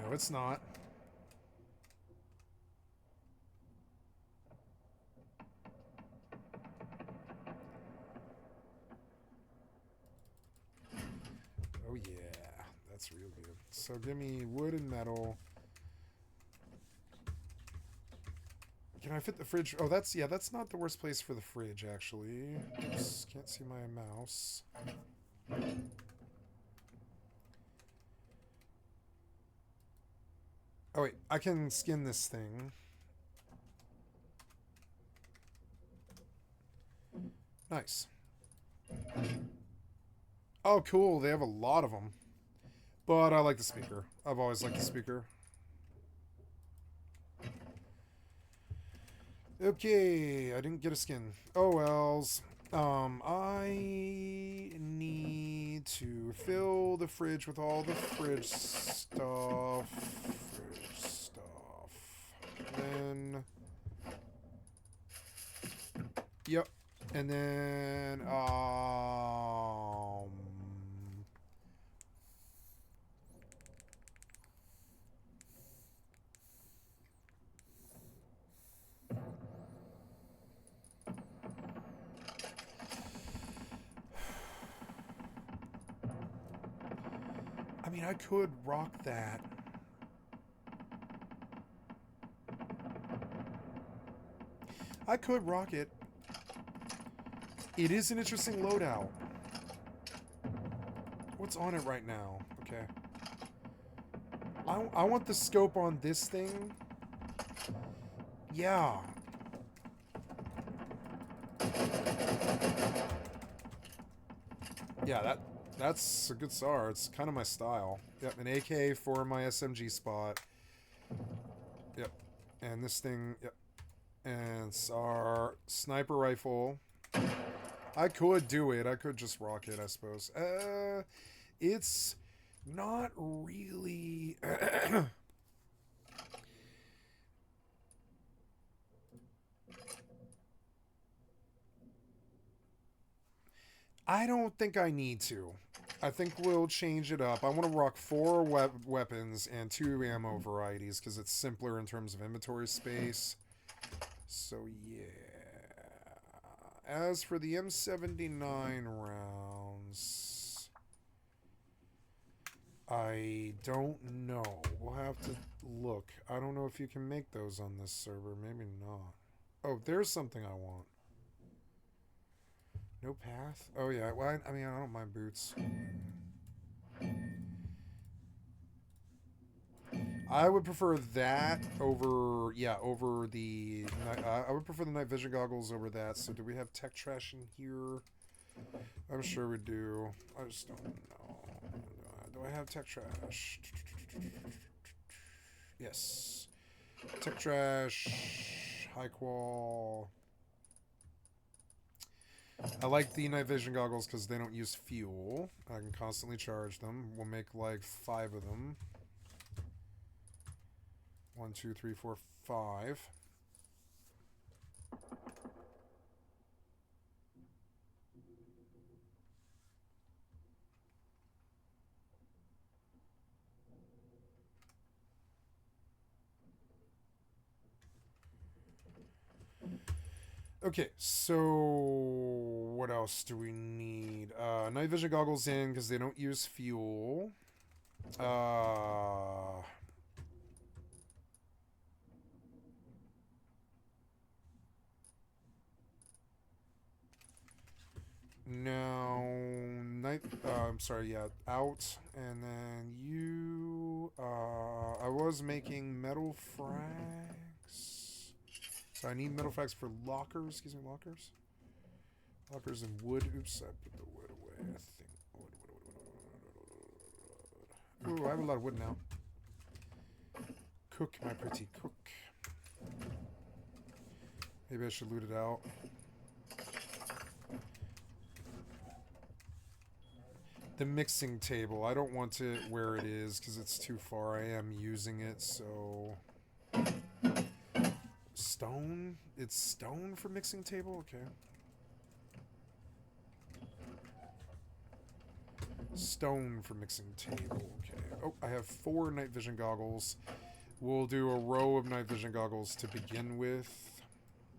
No, it's not. Oh yeah, that's real good. So give me wood and metal. Can I fit the fridge? Oh, that's, yeah, that's not the worst place for the fridge, actually. Oops, can't see my mouse. Oh, wait, I can skin this thing. Nice. Oh, cool, they have a lot of them. But I like the speaker. I've always liked the speaker. Okay, I didn't get a skin. Oh wells. I need to fill the fridge with all the fridge stuff. Fridge stuff. Then, yep. And then, I mean, I could rock that. I could rock it. It is an interesting loadout. What's on it right now? Okay. I want the scope on this thing. Yeah. Yeah, that's a good SAR. It's kind of my style. Yep, an AK for my SMG spot. Yep. And this thing, yep. And SAR sniper rifle. I could do it. I could just rock it, I suppose. It's not really I don't think I need to. I think we'll change it up. I want to rock 4 weapons and 2 ammo varieties because it's simpler in terms of inventory space. So, yeah. As for the M79 rounds, I don't know. We'll have to look. I don't know if you can make those on this server. Maybe not. Oh, there's something I want. No path? Oh, yeah. Well, I mean, I don't mind boots. I would prefer that over, yeah, over the, I would prefer the night vision goggles over that. So do we have tech trash in here? I'm sure we do. I just don't know. Do I have tech trash? Yes. Tech trash, high qual. I like the night vision goggles because they don't use fuel. I can constantly charge them. We'll make like 5 of them. 1, 2, 3, 4, 5. Okay, so what else do we need? Night vision goggles in because they don't use fuel. Now, I'm sorry, yeah, out. And then you, I was making metal frags. So I need metal frags for lockers. Excuse me, lockers. Lockers and wood. Oops, I put the wood away, I think. Wood. Ooh, I have a lot of wood now. Cook, my pretty cook. Maybe I should loot it out. The mixing table. I don't want it where it is because it's too far. I am using it, so... Stone? It's stone for mixing table? Okay. Stone for mixing table. Okay. Oh, I have 4 night vision goggles. We'll do a row of night vision goggles to begin with.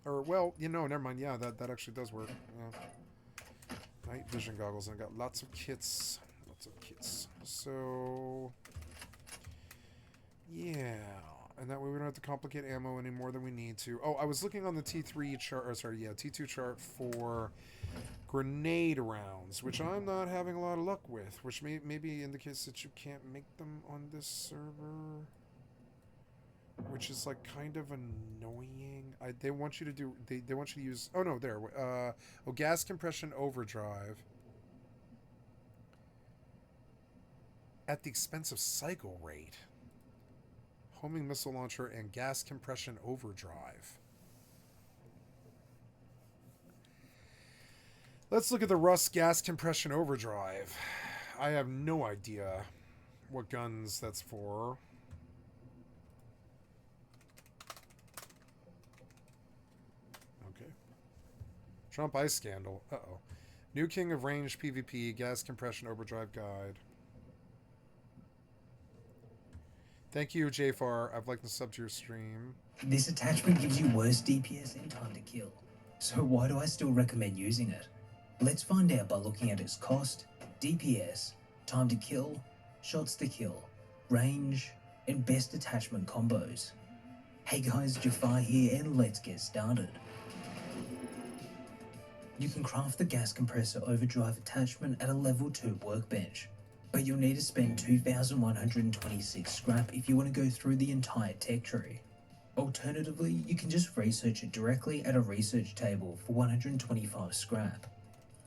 Or, well, you know, never mind. Yeah, that actually does work. Night vision goggles. And I got lots of kits. Lots of kits. So, yeah. And that way we don't have to complicate ammo any more than we need to. Oh, I was looking on the T3 chart, or sorry, yeah, T2 chart for grenade rounds, which I'm not having a lot of luck with, which maybe indicates that you can't make them on this server, which is like kind of annoying. They want you to do, they want you to use, oh no, there, gas compression overdrive at the expense of cycle rate. Homing missile launcher and gas compression overdrive. Let's look at the Rust gas compression overdrive. I have no idea what guns that's for. Okay. Trump ice scandal. Uh-oh. New King of Range PvP gas compression overdrive guide. Thank you, JFar. I've liked the sub to your stream. This attachment gives you worse DPS and time to kill. So why do I still recommend using it? Let's find out by looking at its cost, DPS, time to kill, shots to kill, range, and best attachment combos. Hey guys, Jafar here, and let's get started. You can craft the gas compressor overdrive attachment at a level 2 workbench, but you'll need to spend 2,126 scrap if you want to go through the entire tech tree. Alternatively, you can just research it directly at a research table for 125 scrap.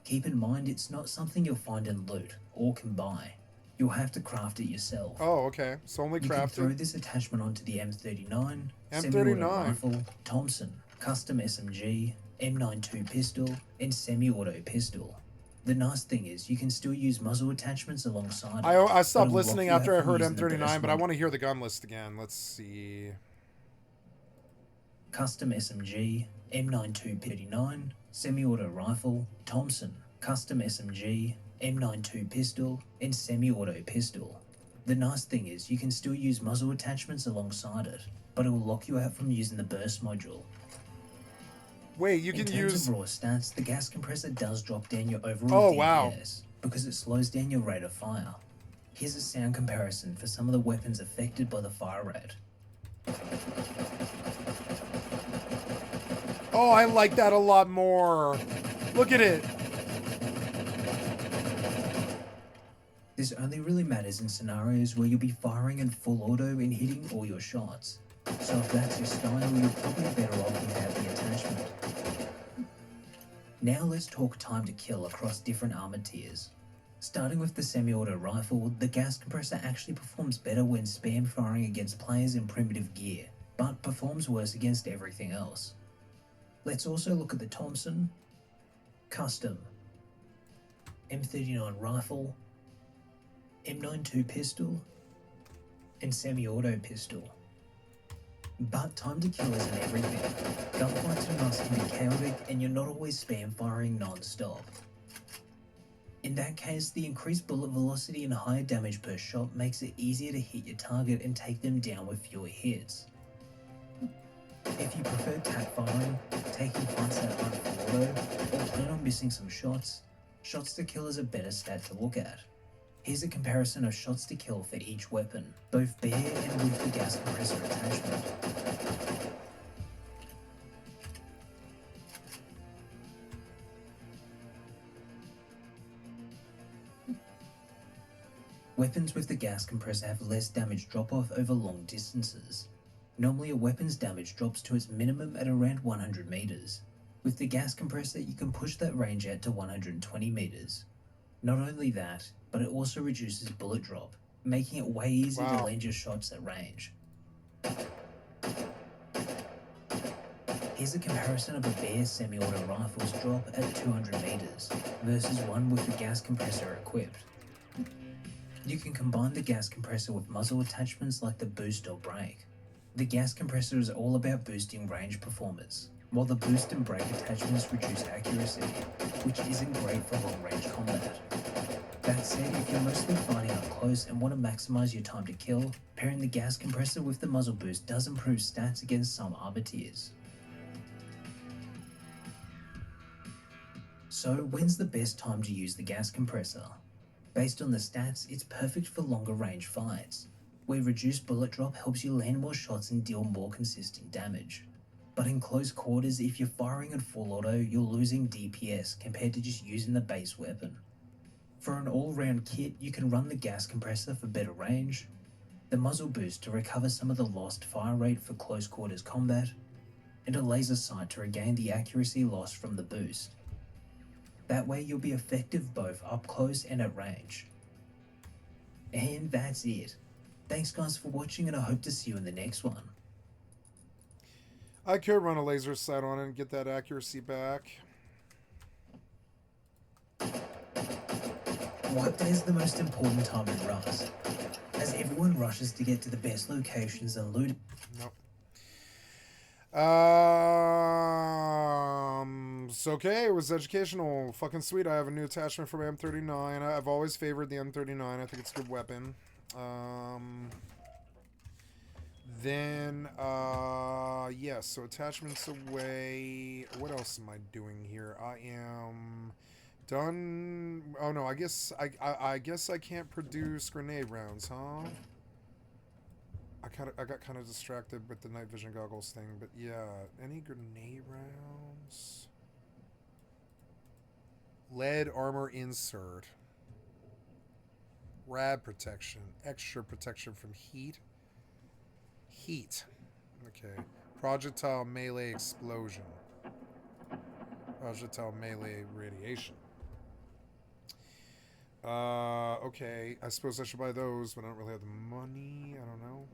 Keep in mind it's not something you'll find in loot or can buy. You'll have to craft it yourself. Oh, okay. So only crafted. You can throw this attachment onto the M39, M39 semi-auto rifle, Thompson, custom SMG, M92 pistol, and semi-auto pistol. The nice thing is you can still use muzzle attachments alongside. I stopped listening after I heard M39, but I want to hear the gun list again. Let's see. Custom SMG, M92 39, semi-auto rifle, Thompson, custom SMG, M92 pistol, and semi-auto pistol. The nice thing is you can still use muzzle attachments alongside it, but it will lock you out from using the burst module. Wait, you can use... In terms of raw stats, the gas compressor does drop down your overall DPS because it slows down your rate of fire. Here's a sound comparison for some of the weapons affected by the fire rate. Oh, I like that a lot more. Look at it. This only really matters in scenarios where you'll be firing in full auto and hitting all your shots. So if that's your style, you're probably better off without the attachment. Now let's talk time to kill across different armor tiers. Starting with the semi-auto rifle, the gas compressor actually performs better when spam firing against players in primitive gear, but performs worse against everything else. Let's also look at the Thompson, custom, M39 rifle, M92 pistol, and semi-auto pistol. But time to kill isn't everything. Gunfights and runs can be chaotic and you're not always spam firing non-stop. In that case, the increased bullet velocity and higher damage per shot makes it easier to hit your target and take them down with fewer hits. If you prefer tap firing, taking fights that aren't full auto, or plan on missing some shots, shots to kill is a better stat to look at. Here's a comparison of shots to kill for each weapon, both bare and with the gas compressor attachment. Weapons with the gas compressor have less damage drop-off over long distances. Normally a weapon's damage drops to its minimum at around 100 meters. With the gas compressor, you can push that range out to 120 meters. Not only that, but it also reduces bullet drop, making it way easier to land your shots at range. Here's a comparison of a bare semi-auto rifle's drop at 200 meters versus one with the gas compressor equipped. You can combine the gas compressor with muzzle attachments like the boost or brake. The gas compressor is all about boosting range performance, while the boost and brake attachments reduce accuracy, which isn't great for long-range combat. That said, if you're mostly fighting up close and want to maximize your time to kill, pairing the gas compressor with the muzzle boost does improve stats against some armor tiers. So when's the best time to use the gas compressor? Based on the stats, it's perfect for longer range fights, where reduced bullet drop helps you land more shots and deal more consistent damage. But in close quarters, if you're firing at full auto, you're losing DPS compared to just using the base weapon. For an all-round kit, you can run the gas compressor for better range, the muzzle boost to recover some of the lost fire rate for close quarters combat, and a laser sight to regain the accuracy lost from the boost. That way you'll be effective both up close and at range. And that's it. Thanks guys for watching, and I hope to see you in the next one. I could run a laser sight on it and get that accuracy back. Wipe day is the most important time in Rust, as everyone rushes to get to the best locations and loot. Nope. It's okay. It was educational. Fucking sweet. I have a new attachment from M39. I've always favored the M39. I think it's a good weapon. Yeah, so attachments away. What else am I doing here? I am done. Oh no, I guess I guess I can't produce grenade rounds, huh? I got kind of distracted with the night vision goggles thing, but yeah, any grenade rounds? Lead armor insert. Rad protection. Extra protection from heat. Heat. Okay. Projectile melee explosion. Projectile melee radiation. Okay. I suppose I should buy those, but I don't really have the money. I don't know.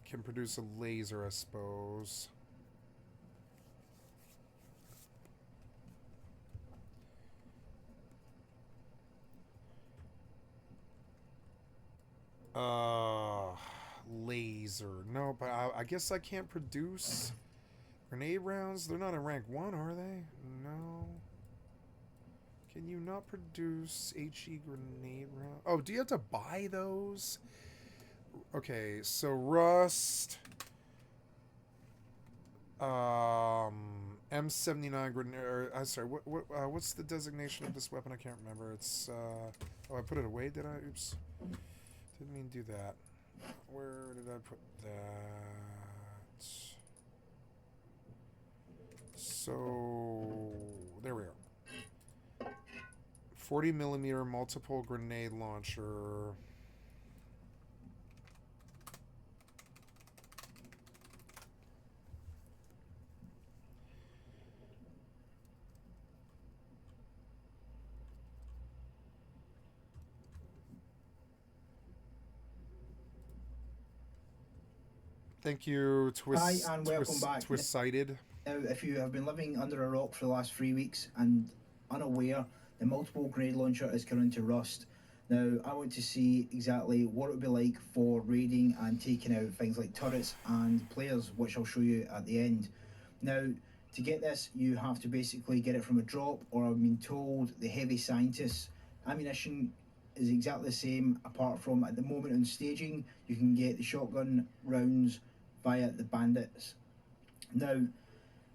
Can produce a laser, I suppose. Laser. No, but I guess I can't produce grenade rounds. They're not in rank 1, are they? No. Can you not produce HE grenade round? Oh, do you have to buy those? Okay, so Rust. M79 grenade. I'm sorry. What's the designation of this weapon? I can't remember. It's. Oh, I put it away. Did I? Oops. Didn't mean to do that. Where did I put that? So there we are. 40mm multiple grenade launcher. Thank you, Hi, and welcome back. Twist-sighted. Now, if you have been living under a rock for the last 3 weeks and unaware, the multiple grenade launcher is coming to Rust. Now, I want to see exactly what it would be like for raiding and taking out things like turrets and players, which I'll show you at the end. Now, to get this, you have to basically get it from a drop, or I've been told the heavy scientists ammunition is exactly the same, apart from at the moment on staging, you can get the shotgun rounds via the bandits. Now,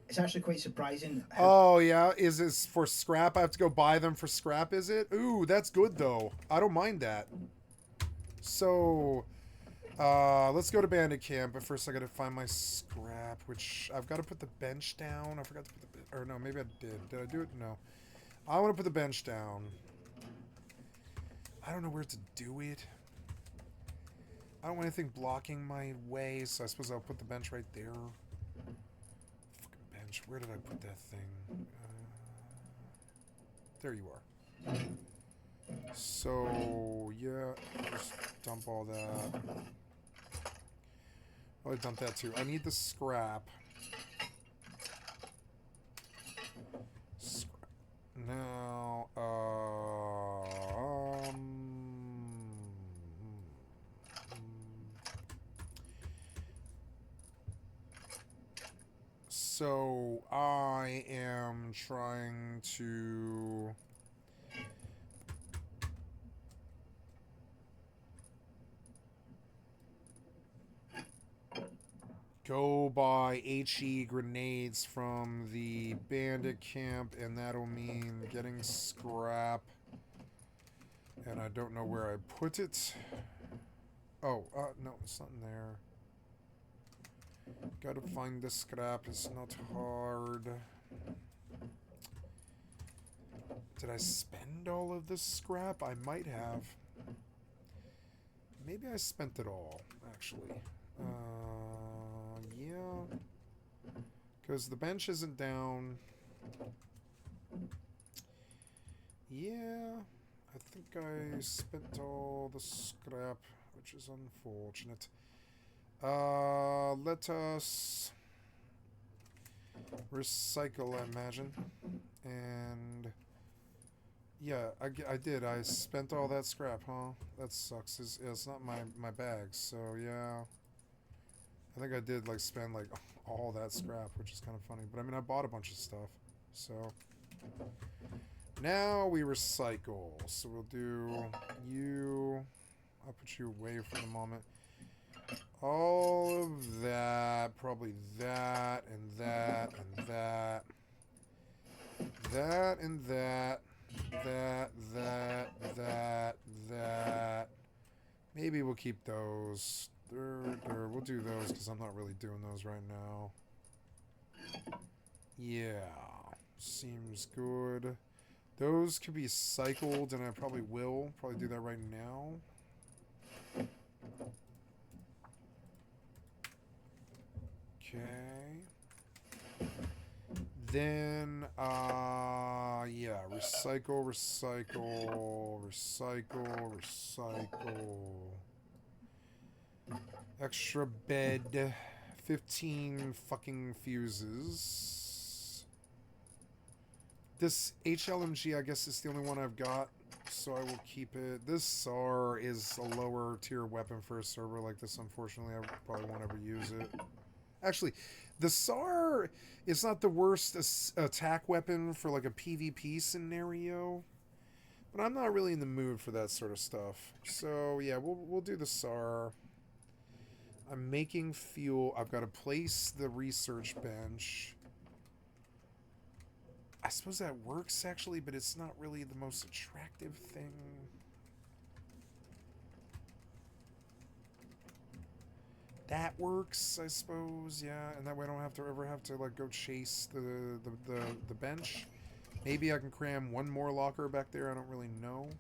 it's actually quite surprising. Oh, yeah. Is this for scrap? I have to go buy them for scrap, is it? Ooh, that's good, though. I don't mind that. So, let's go to Bandit Camp, but first I gotta find my scrap, which I've got to put the bench down. I forgot to put the... Or no, maybe I did. Did I do it? No. I want to put the bench down. I don't know where to do it. I don't want anything blocking my way, so I suppose I'll put the bench right there. Fucking bench. Where did I put that thing? There you are. So, yeah, just dump all that. Oh, I dumped that too. I need the scrap. Now, So I am trying to go buy HE grenades from the bandit camp, and that'll mean getting scrap. And I don't know where I put it. Oh, no, it's not in there. Gotta find the scrap. It's not hard. Did I spend all of this scrap? I might have. Maybe I spent it all, actually. Yeah. Because the bench isn't down. Yeah. I think I spent all the scrap, which is unfortunate. Let us recycle, I imagine. And yeah, I did. I spent all that scrap, huh? That sucks. It's not my bag, so yeah. I think I did like spend like all that scrap, which is kind of funny. But I mean, I bought a bunch of stuff, so now we recycle. So we'll do you. I'll put you away for the moment. All of that, probably that and that and that, that and that, that. Maybe we'll keep those. We'll do those because I'm not really doing those right now. Yeah, seems good. Those could be cycled, and I probably will. Probably do that right now. Okay. Then, yeah, recycle, recycle, recycle, recycle. Extra bed. 15 fucking fuses. This HLMG, I guess, is the only one I've got, so I will keep it. This SAR is a lower tier weapon for a server like this, unfortunately. I probably won't ever use it. Actually, the SAR is not the worst attack weapon for like a PvP scenario, but I'm not really in the mood for that sort of stuff. So yeah, we'll do the SAR. I'm making fuel. I've got to place the research bench. I suppose that works actually, but it's not really the most attractive thing. That works, I suppose, yeah, and that way I don't have to ever have to like go chase the bench. Maybe I can cram one more locker back there, I don't really know.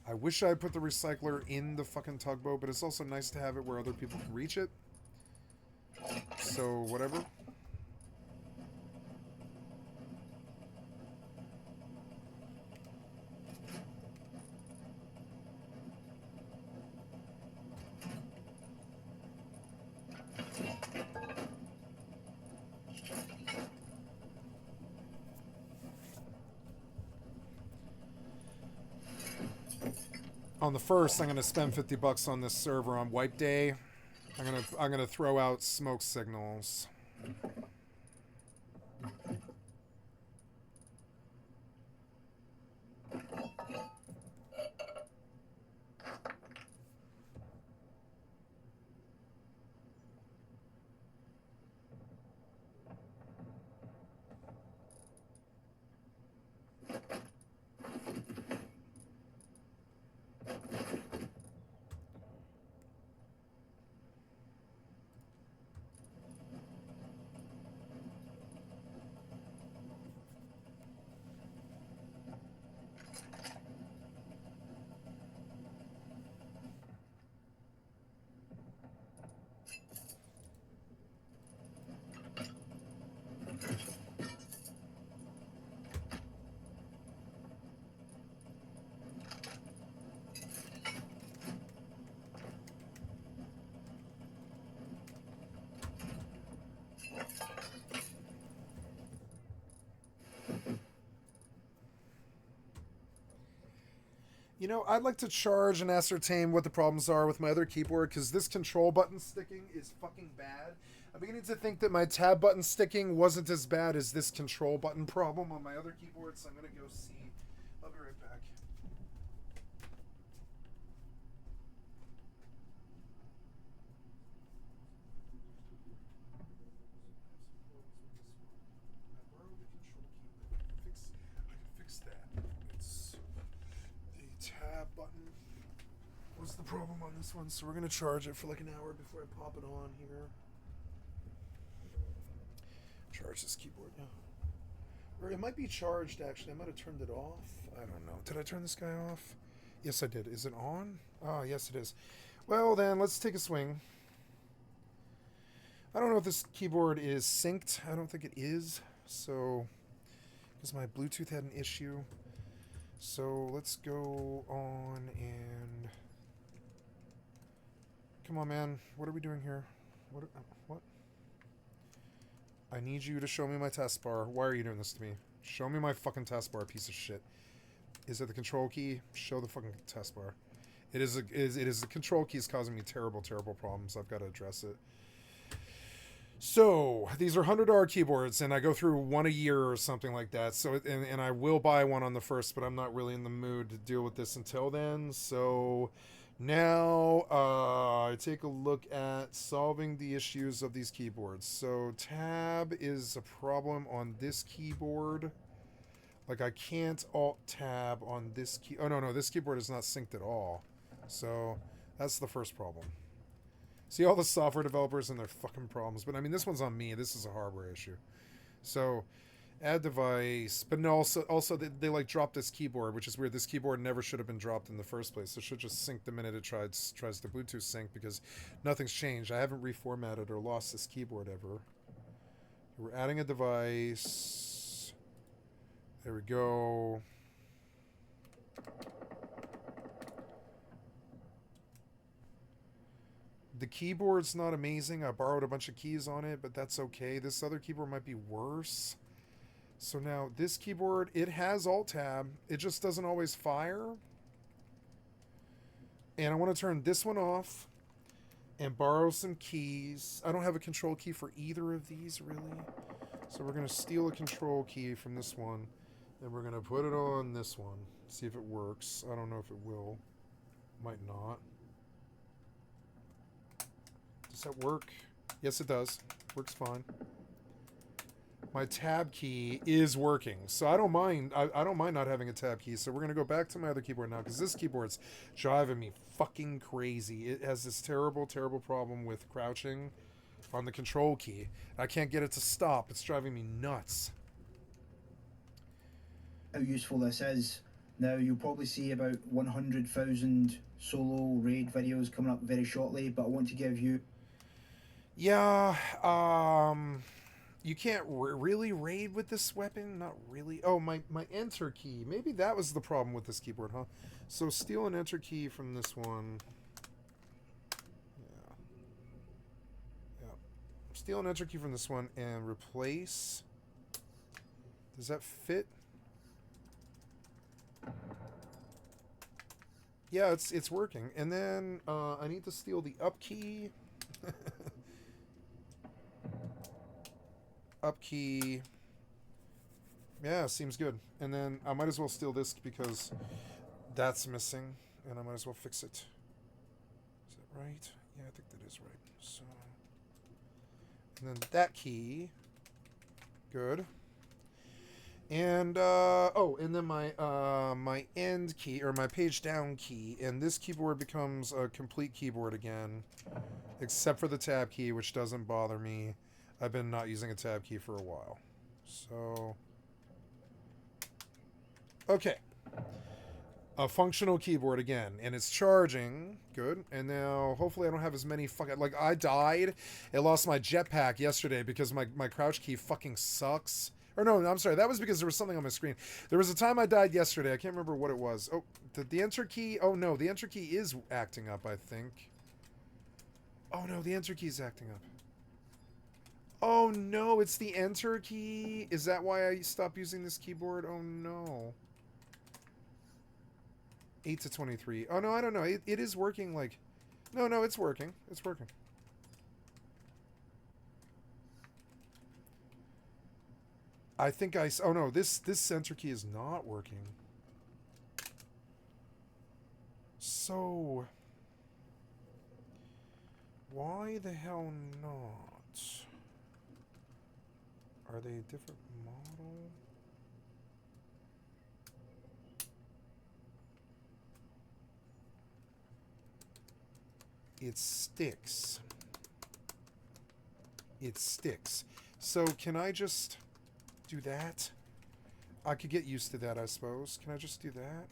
I wish I put the recycler in the fucking tugboat, but it's also nice to have it where other people can reach it. So, whatever. On the first, I'm gonna spend $50 on this server on wipe day. I'm gonna throw out smoke signals. You know, I'd like to charge and ascertain what the problems are with my other keyboard, because this control button sticking is fucking bad. I'm beginning to think that my tab button sticking wasn't as bad as this control button problem on my other keyboard, so I'm going to go see. I'll be right back. I can fix that. It's the tab button. What's the problem on this one? So we're going to charge it for like an hour before I pop it on here. Charge this keyboard now. Or it might be charged, actually. I might have turned it off. I don't know. Did I turn this guy off? Yes, I did. Is it on? Oh, yes, it is. Well, then, let's take a swing. I don't know if this keyboard is synced. I don't think it is. So, because my Bluetooth had an issue. So, let's go on and... Come on, man. What are we doing here? What? I need you to show me my taskbar. Why are you doing this to me? Show me my fucking taskbar, piece of shit. Is it the control key? Show the fucking taskbar. It is the control key is causing me terrible, terrible problems. I've got to address it. So, these are $100 keyboards, and I go through one a year or something like that. So, and I will buy one on the 1st, but I'm not really in the mood to deal with this until then. So... Now, I take a look at solving the issues of these keyboards. So, tab is a problem on this keyboard. Like, I can't alt-tab on this key... Oh, no, this keyboard is not synced at all. So, that's the first problem. See, all the software developers and their fucking problems. But, I mean, this one's on me. This is a hardware issue. So... Add device, but no, also they like dropped this keyboard, which is weird. This keyboard never should have been dropped in the first place. It should just sync the minute it tries to Bluetooth sync, because nothing's changed. I haven't reformatted or lost this keyboard ever. We're adding a device. There we go. The keyboard's not amazing. I borrowed a bunch of keys on it, but that's okay. This other keyboard might be worse. So now, this keyboard, it has Alt-Tab. It just doesn't always fire. And I want to turn this one off and borrow some keys. I don't have a control key for either of these, really. So we're going to steal a control key from this one. And we're going to put it on this one. See if it works. I don't know if it will. Might not. Does that work? Yes, it does. Works fine. My tab key is working, so I don't mind. I don't mind not having a tab key. So we're gonna go back to my other keyboard now, because this keyboard's driving me fucking crazy. It has this terrible, terrible problem with crouching on the control key. I can't get it to stop. It's driving me nuts. How useful this is. Now, you'll probably see about 100,000 solo raid videos coming up very shortly, but I want to give you... Yeah, you can't really raid with this weapon. Not really. Oh, my enter key. Maybe that was the problem with this keyboard, huh? So steal an enter key from this one. Yeah. Steal an enter key from this one and replace. Does that fit? Yeah, it's working. And then I need to steal the up key. Up key. Yeah, seems good. And then I might as well steal this because that's missing, and I might as well fix it. Is that right? Yeah, I think that is right. So, and then that key. Good. And and then my my end key, or my page down key, and this keyboard becomes a complete keyboard again, except for the tab key, which doesn't bother me. I've been not using a tab key for a while. So, okay. A functional keyboard again, and it's charging. Good. And now, hopefully I don't have as many fucking... Like, I died. I lost my jetpack yesterday because my crouch key fucking sucks. Or no, I'm sorry. That was because there was something on my screen. There was a time I died yesterday. I can't remember what it was. Oh, the enter key... Oh, no. The enter key is acting up, I think. Oh, no. The enter key is acting up. Oh, no. It's the enter key. Is that why I stopped using this keyboard? Oh, no. 8 to 23. Oh, no, I don't know. It is working, like... No, it's working. It's working. I think oh no, this center key is not working. So why the hell not? Are they a different model? It sticks. It sticks. So can I just do that? I could get used to that, I suppose. Can I just do that?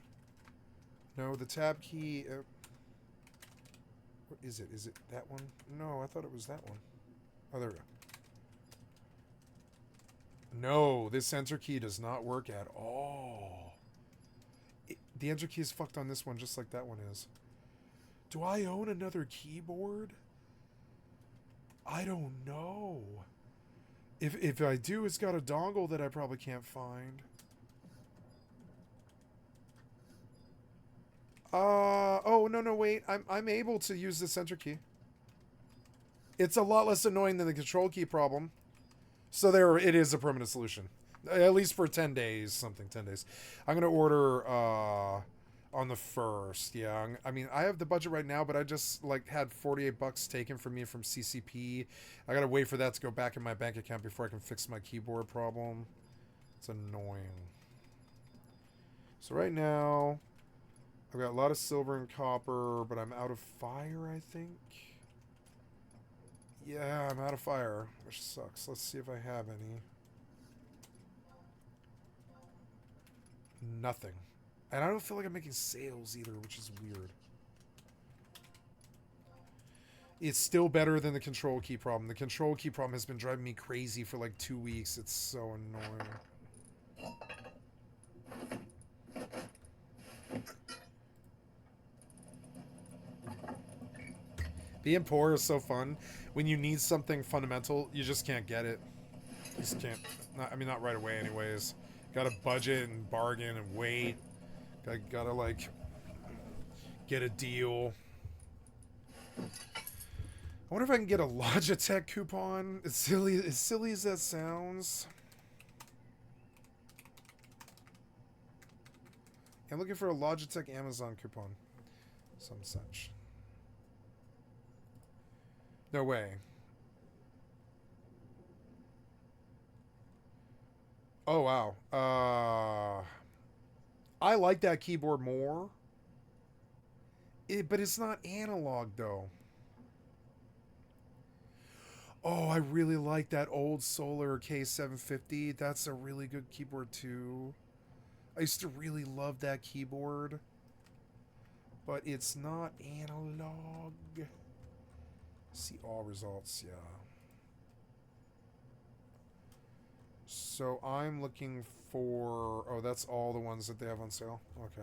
No, the tab key... what is it? Is it that one? No, I thought it was that one. Oh, there we go. No, this enter key does not work at all. The enter key is fucked on this one just like that one is. Do I own another keyboard? I don't know. If I do, it's got a dongle that I probably can't find. Oh, no, wait. I'm able to use the center key. It's a lot less annoying than the control key problem. So it is a permanent solution. At least for 10 days, 10 days. I'm going to order, on the 1st. Yeah, I mean, I have the budget right now, but I just, like, had $48 taken from me from CCP. I got to wait for that to go back in my bank account before I can fix my keyboard problem. It's annoying. So right now, I've got a lot of silver and copper, but I'm out of fire, I think. Yeah, I'm out of fire, which sucks. Let's see if I have any. Nothing. And I don't feel like I'm making sales either, which is weird. It's still better than the control key problem. The control key problem has been driving me crazy for like 2 weeks. It's so annoying. Being poor is so fun. When you need something fundamental, you just can't get it. You just can't. I mean, not right away anyways. Gotta budget and bargain and wait. Gotta like, get a deal. I wonder if I can get a Logitech coupon. As silly as that sounds. I'm looking for a Logitech Amazon coupon. Some such. No way. Oh, wow. I like that keyboard more. But it's not analog, though. Oh, I really like that old Solar K750. That's a really good keyboard, too. I used to really love that keyboard. But it's not analog. See all results, yeah. So I'm looking for... oh, that's all the ones that they have on sale? Okay.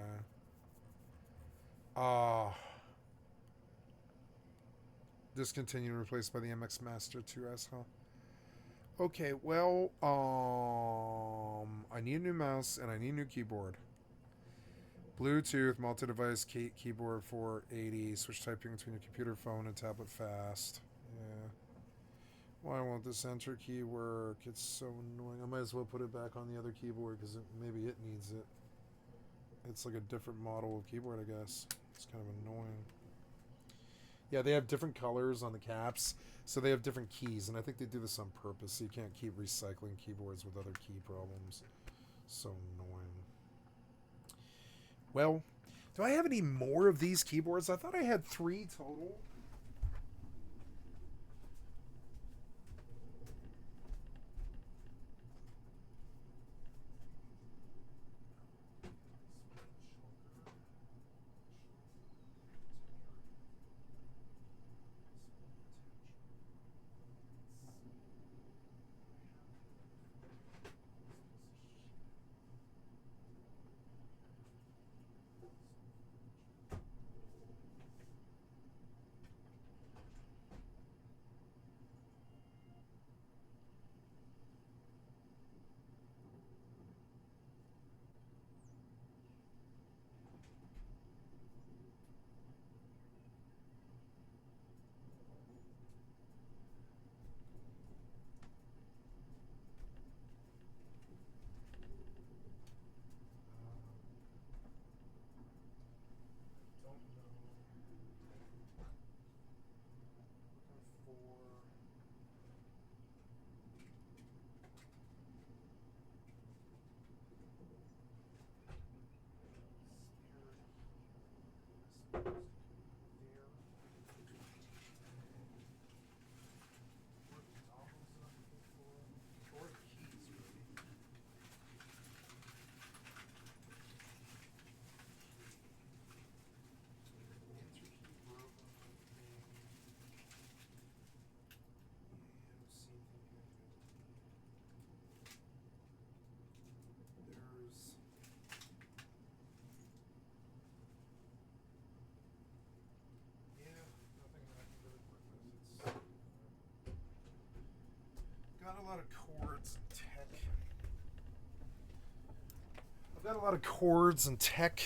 Discontinued and replaced by the MX Master 2S, huh? Okay, well, I need a new mouse and I need a new keyboard. Bluetooth, multi-device keyboard 480, switch typing between your computer, phone, and tablet fast. Yeah. Why won't the center key work? It's so annoying. I might as well put it back on the other keyboard because maybe it needs it. It's like a different model of keyboard, I guess. It's kind of annoying. Yeah, they have different colors on the caps, so they have different keys, and I think they do this on purpose, so you can't keep recycling keyboards with other key problems. So annoying. Well, do I have any more of these keyboards? I thought I had 3 total. Got a lot of cords and tech. I've got a lot of cords and tech,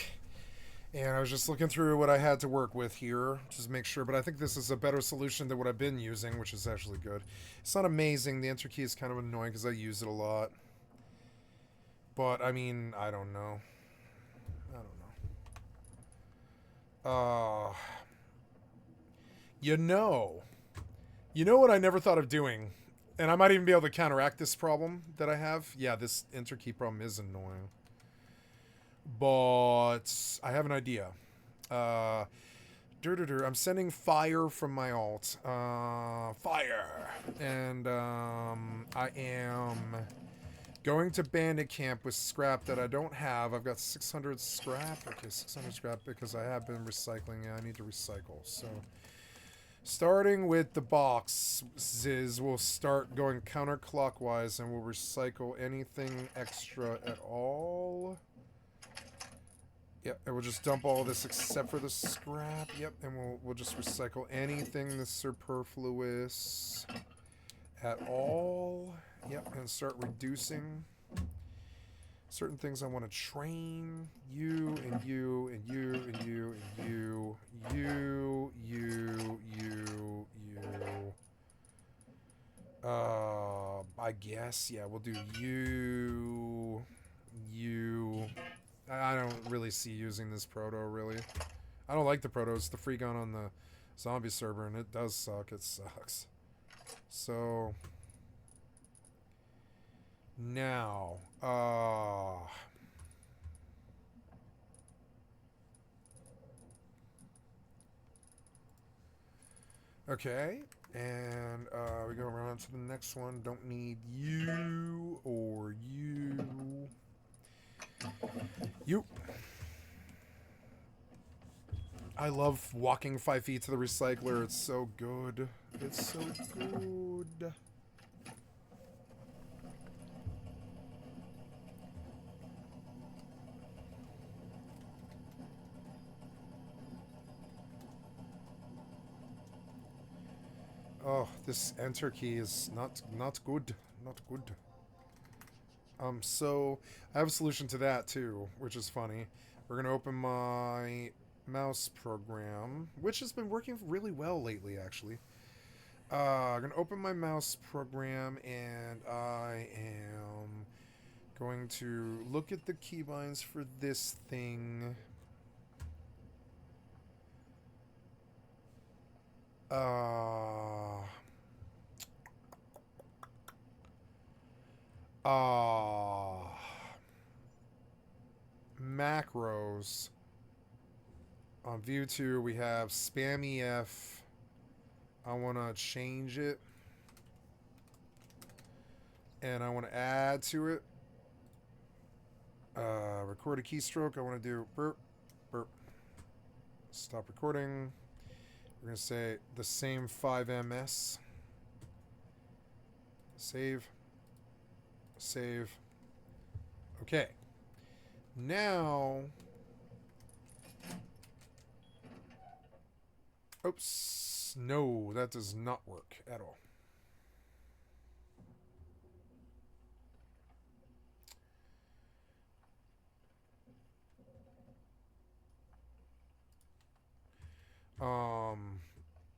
and I was just looking through what I had to work with here, just to make sure, but I think this is a better solution than what I've been using, which is actually good. It's not amazing. The enter key is kind of annoying because I use it a lot. But, I mean, I don't know. You know what I never thought of doing, and I might even be able to counteract this problem that I have. Yeah, this enter key problem is annoying. But I have an idea. I'm sending fire from my alt. Fire. And I am going to bandit camp with scrap that I don't have. I've got 600 scrap. Okay, 600 scrap because I have been recycling. I need to recycle. So, starting with the boxes, we'll start going counterclockwise and we'll recycle anything extra at all. Yep, and we'll just dump all this except for the scrap. Yep, and we'll just recycle anything that's superfluous at all. Yep, and start reducing certain things I want to train. You, and you, and you, and you, and you, I guess, yeah, we'll do you. I don't really see using this proto, really. I don't like the proto. It's the free gun on the zombie server, and it does suck. It sucks. So, now, okay, and we go around to the next one. Don't need you or you. You. I love walking 5 feet to the recycler. It's so good. It's so good. Oh, this enter key is not good. Not good. So I have a solution to that too, which is funny. We're gonna open my mouse program, which has been working really well lately, actually. I'm gonna open my mouse program, and I am going to look at the keybinds for this thing. Macros. On view 2, we have spam EF. I want to change it. And I want to add to it. Record a keystroke. I want to do burp, burp. Stop recording. We're going to say the same 5ms. Save. Save. Okay. Now... Oops. No, that does not work at all.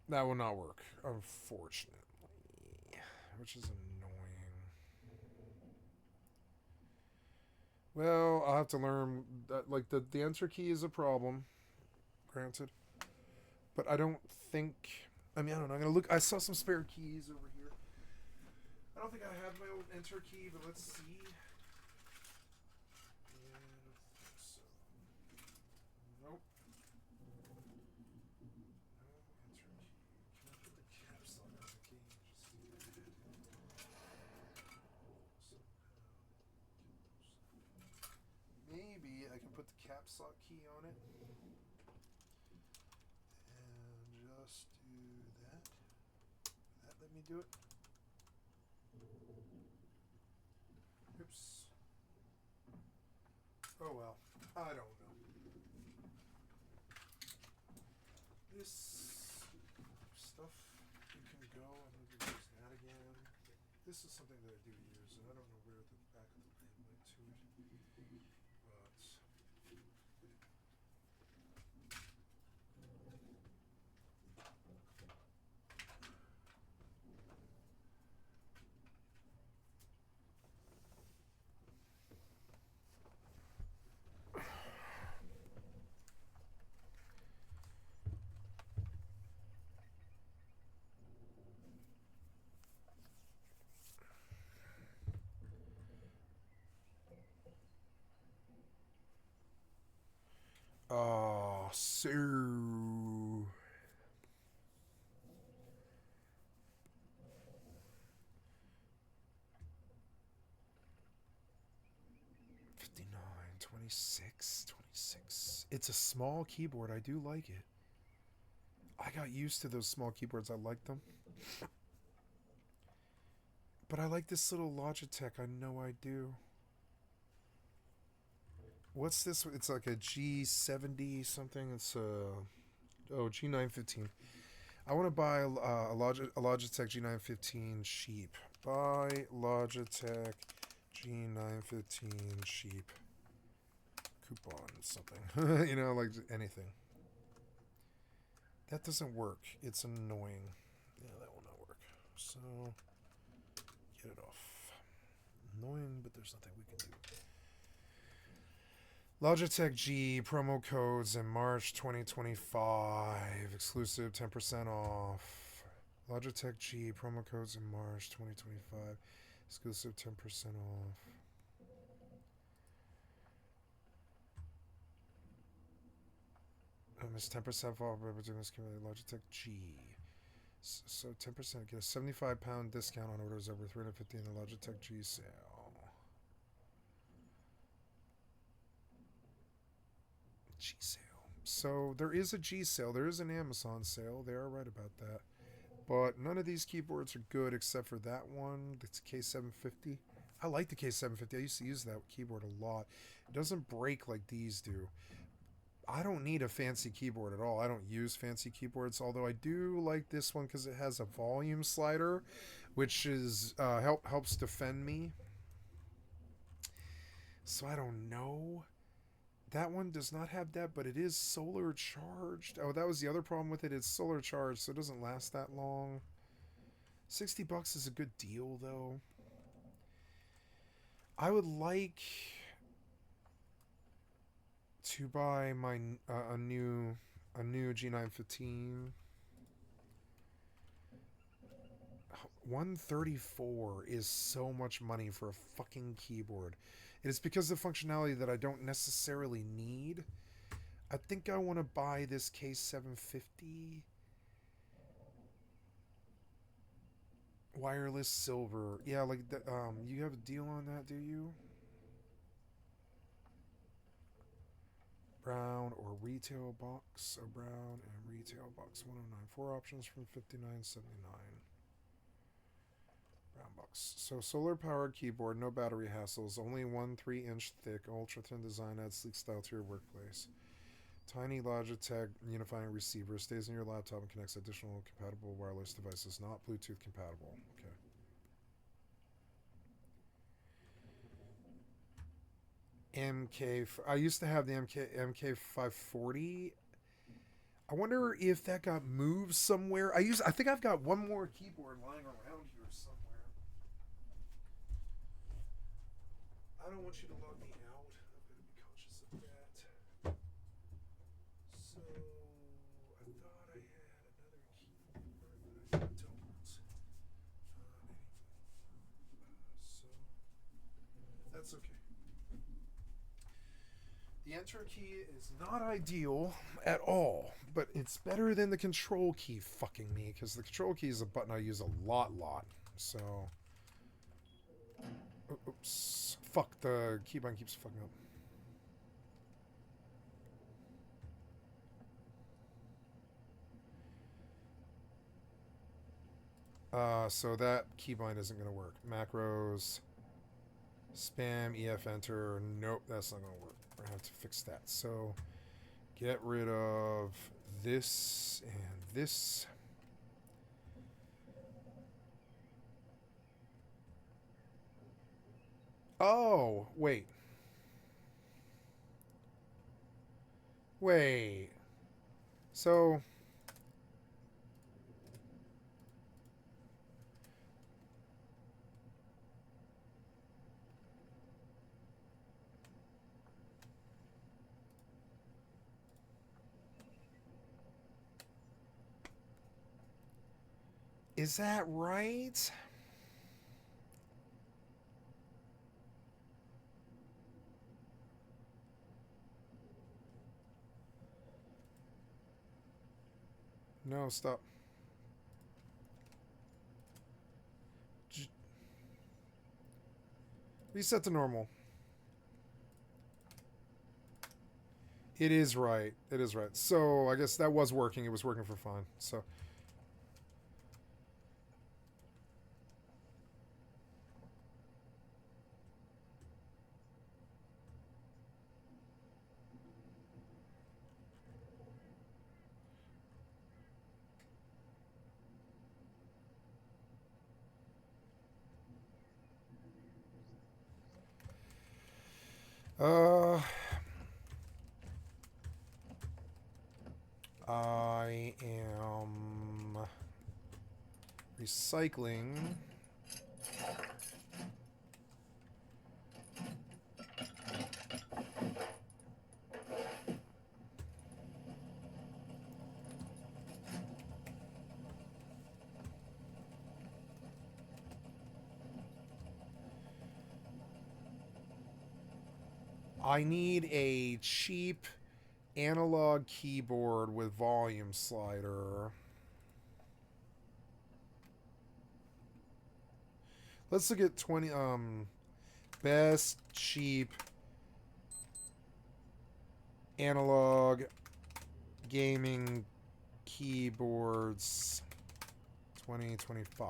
That will not work, unfortunately, which is annoying. Well, I'll have to learn that, like, the enter key is a problem, granted, but I don't think, I mean, I don't know, I'm gonna look, I saw some spare keys over here. I don't think I have my old enter key, but let's see. Yeah, I don't think so. Nope. put the caps lock key on it. And just do that. That let me do it. Oops. Oh well. I don't know. This stuff, you can go. I'm going to use that again. This is something that I do use, and I don't know where the back of the blade went to it. Oh, so... $59, $26. It's a small keyboard. I do like it. I got used to those small keyboards. I like them. But I like this little Logitech. I know I do. What's this? It's like a G70 something. It's a G915. I want to buy a Logitech G915 cheap. Buy Logitech G915 cheap. Coupon something. You know, like anything. That doesn't work. It's annoying. Yeah, that will not work. So get it off. Annoying, but there's nothing we can do. Logitech G promo codes in March 2025. Exclusive 10% off. Logitech G promo codes in March 2025. Exclusive 10% off. It's 10% off by doing this Logitech G. So 10%, get a 75-pound discount on orders over $350 in the Logitech G sale. G sale. So there is a G sale. There is an Amazon sale. They are right about that. But none of these keyboards are good except for that one. It's K750. I like the K750. I used to use that keyboard a lot. It doesn't break like these do. I don't need a fancy keyboard at all. I don't use fancy keyboards, although I do like this one because it has a volume slider, which is helps defend me. So I don't know. That one does not have that, but it is solar charged. Oh, that was the other problem with it. It's solar charged, so it doesn't last that long. $60 is a good deal, though. I would like to buy my a new G915. 134 is so much money for a fucking keyboard. It is because of the functionality that I don't necessarily need. I think I want to buy this K750 wireless silver. Yeah, like the, you have a deal on that, do you? Brown or retail box. So brown and retail box 109. 4 options from $59.79. Brown box. So solar powered keyboard, no battery hassles, only 1 3-inch thick, ultra thin design, adds sleek style to your workplace. Tiny Logitech unifying receiver, stays in your laptop and connects additional compatible wireless devices, not Bluetooth compatible. Okay. I used to have the MK540. I wonder if that got moved somewhere. I think I've got one more keyboard lying around here somewhere. I don't want you to log me out. I'm going to be conscious of that. So I thought I had another keyboard, but I don't. So that's okay. The enter key is not ideal at all, but it's better than the control key fucking me, because the control key is a button I use a lot. So, oops, fuck, the keybind keeps fucking up. So that keybind isn't going to work. Macros, spam, EF enter. Nope, that's not going to work. We're going to have to fix that. So get rid of this and this. Oh, wait. Wait. So is that right? No, stop. Reset to normal. It is right. It is right. So I guess that was working. It was working for fine. So I am recycling. I need a cheap analog keyboard with volume slider. Let's look at 20 best cheap analog gaming keyboards 2025.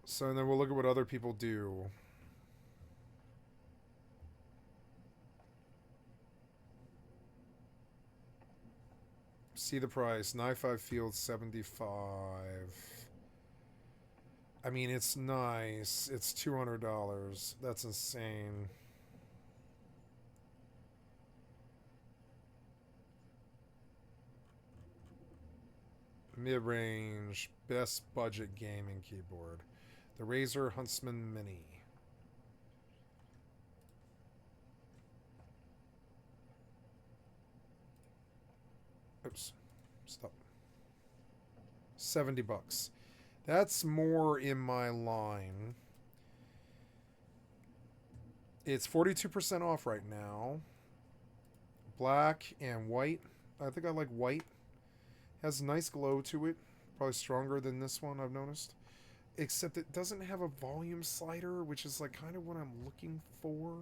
So then we'll look at what other people do. See the price. Ni-Fi Field 75. I mean, it's nice. It's $200. That's insane. Mid-range, best budget gaming keyboard. The Razer Huntsman Mini. Oops. Stop. $70. That's more in my line. It's 42% off right now. Black and white. I think I like white. Has a nice glow to it. Probably stronger than this one, I've noticed. Except it doesn't have a volume slider, which is like kind of what I'm looking for.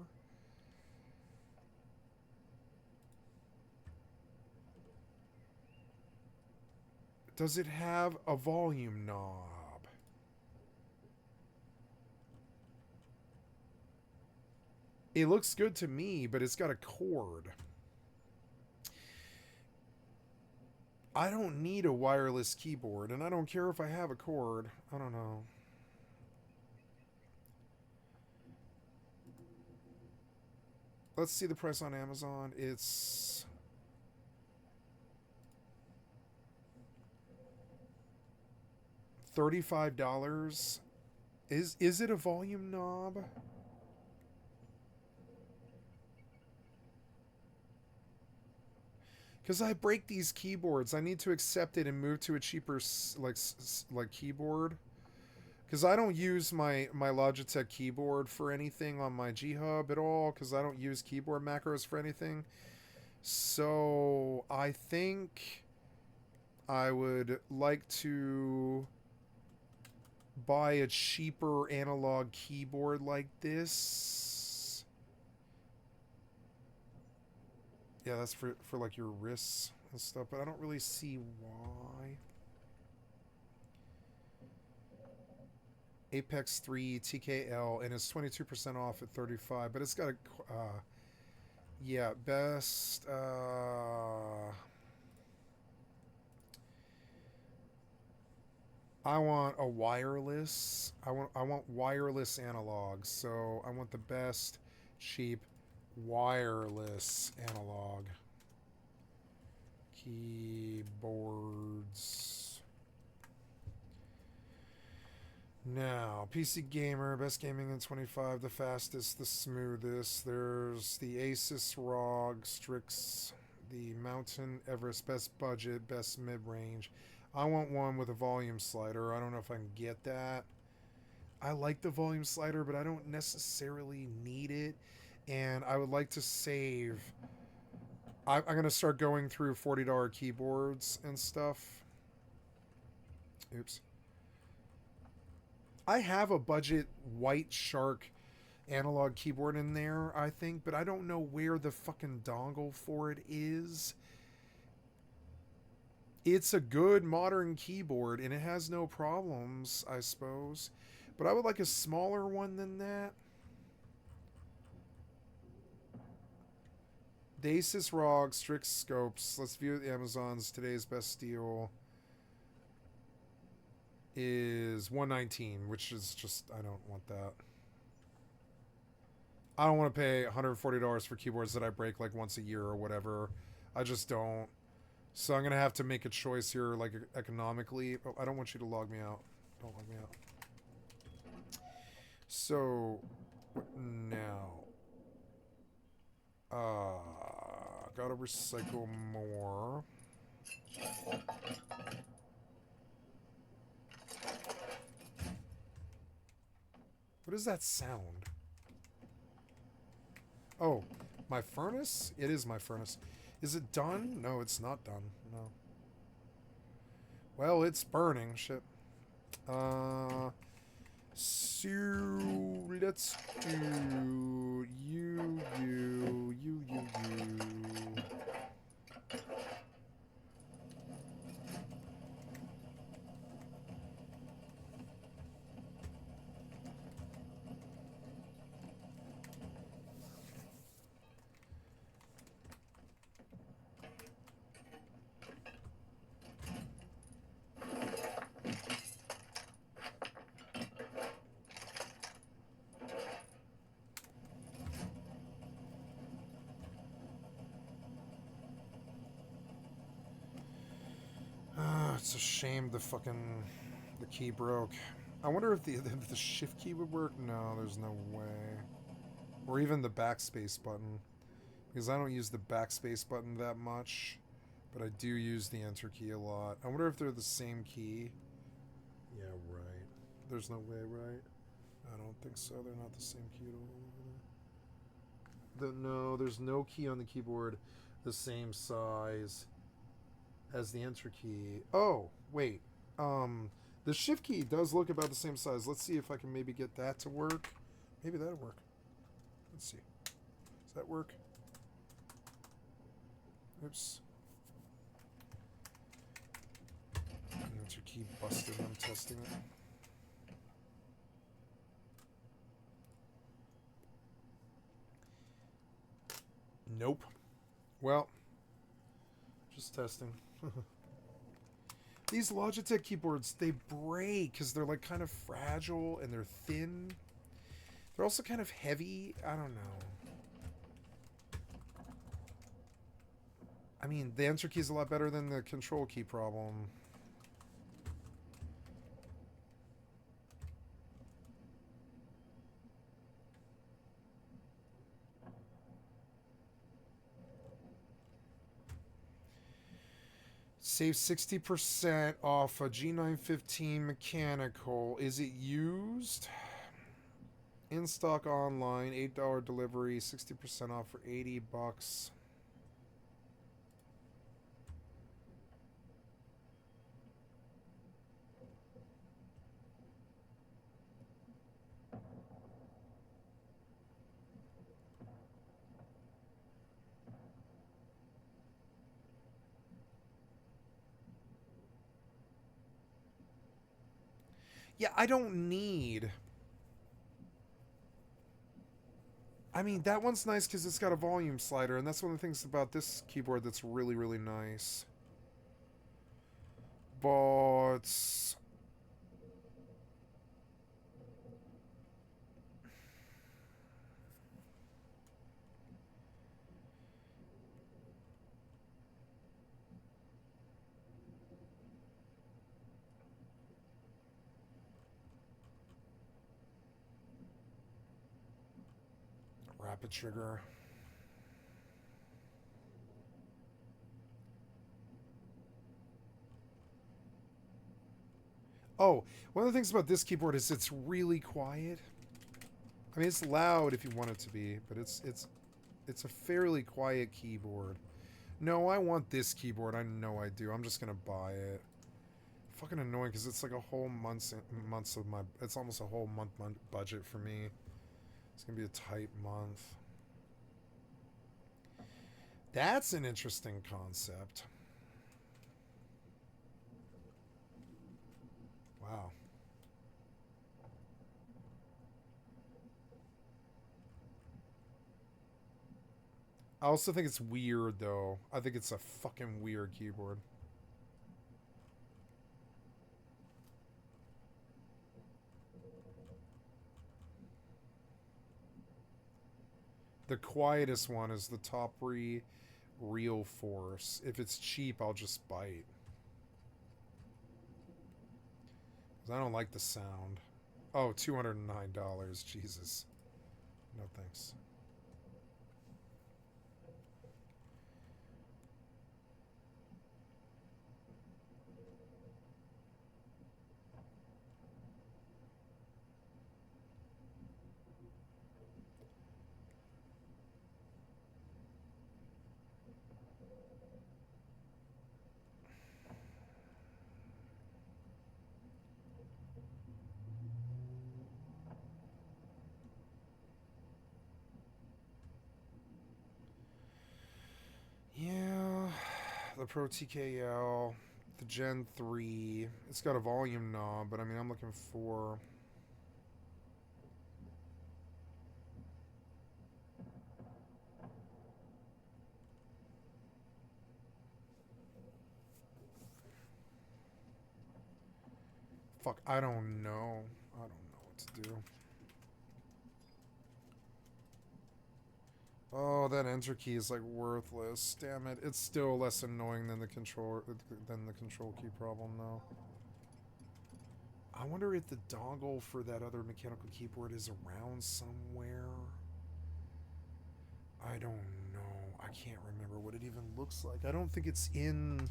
Does it have a volume knob? It looks good to me, but it's got a cord. I don't need a wireless keyboard, and I don't care if I have a cord. I don't know. Let's see the price on Amazon. It's $35. Is it a volume knob? Because I break these keyboards. I need to accept it and move to a cheaper like keyboard. Because I don't use my Logitech keyboard for anything on my G-Hub at all. Because I don't use keyboard macros for anything. So I think I would like to buy a cheaper analog keyboard like this. Yeah, that's for like your wrists and stuff, but I don't really see why. Apex 3 TKL, and it's 22% off at 35, but it's got a yeah, best I want a wireless. I want wireless analogs. So I want the best cheap wireless analog keyboards. Now, PC Gamer, best gaming in 25, the fastest, the smoothest. There's the Asus ROG Strix, the Mountain Everest, best budget, best mid-range. I want one with a volume slider. I don't know if I can get that. I like the volume slider, but I don't necessarily need it. And I would like to save. I'm going to start going through $40 keyboards and stuff. Oops. I have a budget White Shark analog keyboard in there, I think, but I don't know where the fucking dongle for it is. It's a good modern keyboard, and it has no problems, I suppose. But I would like a smaller one than that. The Asus ROG Strix Scopes. Let's view Amazon's today's best deal. Is $119, which is just, I don't want that. I don't want to pay $140 for keyboards that I break like once a year or whatever. I just don't. So I'm going to have to make a choice here, like economically. Oh, I don't want you to log me out. Don't log me out. So, what now? Gotta recycle more. What is that sound? Oh, my furnace? It is my furnace. Is it done? No, it's not done. No. Well, it's burning. Shit. So let's do you. It's a shame the key broke. I wonder if the shift key would work. No, there's no way. Or even the backspace button, because I don't use the backspace button that much, but I do use the enter key a lot. I wonder if they're the same key. Yeah, right. There's no way, right? I don't think so. They're not the same key at all. No, there's no key on the keyboard the same size as the enter key. Oh, wait. The shift key does look about the same size. Let's see if I can maybe get that to work. Maybe that'll work. Let's see. Does that work? Oops. Enter key busted. I'm testing it. Nope. Well, just testing. These Logitech keyboards, they break because they're like kind of fragile and they're thin. They're also kind of heavy. I don't know. I mean, the enter key is a lot better than the control key problem. Save 60% off a G915 mechanical. Is it used? In stock online, $8 delivery, 60% off for $80. Yeah, I don't need... I mean, that one's nice because it's got a volume slider, and that's one of the things about this keyboard that's really, really nice. But... Rapid trigger. Oh, one of the things about this keyboard is it's really quiet. I mean, it's loud if you want it to be, but it's a fairly quiet keyboard. No, I want this keyboard. I know I do. I'm just gonna buy it. Fucking annoying because it's like a whole months of my. It's almost a whole month budget for me. It's gonna be a tight month. That's an interesting concept. Wow. I also think it's weird, though. I think it's a fucking weird keyboard. The quietest one is the Topri Real Force. If it's cheap, I'll just bite. I don't like the sound. Oh, $209. Jesus. No thanks. Yeah, the Pro TKL, the Gen 3. It's got a volume knob, but I mean, I'm looking for... Fuck, I don't know. I don't know what to do. Oh, that enter key is like worthless. Damn it. It's still less annoying than the control key problem though. I wonder if the dongle for that other mechanical keyboard is around somewhere. I don't know. I can't remember what it even looks like. I don't think it's in...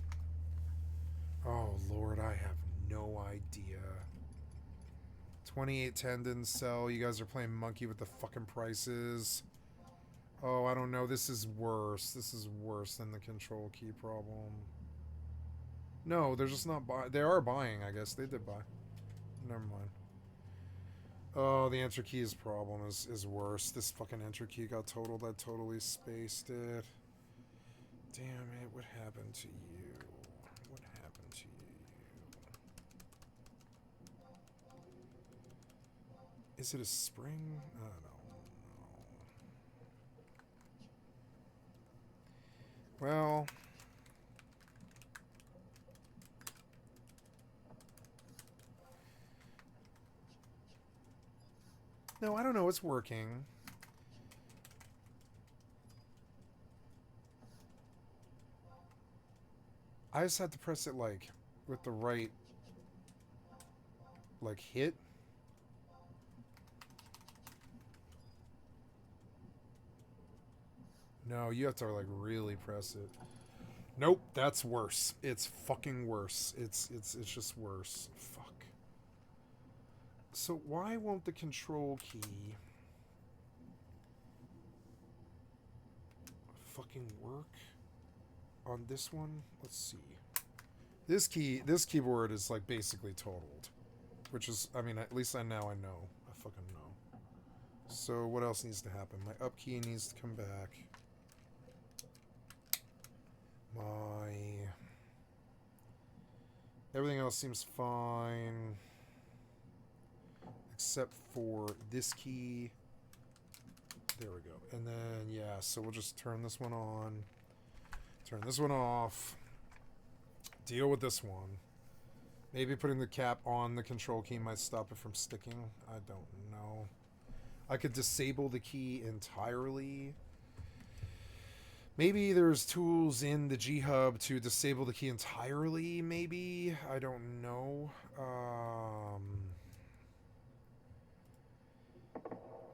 Oh, Lord, I have no idea. 2810 didn't sell. You guys are playing monkey with the fucking prices. Oh, I don't know. This is worse. This is worse than the control key problem. No, they're just not buying. They are buying, I guess. They did buy. Never mind. Oh, the enter key's problem is worse. This fucking enter key got totaled. I totally spaced it. Damn it. What happened to you? What happened to you? Is it a spring? I don't know. Well... No, I don't know. It's working. I just had to press it, like, with the right, like, hit. No, you have to, like, really press it. Nope, that's worse. It's fucking worse. It's just worse. Fuck. So why won't the control key fucking work on this one? Let's see. This keyboard is like basically totaled, which is, I mean, at least now I know. I fucking know. So what else needs to happen? My up key needs to come back. Everything else seems fine. except for this key. There we go. And then, yeah, so we'll just turn this one on, turn this one off, deal with this one. Maybe putting the cap on the control key might stop it from sticking. I don't know. I could disable the key entirely. Maybe there's tools in the G-Hub to disable the key entirely, maybe? I don't know.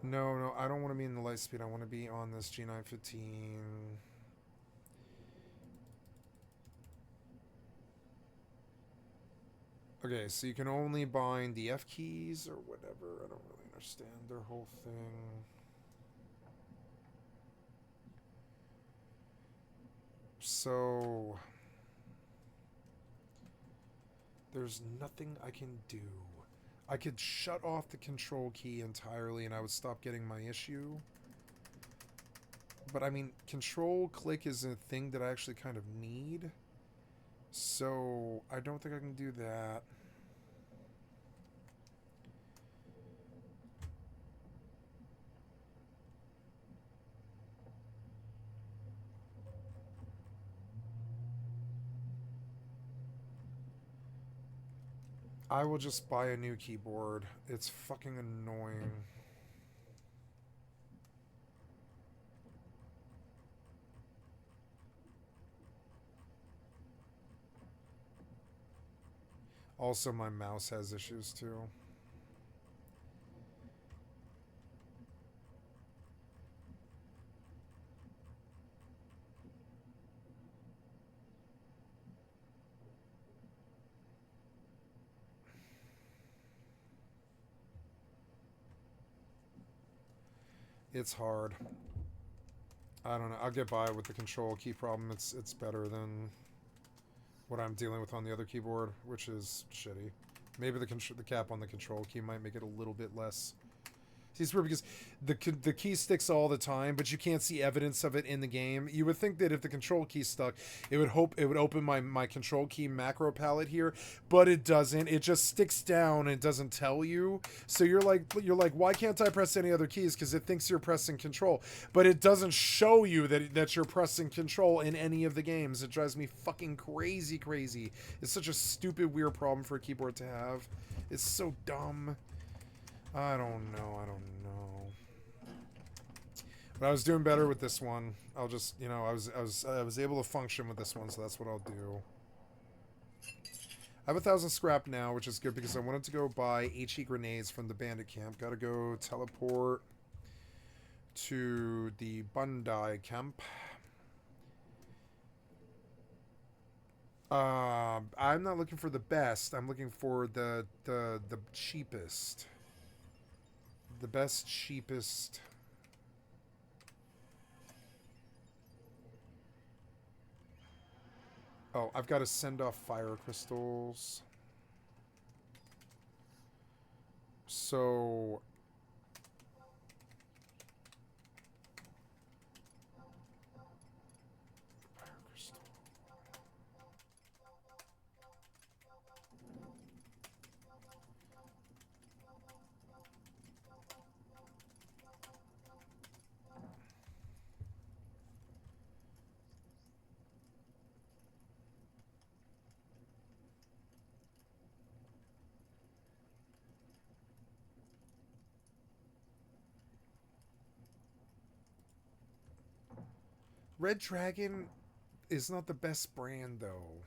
No, I don't want to be in the light speed. I want to be on this G915. Okay, so you can only bind the F keys or whatever. I don't really understand their whole thing. So there's nothing I can do. I could shut off the control key entirely and I would stop getting my issue. But I mean, control click is a thing that I actually kind of need. So I don't think I can do that. I will just buy a new keyboard. It's fucking annoying. Also, my mouse has issues too. It's hard. I don't know. I'll get by with the control key problem. It's better than what I'm dealing with on the other keyboard, which is shitty. Maybe the cap on the control key might make it a little bit less. See, it's weird because the key sticks all the time, but you can't see evidence of it in the game. You would think that if the control key stuck, it would open my control key macro palette here, but it doesn't. It just sticks down and doesn't tell you. So you're like, why can't I press any other keys? Because it thinks you're pressing control, but it doesn't show you that you're pressing control in any of the games. It drives me fucking crazy. It's such a stupid, weird problem for a keyboard to have. It's so dumb. I don't know. But I was doing better with this one. I'll just, you know, I was able to function with this one, so that's what I'll do. I have 1,000 scrap now, which is good because I wanted to go buy HE grenades from the bandit camp. Gotta go teleport to the Bandai camp. I'm not looking for the best. I'm looking for the cheapest. The best, cheapest. Oh, I've got to send off fire crystals. So fire crystal. Red Dragon is not the best brand, though.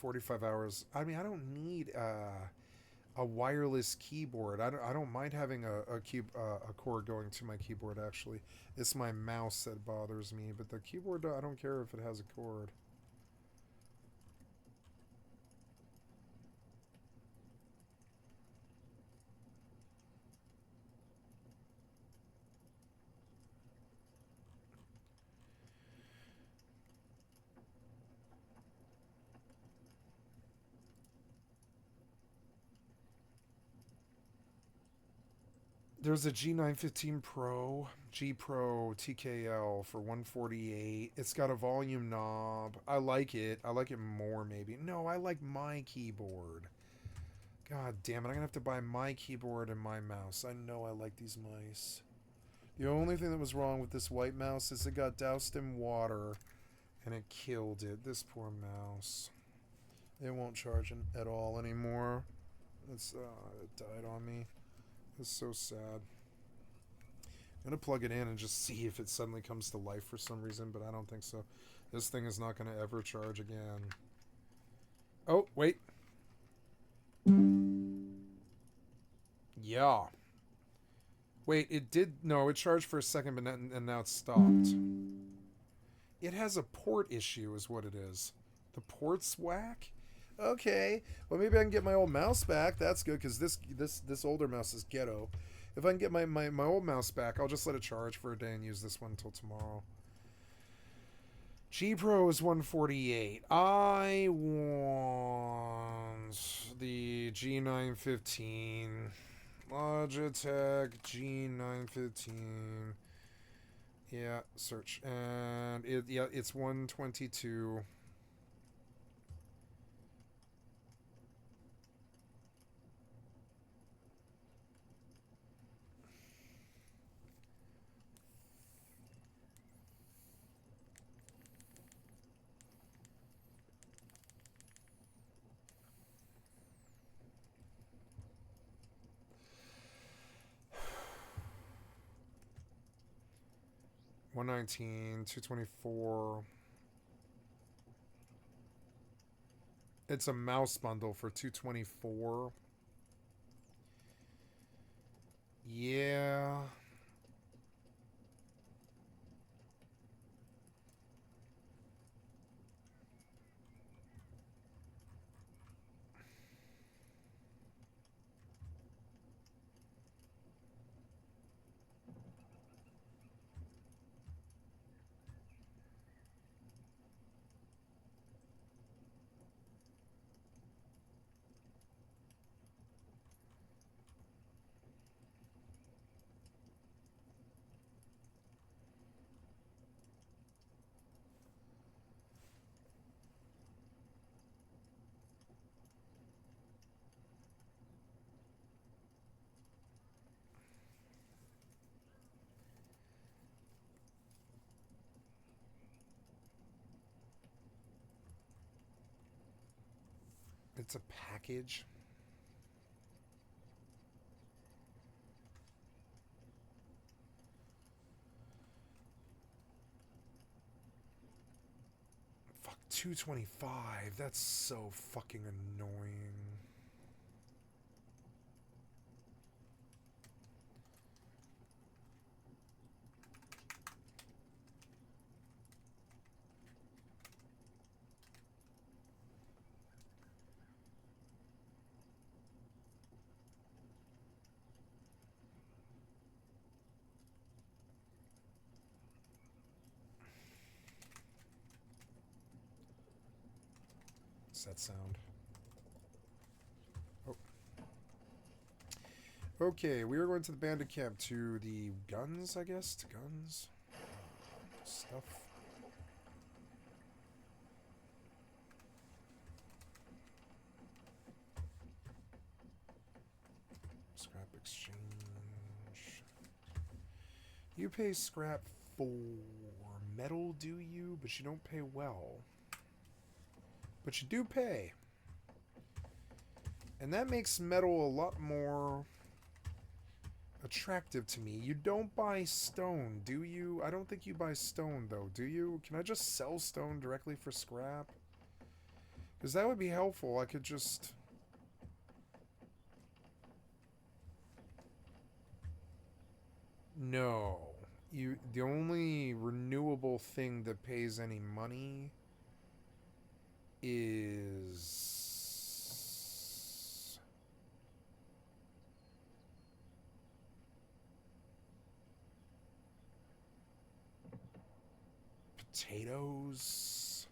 $45 hours. I mean, I don't need a wireless keyboard. I don't mind having a cord going to my keyboard. Actually, it's my mouse that bothers me. But the keyboard, I don't care if it has a cord. There's a G915 Pro, G Pro TKL for 148. It's got a volume knob. I like it. I like it more maybe. No, I like my keyboard. God damn it, I'm gonna have to buy my keyboard and my mouse. I know I like these mice. The only thing that was wrong with this white mouse is it got doused in water and it killed it. This poor mouse. It won't charge at all anymore. It died on me. It's so sad. I'm gonna plug it in and just see if it suddenly comes to life for some reason, but I don't think so. This thing is not gonna ever charge again. Oh, wait. Yeah. Wait, it did... No, it charged for a second, but and now it's stopped. It has a port issue is what it is. The port's whack? Okay. Well, maybe I can get my old mouse back. That's good, because this older mouse is ghetto. If I can get my old mouse back, I'll just let it charge for a day and use this one until tomorrow. G Pro is 148. I want the G915. Logitech G915. Yeah, search. And it's 122. $119, $224. It's a mouse bundle for $224. Yeah. It's a package. Fuck, $225. That's so fucking annoying. What's that sound? Oh. Okay, we are going to the bandit camp to the guns, I guess? To guns? Stuff. Scrap exchange. You pay scrap for metal, do you? But you don't pay well. But you do pay. And that makes metal a lot more attractive to me. You don't buy stone, do you? I don't think you buy stone, though, do you? Can I just sell stone directly for scrap? Because that would be helpful. I could just... No. The only renewable thing that pays any money is potatoes.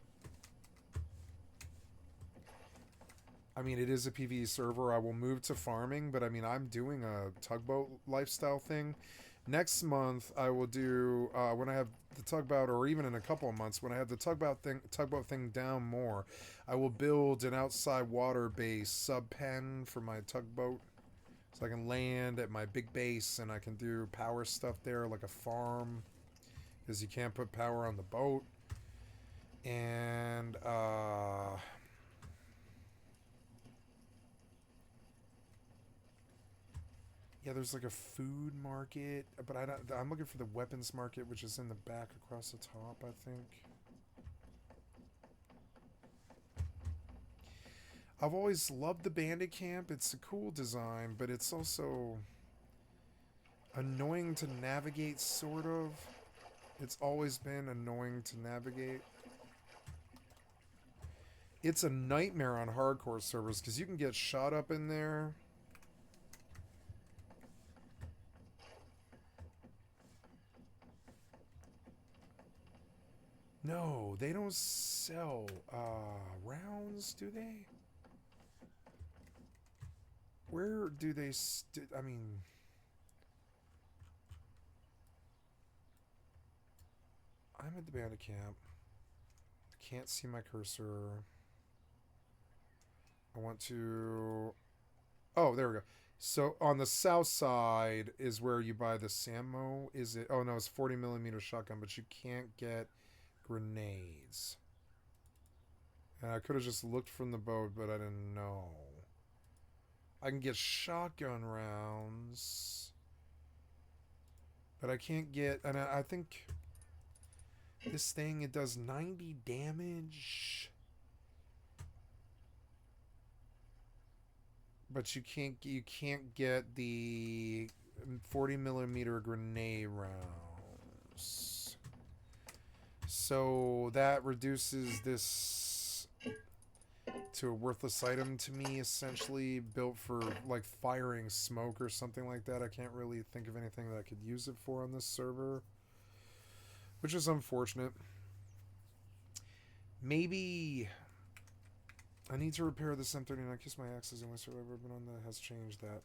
I mean, it is a PvE server. I will move to farming, but I mean, I'm doing a tugboat lifestyle thing. Next month, I will do when I have the tugboat, or even in a couple of months, when I have the tugboat thing down more, I will build an outside water base sub pen for my tugboat, so I can land at my big base and I can do power stuff there, like a farm, because you can't put power on the boat. And yeah, there's like a food market, but I'm looking for the weapons market, which is in the back across the top, I think. I've always loved the bandit camp. It's a cool design, but it's also annoying to navigate, sort of. It's always been annoying to navigate. It's a nightmare on hardcore servers because you can get shot up in there. No, they don't sell rounds, do they? Where do they I mean, I'm at the bandit camp. I can't see my cursor. I want to... Oh, there we go. So on the south side is where you buy the Sammo. Is it? Oh no, it's 40mm shotgun, but you can't get grenades. And I could have just looked from the boat, but I didn't know. I can get shotgun rounds, but I can't get... And I think this thing, it does 90 damage, but you can't get the 40mm grenade rounds. So that reduces this to a worthless item to me, essentially built for like firing smoke or something like that. I can't really think of anything that I could use it for on this server, which is unfortunate. Maybe I need to repair this M39 because my axe is the only server I've ever been on that has changed that.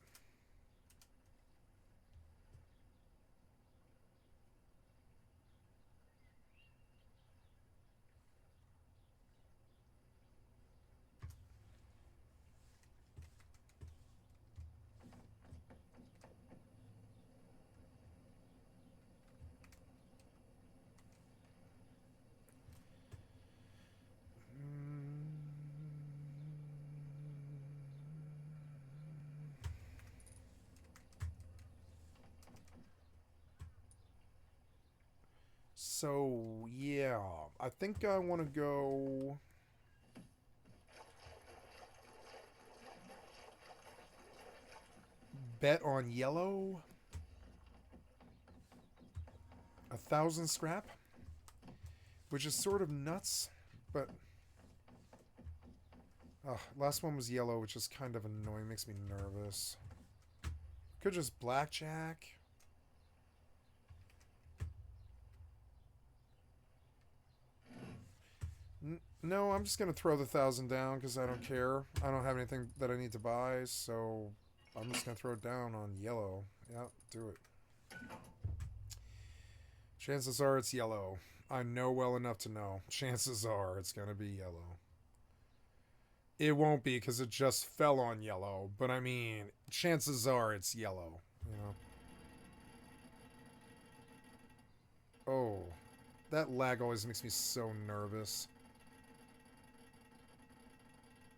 So, yeah, I think I want to go... bet on yellow. 1,000 scrap. Which is sort of nuts, but... last one was yellow, which is kind of annoying. Makes me nervous. Could just blackjack. No, I'm just going to throw the 1,000 down because I don't care. I don't have anything that I need to buy, so I'm just going to throw it down on yellow. Yeah, do it. Chances are it's yellow. I know well enough to know. Chances are it's going to be yellow. It won't be because it just fell on yellow, but I mean, chances are it's yellow, you know. Oh, that lag always makes me so nervous.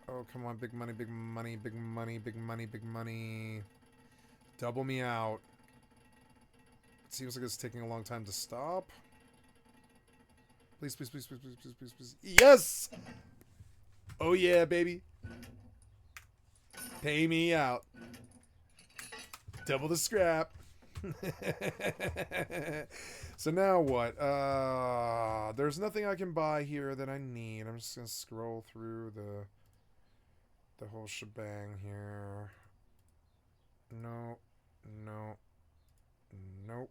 Oh, come on, big money, big money, big money, big money, big money. Double me out. It seems like it's taking a long time to stop. Please, please, please, please, please, please, please, please. Yes! Oh yeah, baby. Pay me out. Double the scrap. So now what? There's nothing I can buy here that I need. I'm just gonna scroll through the whole shebang here. No, no, nope,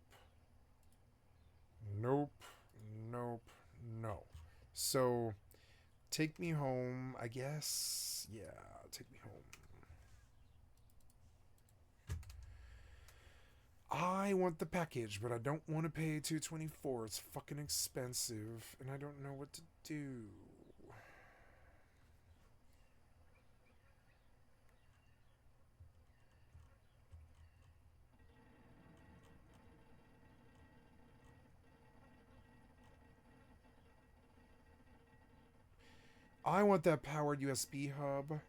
nope, nope, no. So take me home, I guess. Yes. Yeah. Take me home. I want the package, but I don't want to pay $224. It's fucking expensive, and I don't know what to do. I want that powered USB hub.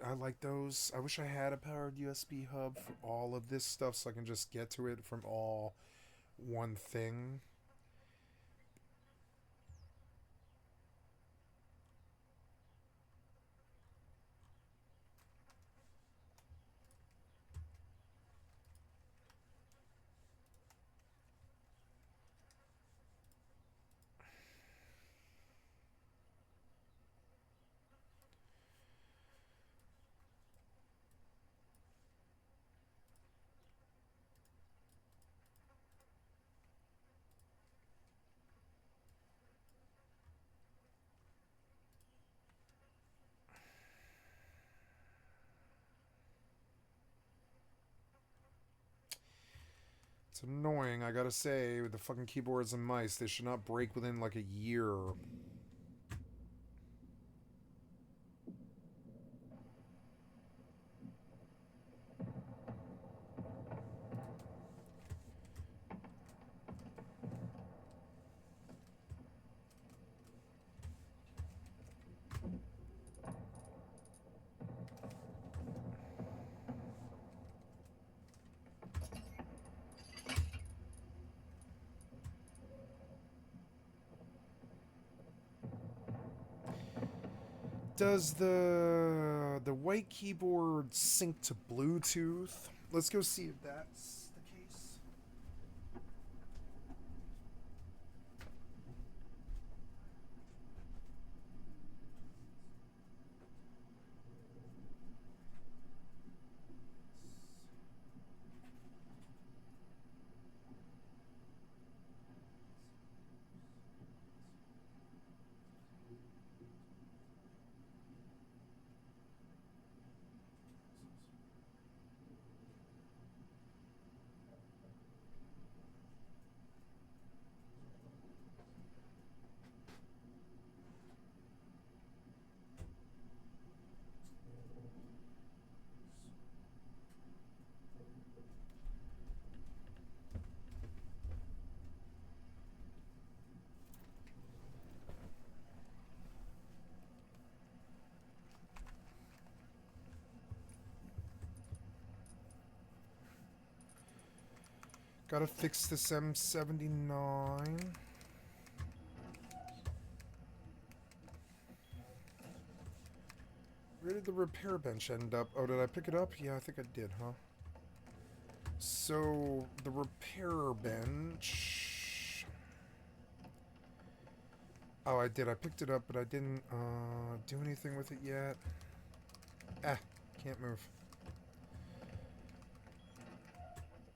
I like those. I wish I had a powered USB hub for all of this stuff so I can just get to it from all one thing. It's annoying, I gotta say, with the fucking keyboards and mice. They should not break within like a year. Does the white keyboard sync to Bluetooth? Let's go see if that's the case. Gotta fix this M79. Where did the repair bench end up? Oh, did I pick it up? Yeah, I think I did, huh? So, the repair bench... Oh, I did. I picked it up, but I didn't do anything with it yet. Ah, can't move.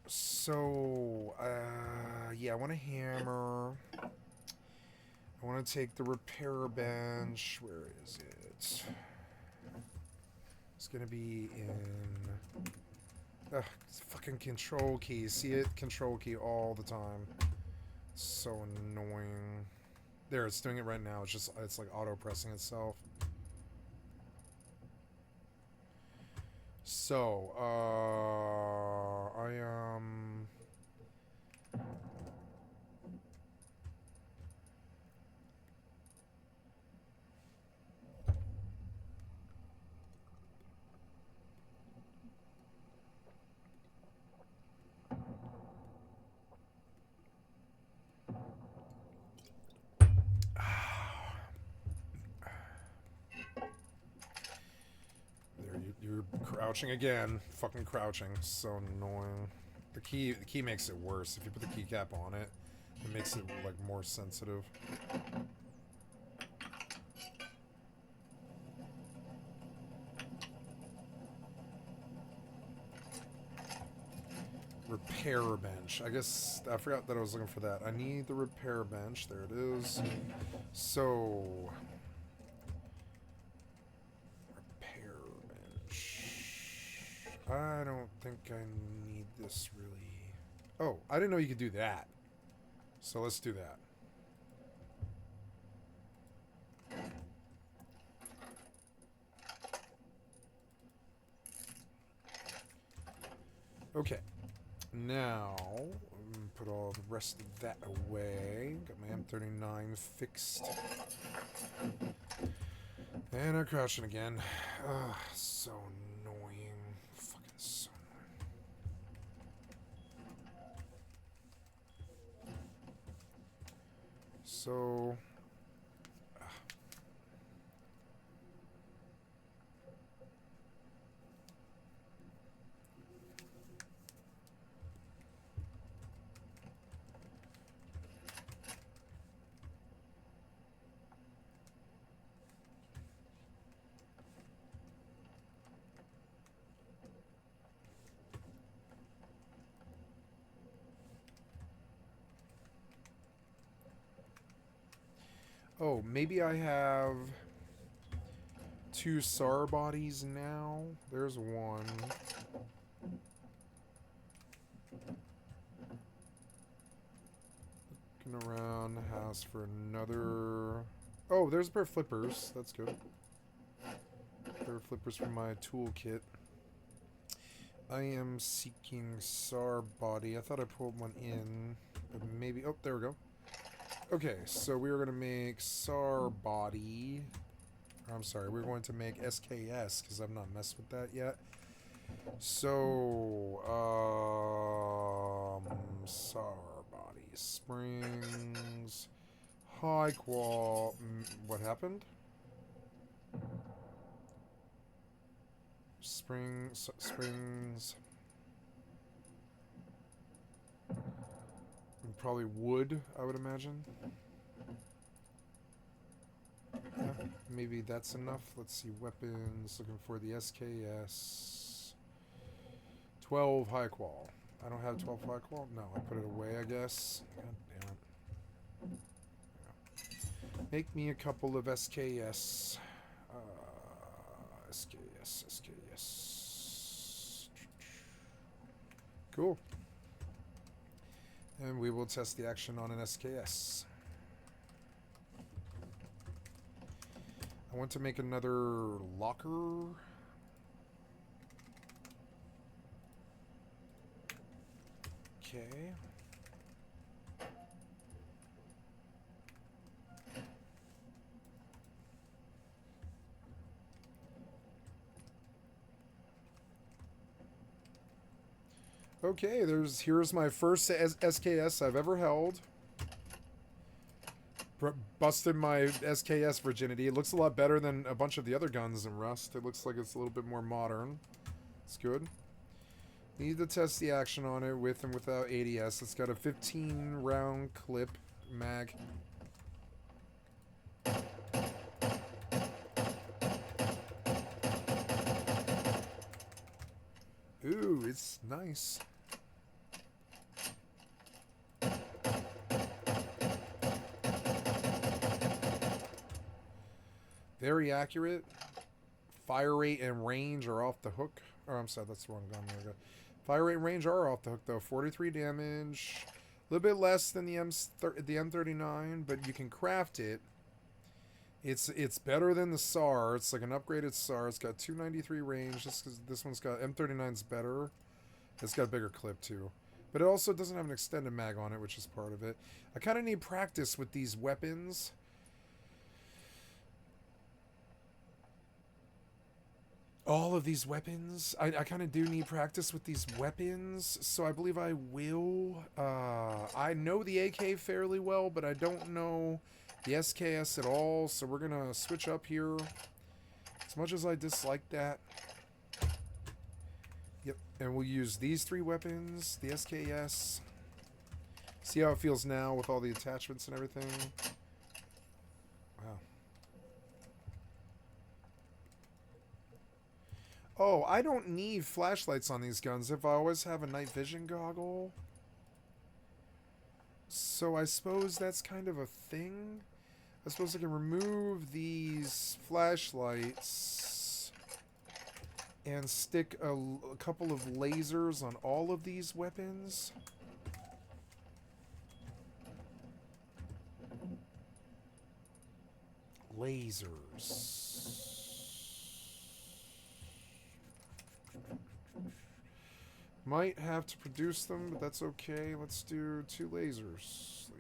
So, yeah, I want a hammer. I want to take the repair bench. Where is it? It's gonna be in... Ugh, fucking control key. See it? Control key all the time. So annoying. There, it's doing it right now. It's like auto-pressing itself. So, there, you're crouching again. Fucking crouching. So annoying. The key makes it worse. If you put the keycap on it, it makes it, like, more sensitive. Repair repair bench. I guess I forgot that I was looking for that. I need the repair bench. There it is. So, repair bench. I don't think I need this really. Oh, I didn't know you could do that. So let's do that. Okay. Now, put all the rest of that away. Got my M39 fixed. And I'm crouching again. Ugh, so annoying. Fucking so annoying. So... Oh, maybe I have 2 SAR bodies now. There's one. Looking around the house for another... Oh, there's a pair of flippers. That's good. A pair of flippers from my toolkit. I am seeking SAR body. I thought I pulled one in, but maybe... Oh, there we go. Okay, so we are going to make SAR body. I'm sorry, we're going to make SKS because I've not messed with that yet. So, SAR body, springs, high qual. What happened? Springs. Probably wood, I would imagine. Yeah, maybe that's enough. Let's see, weapons. Looking for the SKS. 12 high qual. I don't have 12 high qual? No, I put it away, I guess. God damn it. Yeah. Make me a couple of SKS. SKS. Cool. And we will test the action on an SKS. I want to make another locker. Okay. Okay, here's my first SKS I've ever held. Busted my SKS virginity. It looks a lot better than a bunch of the other guns in Rust. It looks like it's a little bit more modern. It's good. Need to test the action on it with and without ADS. It's got a 15 round clip mag. Ooh, it's nice. Very accurate. Fire rate and range are off the hook. Oh, I'm sorry, that's the wrong gun. There we go. Fire rate and range are off the hook, though. 43 damage. A little bit less than the M39, but you can craft it. It's better than the SAR. It's like an upgraded SAR. It's got 293 range. This one's got... M39's better. It's got a bigger clip, too. But it also doesn't have an extended mag on it, which is part of it. I kind of need practice with these weapons. All of these weapons. I kind of do need practice with these weapons, so I believe I will. I know the AK fairly well, but I don't know the SKS at all, so we're going to switch up here. As much as I dislike that. Yep, and we'll use these 3 weapons, the SKS. See how it feels now with all the attachments and everything. Wow. Oh, I don't need flashlights on these guns if I always have a night vision goggle. So I suppose that's kind of a thing. I suppose I can remove these flashlights and stick a couple of lasers on all of these weapons. Lasers. Might have to produce them, but that's okay. Let's do 2 lasers. Laser.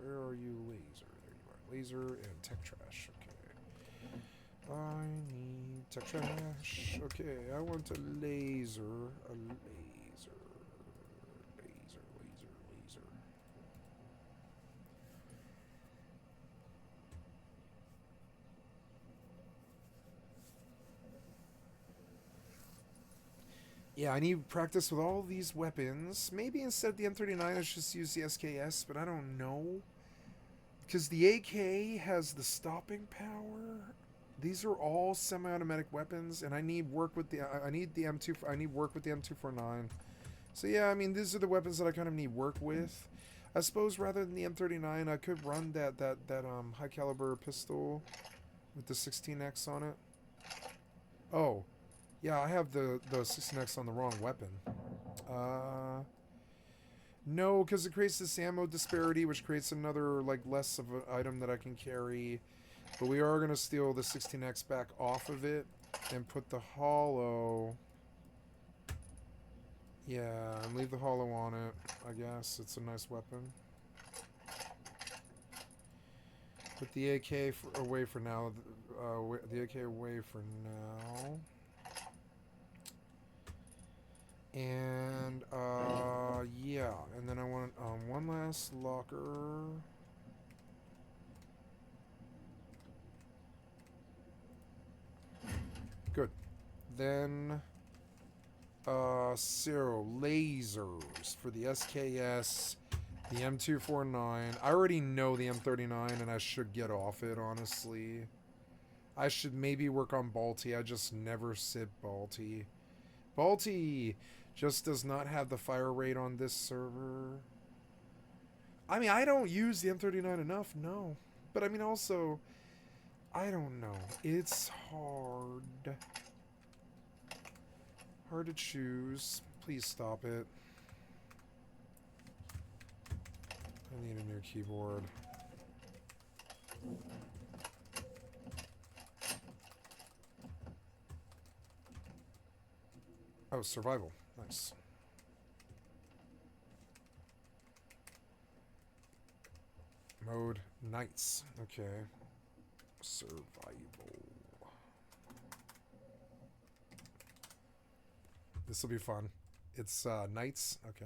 Where are you, laser? There you are. Laser and tech trash. Okay. I need tech trash. Okay, I want a laser. Laser. Yeah, I need practice with all these weapons. Maybe instead of the M39, I should just use the SKS, but I don't know. Because the AK has the stopping power. These are all semi-automatic weapons, and I need work with the I need work with the M249. So yeah, I mean, these are the weapons that I kind of need work with. I suppose rather than the M39, I could run that high caliber pistol with the 16X on it. Oh. Yeah, I have the 16X on the wrong weapon. No, because it creates this ammo disparity, which creates another, like, less of an item that I can carry. But we are going to steal the 16X back off of it and put the hollow... Yeah, and leave the hollow on it, I guess. It's a nice weapon. Put the AK away for now. The AK away for now. And, yeah. And then I want one last locker. Good. Then, so, lasers for the SKS, the M249. I already know the M39, and I should get off it, honestly. I should maybe work on Balti. I just never sit Balti. Balti just does not have the fire rate on this server. I mean, I don't use the M39 enough, no. But I mean, also, I don't know. It's hard. Hard to choose. Please stop it. I need a new keyboard. Oh, survival. Nice. Mode nights. Okay. Survival. This will be fun. It's nights. Okay.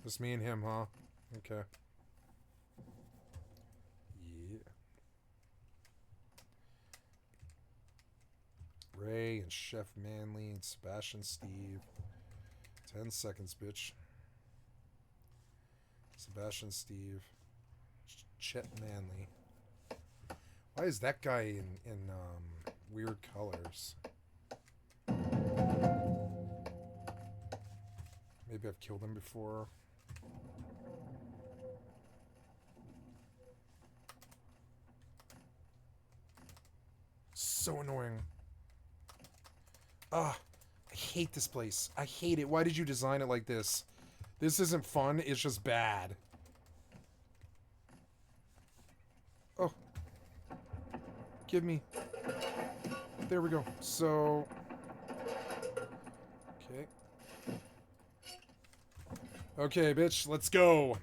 Just me and him, huh? Okay. Yeah. Ray and Chef Manly and Sebastian Steve. 10 seconds, bitch. Sebastian Steve. Chet Manley. Why is that guy in weird colors? Maybe I've killed him before. So annoying. Ah, I hate this place. I hate it. Why did you design it like this? This isn't fun. It's just bad. Oh. Give me. There we go. So. Okay. Okay, bitch. Let's go.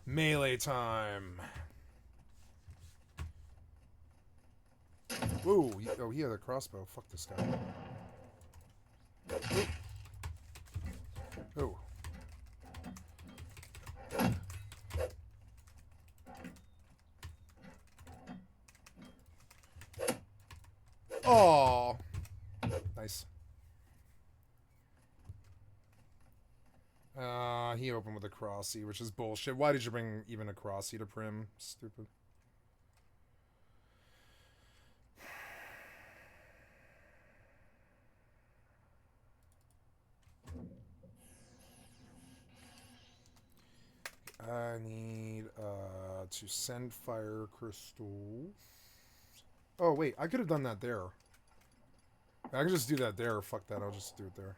Melee time. Ooh, oh, he had a crossbow. Fuck this guy. Oh. Nice. He opened with a Crossy, which is bullshit. Why did you bring even a Crossy to Prim? Stupid. I need to send fire crystals. Oh wait, I could have done that there. I can just do that there. Fuck that, I'll just do it there.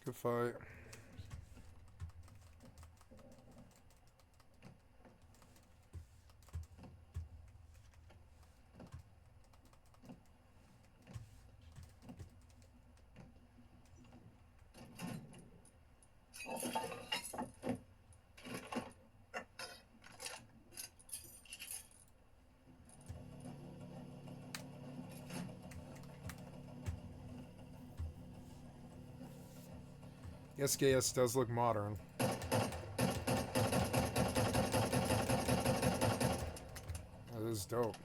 Good fight. SKS does look modern. That is dope.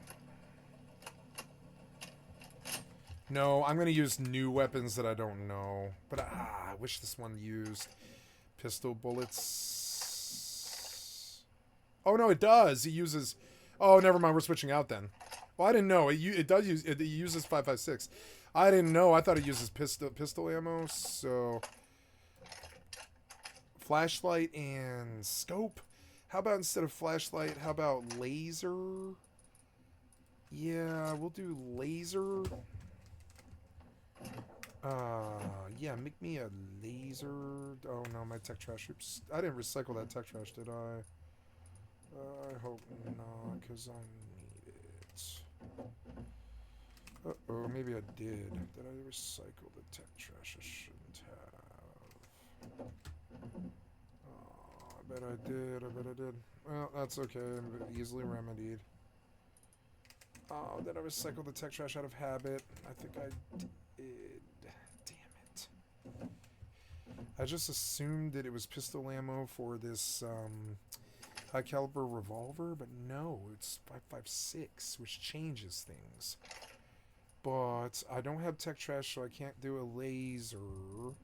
No, I'm going to use new weapons that I don't know. But I wish this one used pistol bullets. Oh, no, it does. It uses... Oh, never mind. We're switching out then. Well, I didn't know. It does use... It uses 5.56. I didn't know. I thought it uses pistol ammo, so... Flashlight and scope. How about instead of flashlight, how about laser? Yeah, we'll do laser. Yeah, make me a laser. Oh no, my tech trash. Oops, I didn't recycle that tech trash, did I? I hope not, because I need it. Uh-oh, maybe I did. Did I recycle the tech trash? I shouldn't have. Oh, I bet I did. I bet I did. Well, that's okay. Easily remedied. Oh, did I recycle the tech trash out of habit? I think I did. Damn it. I just assumed that it was pistol ammo for this high caliber revolver, but no, it's 5.56, which changes things. But I don't have tech trash, so I can't do a laser.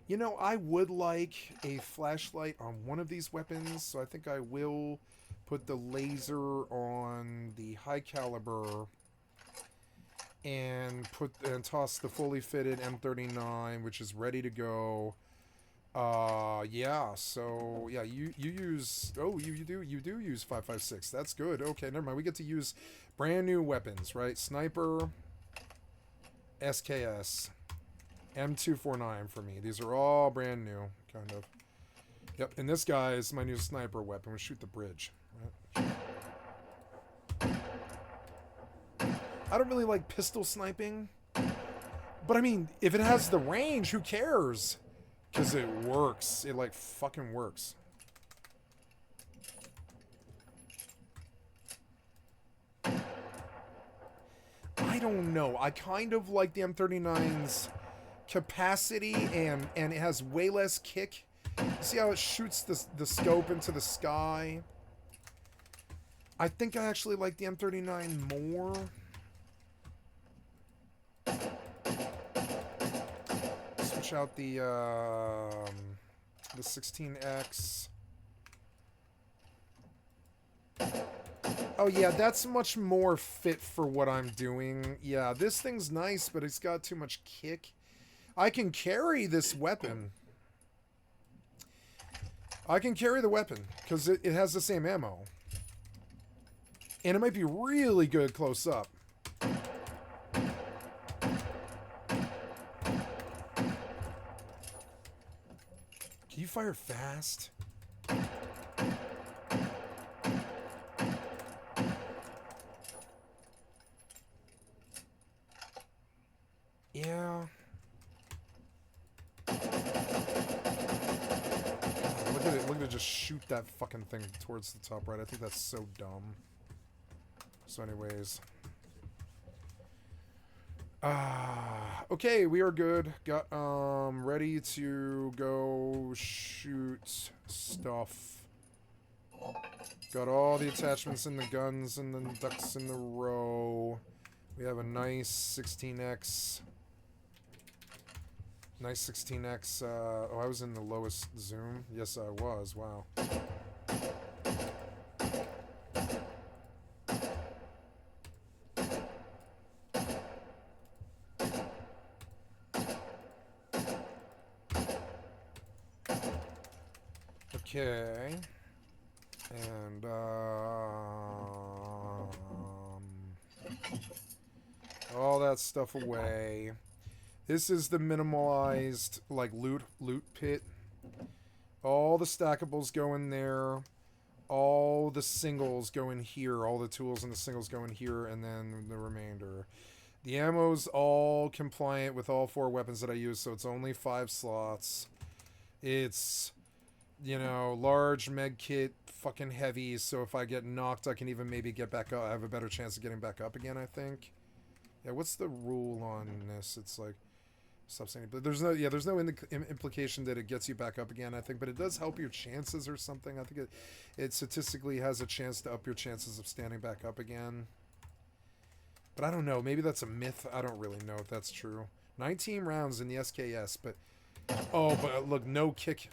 You know, I would like a flashlight on one of these weapons, so I think I will put the laser on the high caliber and toss the fully fitted M39, which is ready to go. Yeah, so yeah, you use, oh, you do use 5.56. That's good. Okay, never mind. We get to use brand new weapons, right? Sniper, SKS, M249 for me. These are all brand new, kind of. Yep, and this guy is my new sniper weapon. We shoot the bridge. Right? I don't really like pistol sniping, but I mean, if it has the range, who cares? Because it works. It, like, fucking works. I don't know. I kind of like the M39's capacity, and it has way less kick. See how it shoots the scope into the sky? I think I actually like the M39 more. Switch out the 16X. Oh yeah, that's much more fit for what I'm doing. Yeah, this thing's nice, but it's got too much kick. I can carry this weapon. I can carry the weapon, because it has the same ammo. And it might be really good close up. Can you fire fast? Yeah. Look at it just shoot that fucking thing towards the top right. I think that's so dumb. So anyways. Okay, we are good. Got ready to go shoot stuff. Got all the attachments and the guns and the ducks in the row. We have a nice 16x. Nice 16x. Oh, I was in the lowest zoom. Yes, I was. Wow. Okay. And, all that stuff away. This is the minimalized, like, loot pit. All the stackables go in there. All the singles go in here. All the tools and the singles go in here, and then the remainder. The ammo's all compliant with all 4 weapons that I use, so it's only 5 slots. It's, you know, large med kit, fucking heavy, so if I get knocked, I can even maybe get back up. I have a better chance of getting back up again, I think. Yeah, what's the rule on this? It's like, stop saying it, but there's no implication that it gets you back up again, I think, but it does help your chances or something. I think it statistically has a chance to up your chances of standing back up again. But I don't know. Maybe that's a myth. I don't really know if that's true. 19 rounds in the SKS, but... Oh, but look, no kick.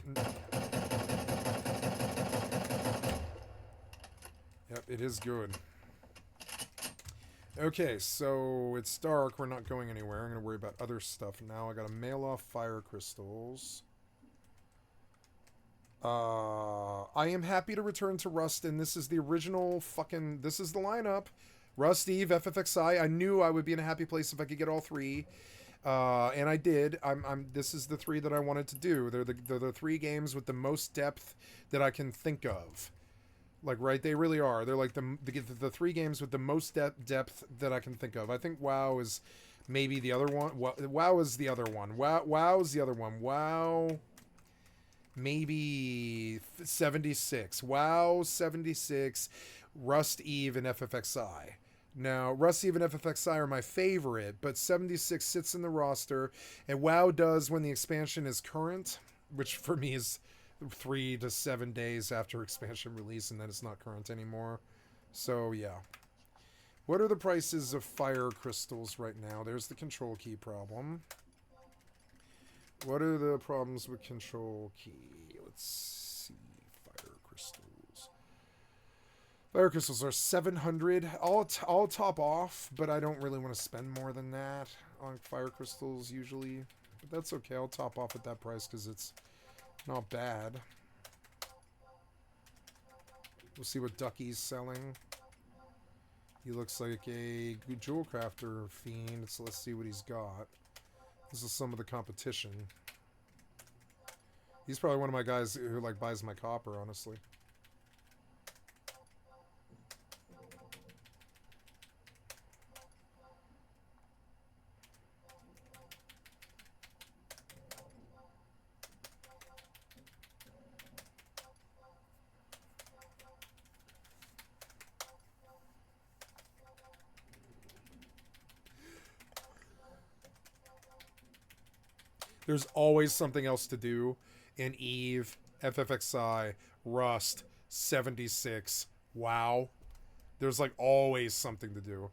Yep, it is good. Okay, so it's dark. We're not going anywhere. I'm going to worry about other stuff now. I got to mail off fire crystals. I am happy to return to Rust, and this is the original fucking... This is the lineup. Rust, Eve, FFXI. I knew I would be in a happy place if I could get all 3. And I did. This is the 3 that I wanted to do. They're the 3 games with the most depth that I can think of. Like, right, they really are. They're like the 3 games with the most depth that I can think of. I think WoW is maybe the other one. WoW is the other one. WoW's the other one. WoW, maybe 76. WoW 76, Rust, Eve, and FFXI. Now, Rust, Eve, and FFXI are my favorite, but 76 sits in the roster, and WoW does when the expansion is current, which for me is 3 to 7 days after expansion release, and then it's not current anymore. So, yeah. What are the prices of fire crystals right now? There's the control key problem. What are the problems with control key? Let's see. Fire crystals. Fire crystals are 700. I'll top off, but I don't really want to spend more than that on fire crystals usually. But that's okay. I'll top off at that price because it's not bad. We'll see what Ducky's selling. He looks like a good jewel crafter fiend, so let's see what he's got. This is some of the competition. He's probably one of my guys who like buys my copper, honestly. There's always something else to do in Eve, FFXI, Rust, 76, WoW. There's like always something to do.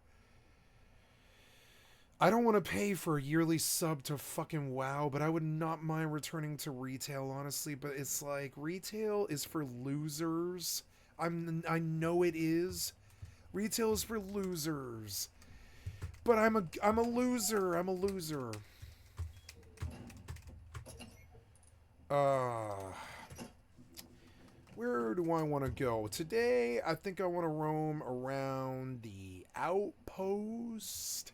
I don't want to pay for a yearly sub to fucking WoW, but I would not mind returning to retail, honestly. But it's like, retail is for losers. I know it is. Retail is for losers. But I'm a loser. I'm a loser. Where do I want to go? Today, I think I want to roam around the outpost.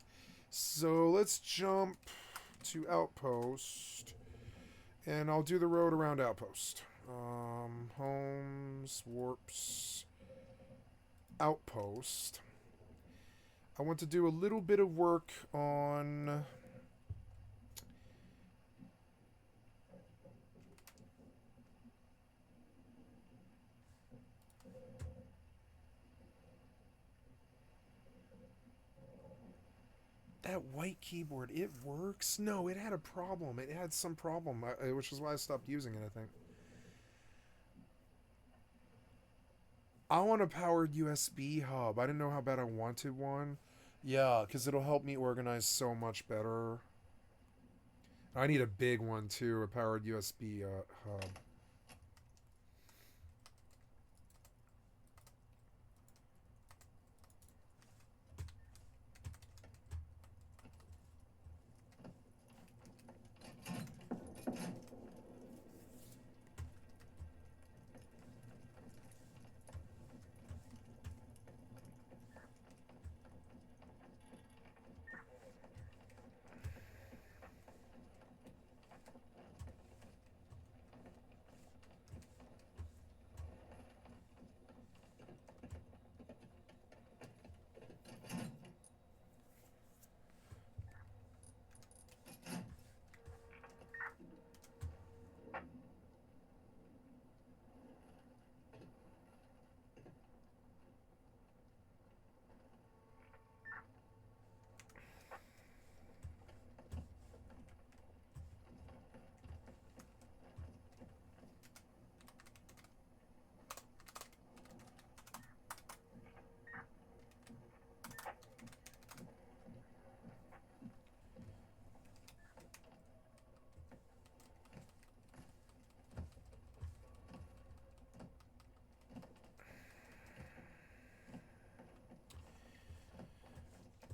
So let's jump to outpost. And I'll do the road around outpost. Homes, warps, outpost. I want to do a little bit of work on... That white keyboard, it works? No, it had a problem. It had some problem, which is why I stopped using it, I think. I want a powered USB hub. I didn't know how bad I wanted one. Yeah, because it'll help me organize so much better. I need a big one, too, a powered USB hub.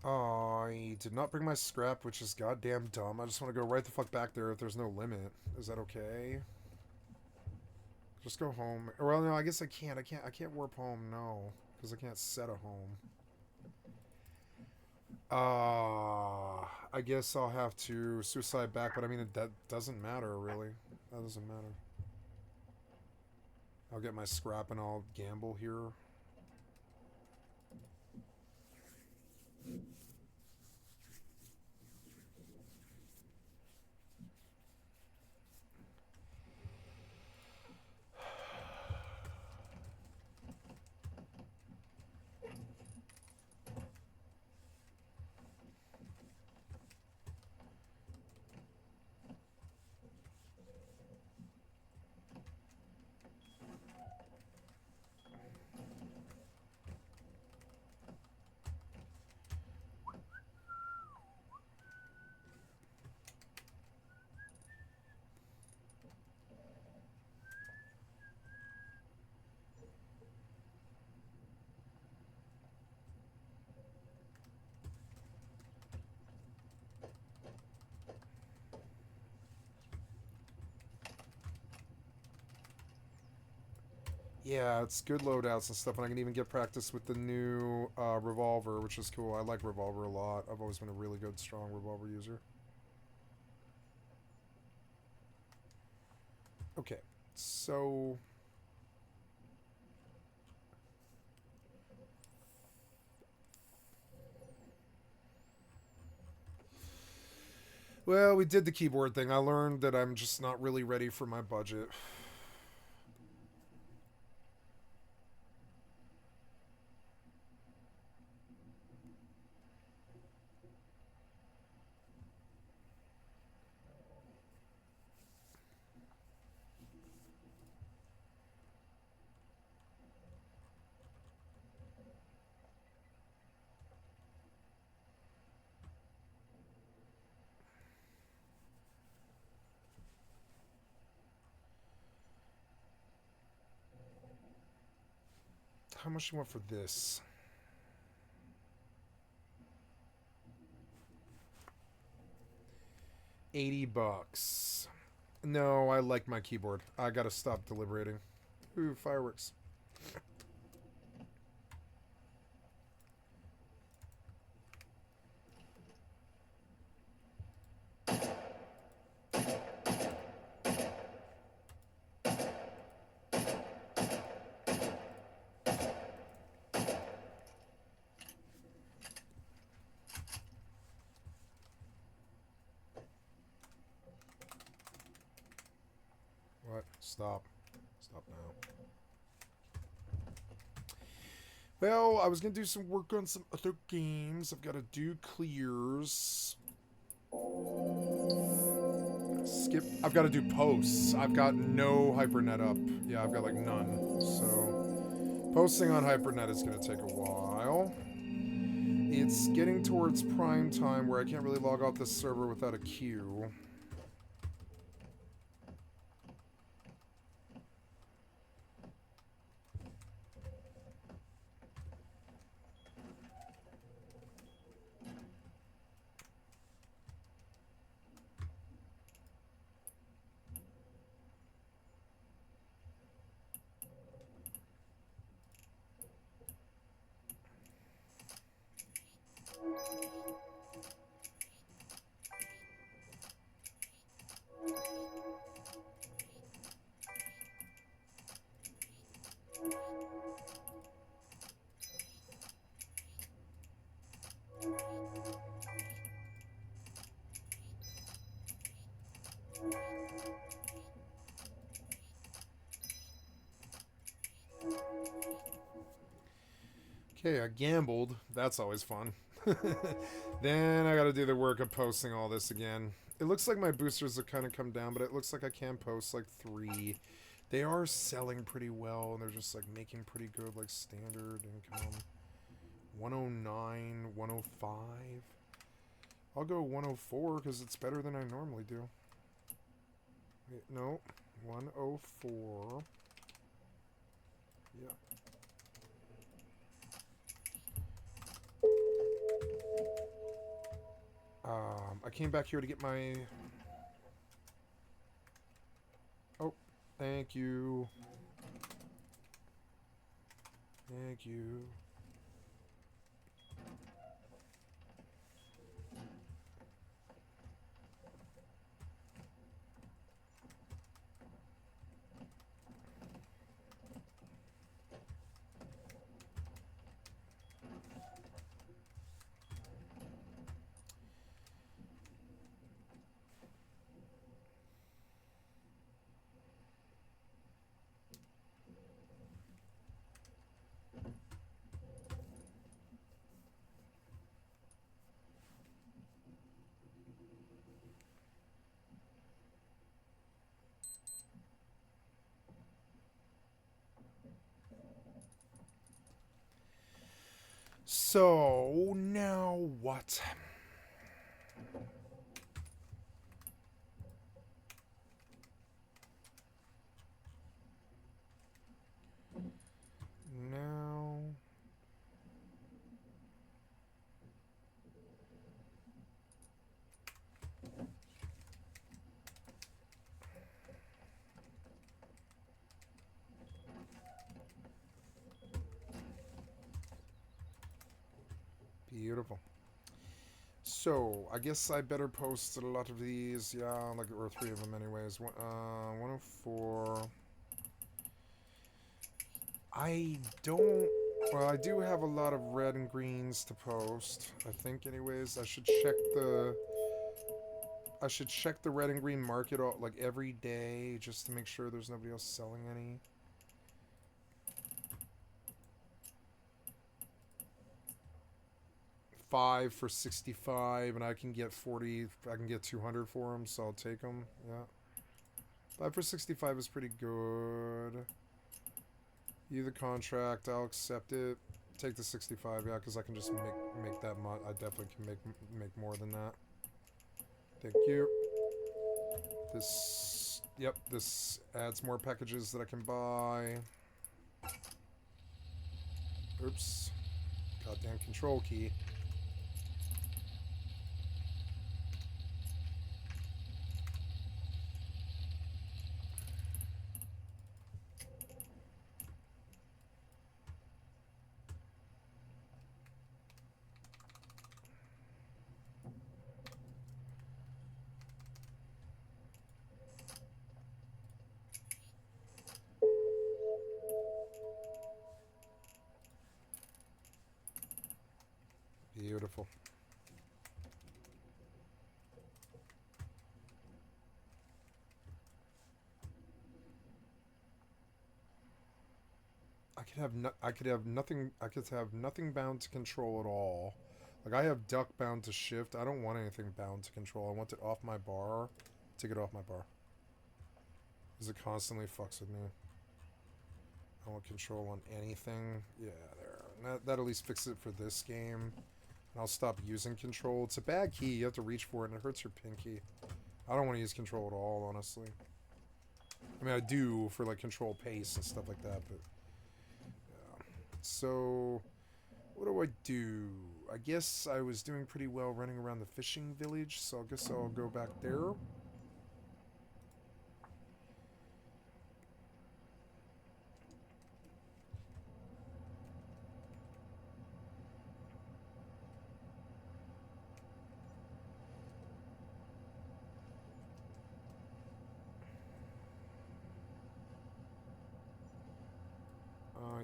I did not bring my scrap, which is goddamn dumb. I just want to go right the fuck back there if there's no limit. Is that okay? Just go home. Well, no, I guess I can't. I can't warp home, no. Because I can't set a home. I guess I'll have to suicide back, but I mean, that doesn't matter, really. That doesn't matter. I'll get my scrap and I'll gamble here. Yeah, it's good loadouts and stuff, and I can even get practice with the new revolver, which is cool. I like revolver a lot. I've always been a really good, strong revolver user. Okay, so... Well, we did the keyboard thing. I learned that I'm just not really ready for my budget. How much do you want for this? $80. No, I like my keyboard. I gotta stop deliberating. Ooh, fireworks. What? Stop. Stop now. Well, I was going to do some work on some other games. I've got to do clears. Skip. I've got to do posts. I've got no HyperNet up. Yeah, I've got like none. So posting on HyperNet is going to take a while. It's getting towards prime time where I can't really log off this server without a queue. Okay, I gambled. That's always fun. Then I gotta do the work of posting all this again. It looks like my boosters have kind of come down, but it looks like I can post like 3. They are selling pretty well, and they're just like making pretty good like standard income. 109, 105. I'll go 104 because it's better than I normally do. Wait, no, 104. Yeah. I came back here to get my... Oh, thank you. Thank you. So, now what? Now... Beautiful. So, I guess I better post a lot of these. Yeah, like, or 3 of them anyways. 104. I don't... Well, I do have a lot of red and greens to post, I think anyways. I should check the... I should check the red and green market like every day just to make sure there's nobody else selling any. $5 for 65, and I can get 40. I can get 200 for them, so I'll take them. Yeah, 5 for 65 is pretty good. You the contract, I'll accept it. Take the 65, yeah, because I can just make that much. I definitely can make more than that. Thank you. This, yep, this adds more packages that I can buy. Oops, goddamn control key. I could have nothing. I could have nothing bound to control at all. Like, I have duck bound to shift. I don't want anything bound to control. I want it off my bar. Take it off my bar. Because it constantly fucks with me. I want control on anything. Yeah, there. That at least fixes it for this game. And I'll stop using control. It's a bad key. You have to reach for it, and it hurts your pinky. I don't want to use control at all, honestly. I mean, I do for, like, control pace and stuff like that, but... yeah. So... what do I do? I guess I was doing pretty well running around the fishing village, so I guess I'll go back there.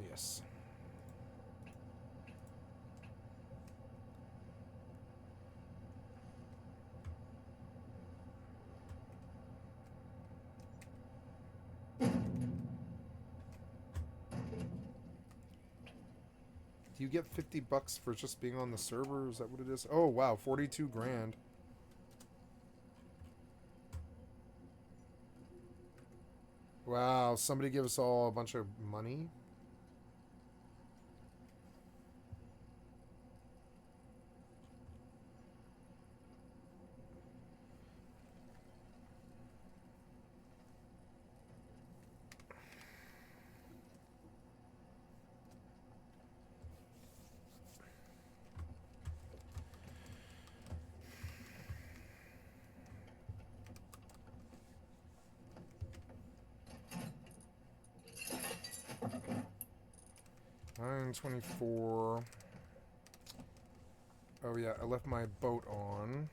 Yes. Do you get 50 bucks for just being on the server? Is that what it is? Oh, wow. 42 grand. Wow. Somebody give us all a bunch of money? $9.24. Oh yeah, I left my boat on.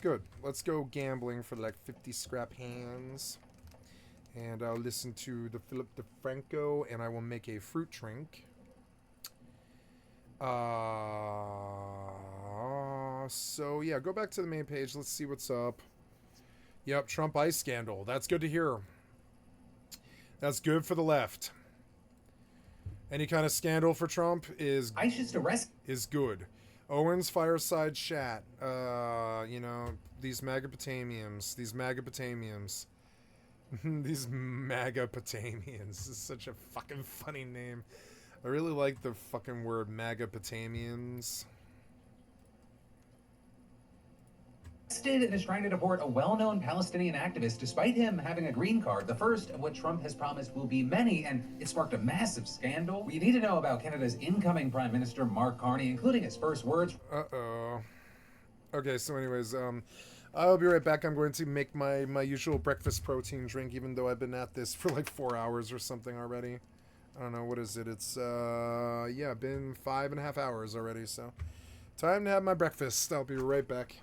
Good. Let's go gambling for like 50 scrap hands. And I'll listen to the Philip DeFranco, and I will make a fruit drink. So yeah, go back to the main page. Let's see what's up. Yep, Trump ice scandal. That's good to hear. That's good for the left. Any kind of scandal for Trump is good. Owen's fireside chat. You know, these Magapotamians. These Magapotamians. These Magapotamians. This is such a fucking funny name. I really like the fucking word Magapotamians. And is trying to deport a well-known Palestinian activist despite him having a green card, the first of what Trump has promised will be many, and it sparked a massive scandal. What you need to know about Canada's incoming Prime Minister, Mark Carney, including his first words. Okay, so anyways, I'll be right back. I'm going to make my usual breakfast protein drink, even though I've been at this for like 4 hours or something already. I don't know, what is it? It's, yeah, been 5.5 hours already, so time to have my breakfast. I'll be right back.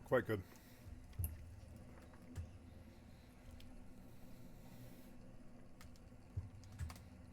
Quite good.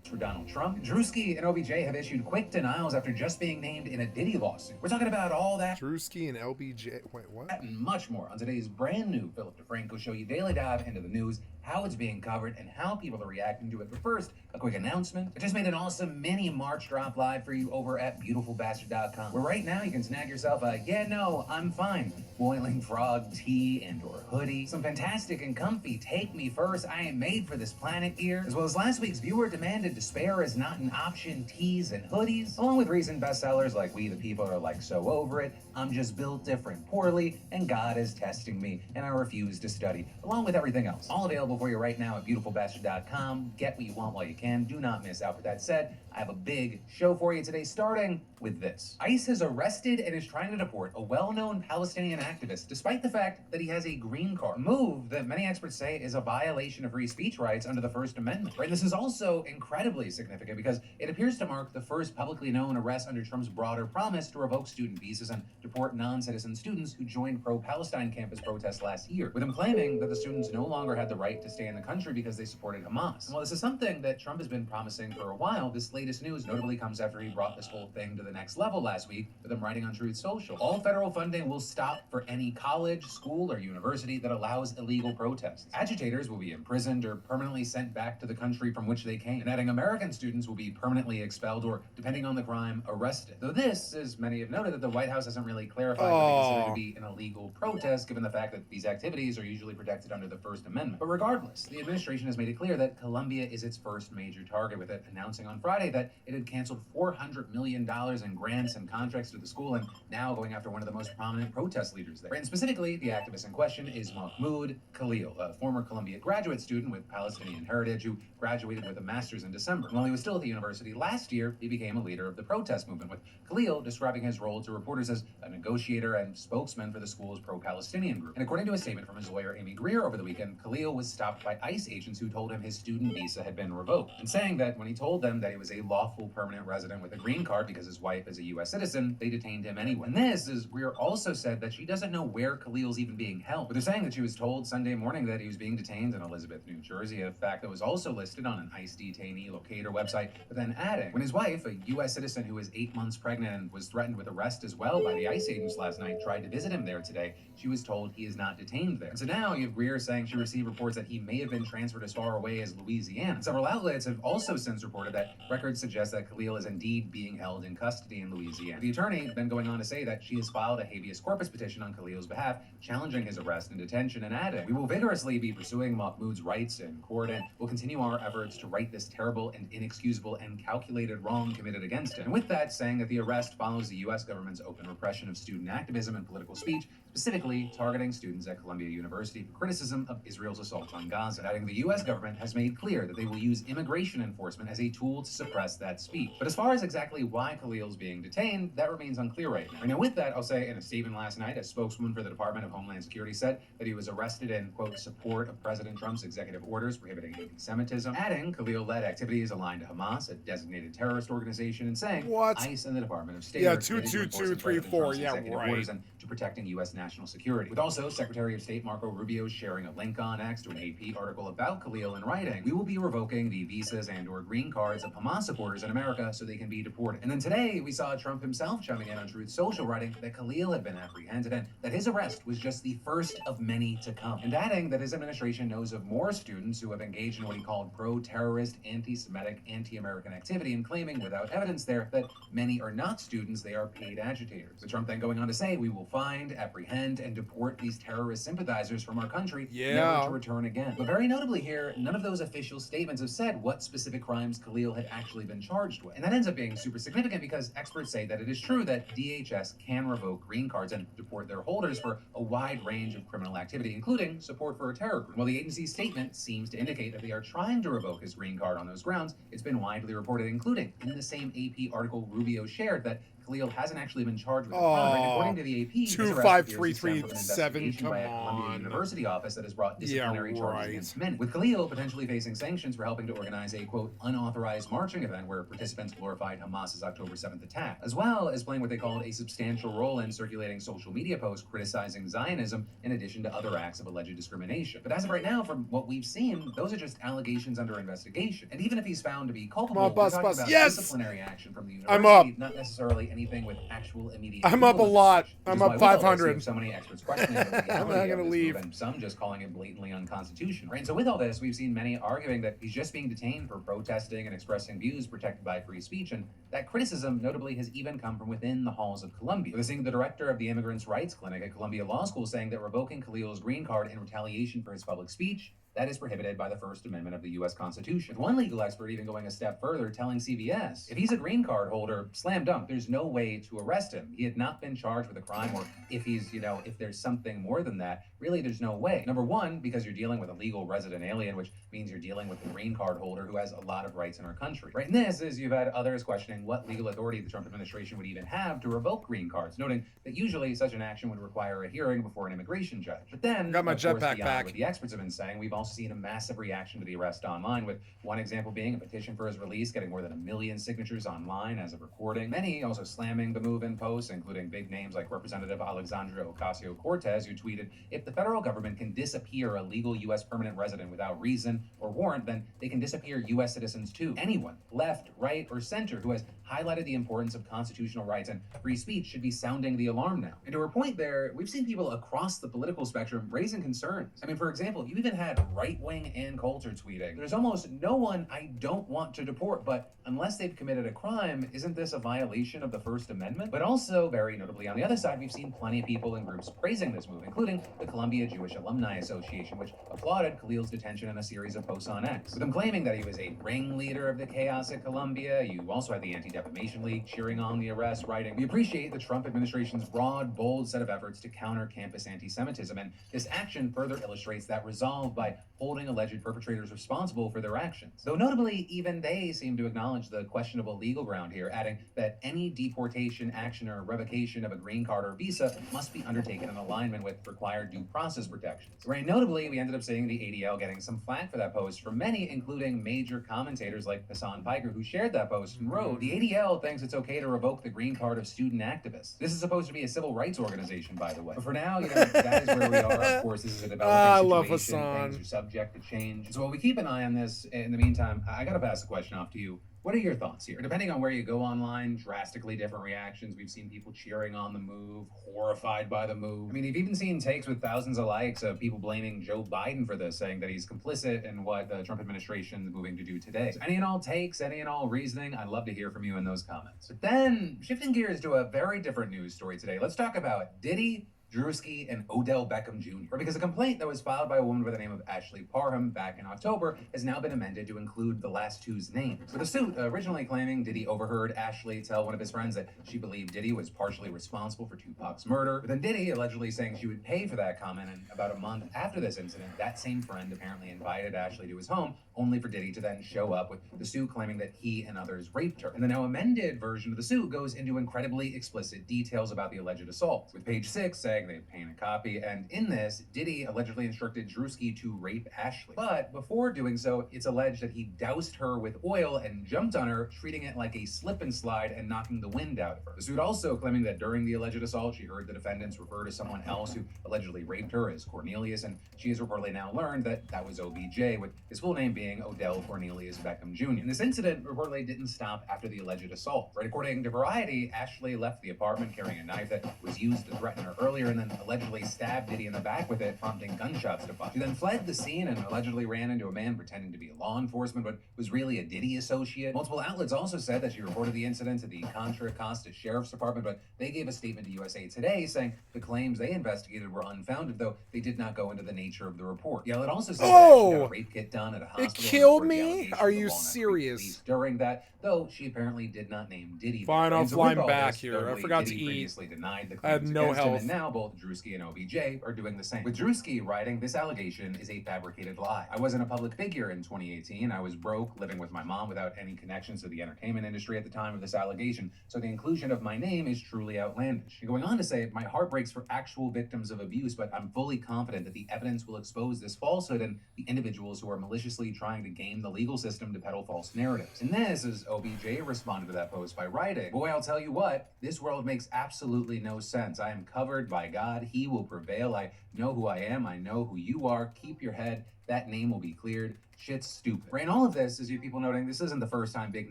For Donald Trump, Drewski and OBJ have issued quick denials after just being named in a Diddy lawsuit. We're talking about all that Drewski and LBJ. Wait, what? and much more on today's brand new Philip DeFranco Show. You daily dive into the news, how it's being covered, and how people are reacting to it. But first, a quick announcement. I just made an awesome mini March drop live for you over at beautifulbastard.com, where right now you can snag yourself a "yeah, no, I'm fine" boiling frog tee and or hoodie, some fantastic and comfy "take me first, I am made for this planet" gear, as well as last week's viewer demanded despair is not an option tees and hoodies, along with recent bestsellers like "We the People Are Like So Over It," "I'm Just Built Different Poorly," and "God is Testing Me and I Refuse to Study," along with everything else. All available for you right now at beautifulbastard.com. Get what you want while you can. Do not miss out. With that said, I have a big show for you today, starting with this. ICE has arrested and is trying to deport a well-known Palestinian activist, despite the fact that he has a green card. A move that many experts say is a violation of free speech rights under the First Amendment. Right? This is also incredibly significant because it appears to mark the first publicly known arrest under Trump's broader promise to revoke student visas and deport non-citizen students who joined pro-Palestine campus protests last year, with him claiming that the students no longer had the right to stay in the country because they supported Hamas. And while this is something that Trump has been promising for a while, this latest news notably comes after he brought this whole thing to the next level last week with him writing on Truth Social. All federal funding will stop for any college, school, or university that allows illegal protests. Agitators will be imprisoned or permanently sent back to the country from which they came. And adding, American students will be permanently expelled or, depending on the crime, arrested. Though this, as many have noted, that the White House hasn't really clarified what they consider to be an illegal protest, given the fact that these activities are usually protected under the First Amendment. But regardless, the administration has made it clear that Colombia is its first major target, with it announcing on Friday that it had canceled $400 million in grants and contracts to the school, and now going after one of the most prominent protest leaders there. And specifically, the activist in question is Mahmoud Khalil, a former Columbia graduate student with Palestinian heritage who graduated with a master's in December. And while he was still at the university last year, he became a leader of the protest movement, with Khalil describing his role to reporters as a negotiator and spokesman for the school's pro-Palestinian group. And according to a statement from his lawyer, Amy Greer, over the weekend, Khalil was stopped by ICE agents who told him his student visa had been revoked, and saying that when he told them that he was a lawful permanent resident with a green card because his wife is a U.S. citizen, they detained him anyway. And this is Greer also said that she doesn't know where Khalil's even being held, but they're saying that she was told Sunday morning that he was being detained in Elizabeth, New Jersey, a fact that was also listed on an ICE detainee locator website, but then adding, when his wife, a U.S. citizen who is 8 months pregnant and was threatened with arrest as well by the ICE agents last night, tried to visit him there today, she was told he is not detained there. And so now you have Greer saying she received reports that he may have been transferred as far away as Louisiana. Several outlets have also since reported that records suggest that Khalil is indeed being held in custody in Louisiana. The attorney then going on to say that she has filed a habeas corpus petition on Khalil's behalf, challenging his arrest and detention, and adding, "We will vigorously be pursuing Mahmoud's rights in court and will continue our efforts to right this terrible and inexcusable and calculated wrong committed against him." And with that, saying that the arrest follows the U.S. government's open repression of student activism and political speech, specifically targeting students at Columbia University for criticism of Israel's assault on Gaza, adding the U.S. government has made clear that they will use immigration enforcement as a tool to suppress that speech. But as far as exactly why Khalil's being detained, that remains unclear right now. Now with that, I'll say in a statement last night, a spokeswoman for the Department of Homeland Security said that he was arrested in, quote, support of President Trump's executive orders prohibiting anti-Semitism, adding Khalil led activities aligned to Hamas, a designated terrorist organization, and saying What? ICE and the Department of State Yeah, are committed to enforcing President Trump's executive orders and to protecting U.S. national security. With also Secretary of State Marco Rubio sharing a link on X to an AP article about Khalil in writing, "We will be revoking the visas and or green cards of Hamas supporters in America so they can be deported." And then today, we saw Trump himself chiming in on Truth Social, writing that Khalil had been apprehended and that his arrest was just the first of many to come, and adding that his administration knows of more students who have engaged in what he called pro-terrorist, anti-Semitic, anti-American activity, and claiming without evidence there that many are not students, they are paid agitators. With Trump then going on to say, "We will find, apprehend, and deport these terrorist sympathizers from our country, never to return again." But very notably here, none of those official statements have said what specific crimes Khalil had actually been charged with. And that ends up being super significant because experts say that it is true that DHS can revoke green cards and deport their holders for a wide range of criminal activity, including support for a terror group. While the agency's statement seems to indicate that they are trying to revoke his green card on those grounds, it's been widely reported, including in the same AP article Rubio shared, that Khalil hasn't actually been charged with a crime. Right? According to the AP, his arrest appears to stem from an 25337, investigation by a come Columbia on. University office that has brought disciplinary Yeah, charges right. against many. With Khalil potentially facing sanctions for helping to organize a, quote, unauthorized marching event where participants glorified Hamas's October 7th attack, as well as playing what they called a substantial role in circulating social media posts criticizing Zionism in addition to other acts of alleged discrimination. But as of right now, from what we've seen, those are just allegations under investigation. And even if he's found to be culpable, Come on, bus, we're talking bus. about Yes! disciplinary action from the I'm university, up. not necessarily anything with actual immediate I'm up a legal lot. implications. I'm Which is up why we always 500. see so many experts questioning the legality I'm not of gonna this leave. move, and some just calling it blatantly unconstitutional. Right? And so with all this, we've seen many arguing that he's just being detained for protesting and expressing views protected by free speech, and that criticism notably has even come from within the halls of Columbia. We're seeing the director of the Immigrants' Rights Clinic at Columbia Law School saying that revoking Khalil's green card in retaliation for his public speech, that is prohibited by the First Amendment of the U.S. Constitution. With one legal expert even going a step further, telling CBS, if he's a green card holder, slam dunk, there's no way to arrest him. He had not been charged with a crime, or if he's, if there's something more than that, really there's no way. Number one, because you're dealing with a legal resident alien, which means you're dealing with a green card holder who has a lot of rights in our country. Right? And this is, you've had others questioning what legal authority the Trump administration would even have to revoke green cards, noting that usually such an action would require a hearing before an immigration judge. But then, Got my of course, jetpack beyond back. what the experts have been saying, we've also seen a massive reaction to the arrest online, with one example being a petition for his release getting more than 1 million signatures online as of recording. Many also slamming the move in posts, including big names like Representative Alexandria Ocasio-Cortez, who tweeted, if the federal government can disappear a legal U.S. permanent resident without reason or warrant, then they can disappear U.S. citizens too. Anyone, left, right, or center, who has highlighted the importance of constitutional rights and free speech should be sounding the alarm now. And to her point there, we've seen people across the political spectrum raising concerns. I mean, for example, you even had right-wing Ann Coulter tweeting, there's almost no one I don't want to deport, but unless they've committed a crime, isn't this a violation of the First Amendment? But also, very notably on the other side, we've seen plenty of people and groups praising this move, including the Columbia Jewish Alumni Association, which applauded Khalil's detention in a series of posts on X, with him claiming that he was a ringleader of the chaos at Columbia. You also had the Anti-Defamation League cheering on the arrest, writing, we appreciate the Trump administration's broad, bold set of efforts to counter campus anti-Semitism, and this action further illustrates that resolve by holding alleged perpetrators responsible for their actions. Though notably, even they seem to acknowledge the questionable legal ground here, adding that any deportation action or revocation of a green card or visa must be undertaken in alignment with required due process protections. Very notably, we ended up seeing the ADL getting some flack for that post from many, including major commentators like Hassan Piker, who shared that post and wrote, the ADL thinks it's okay to revoke the green card of student activists. This is supposed to be a civil rights organization, by the way. But for now, that is where we are. Of course, this is a developing love situation. Hassan. Things are subject to change. So while we keep an eye on this, in the meantime, I gotta pass the question off to you. What are your thoughts here? Depending on where you go online, drastically different reactions. We've seen people cheering on the move, horrified by the move. I mean, you've even seen takes with thousands of likes of people blaming Joe Biden for this, saying that he's complicit in what the Trump administration is moving to do today. So any and all takes, any and all reasoning, I'd love to hear from you in those comments. But then, shifting gears to a very different news story today, let's talk about Diddy, Drewski, and Odell Beckham Jr. Because a complaint that was filed by a woman by the name of Ashley Parham back in October has now been amended to include the last two's names. With a suit originally claiming Diddy overheard Ashley tell one of his friends that she believed Diddy was partially responsible for Tupac's murder, but then Diddy allegedly saying she would pay for that comment, and about a month after this incident, that same friend apparently invited Ashley to his home, only for Diddy to then show up with the suit claiming that he and others raped her. And the now amended version of the suit goes into incredibly explicit details about the alleged assault, with page 6 saying they obtained a copy, and in this, Diddy allegedly instructed Drewski to rape Ashley. But before doing so, it's alleged that he doused her with oil and jumped on her, treating it like a slip and slide and knocking the wind out of her. The suit also claiming that during the alleged assault, she heard the defendants refer to someone else who allegedly raped her as Cornelius, and she has reportedly now learned that that was OBJ, with his full name being Odell Cornelius Beckham Jr. And this incident reportedly didn't stop after the alleged assault. Right, according to Variety, Ashley left the apartment carrying a knife that was used to threaten her earlier, and then allegedly stabbed Diddy in the back with it, prompting gunshots to fire. She then fled the scene and allegedly ran into a man pretending to be law enforcement, but was really a Diddy associate. Multiple outlets also said that she reported the incident to the Contra Costa Sheriff's Department, but they gave a statement to USA Today saying the claims they investigated were unfounded, though they did not go into the nature of the report. The outlet also said that she got a rape kit done at a hospital. It killed and reported the me? allegation Are to you Walnut Creek serious? Police during that, though she apparently did not name Diddy. Fine, there. I'll And so fly with all back this, here. I notably, forgot to Diddy eat. previously denied the I had claims no against him, health. and now both example, Drewski and OBJ are doing the same. With Drewski writing, this allegation is a fabricated lie. I wasn't a public figure in 2018. I was broke, living with my mom without any connections to the entertainment industry at the time of this allegation, so the inclusion of my name is truly outlandish. And going on to say, my heart breaks for actual victims of abuse, but I'm fully confident that the evidence will expose this falsehood and the individuals who are maliciously trying to game the legal system to peddle false narratives. And this is OBJ responded to that post by writing, "Boy, I'll tell you what, this world makes absolutely no sense. I am covered by God. He will prevail. I know who I am. I know who you are. Keep your head. That name will be cleared. Shit's stupid." Right, and all of this is you people noting this isn't the first time big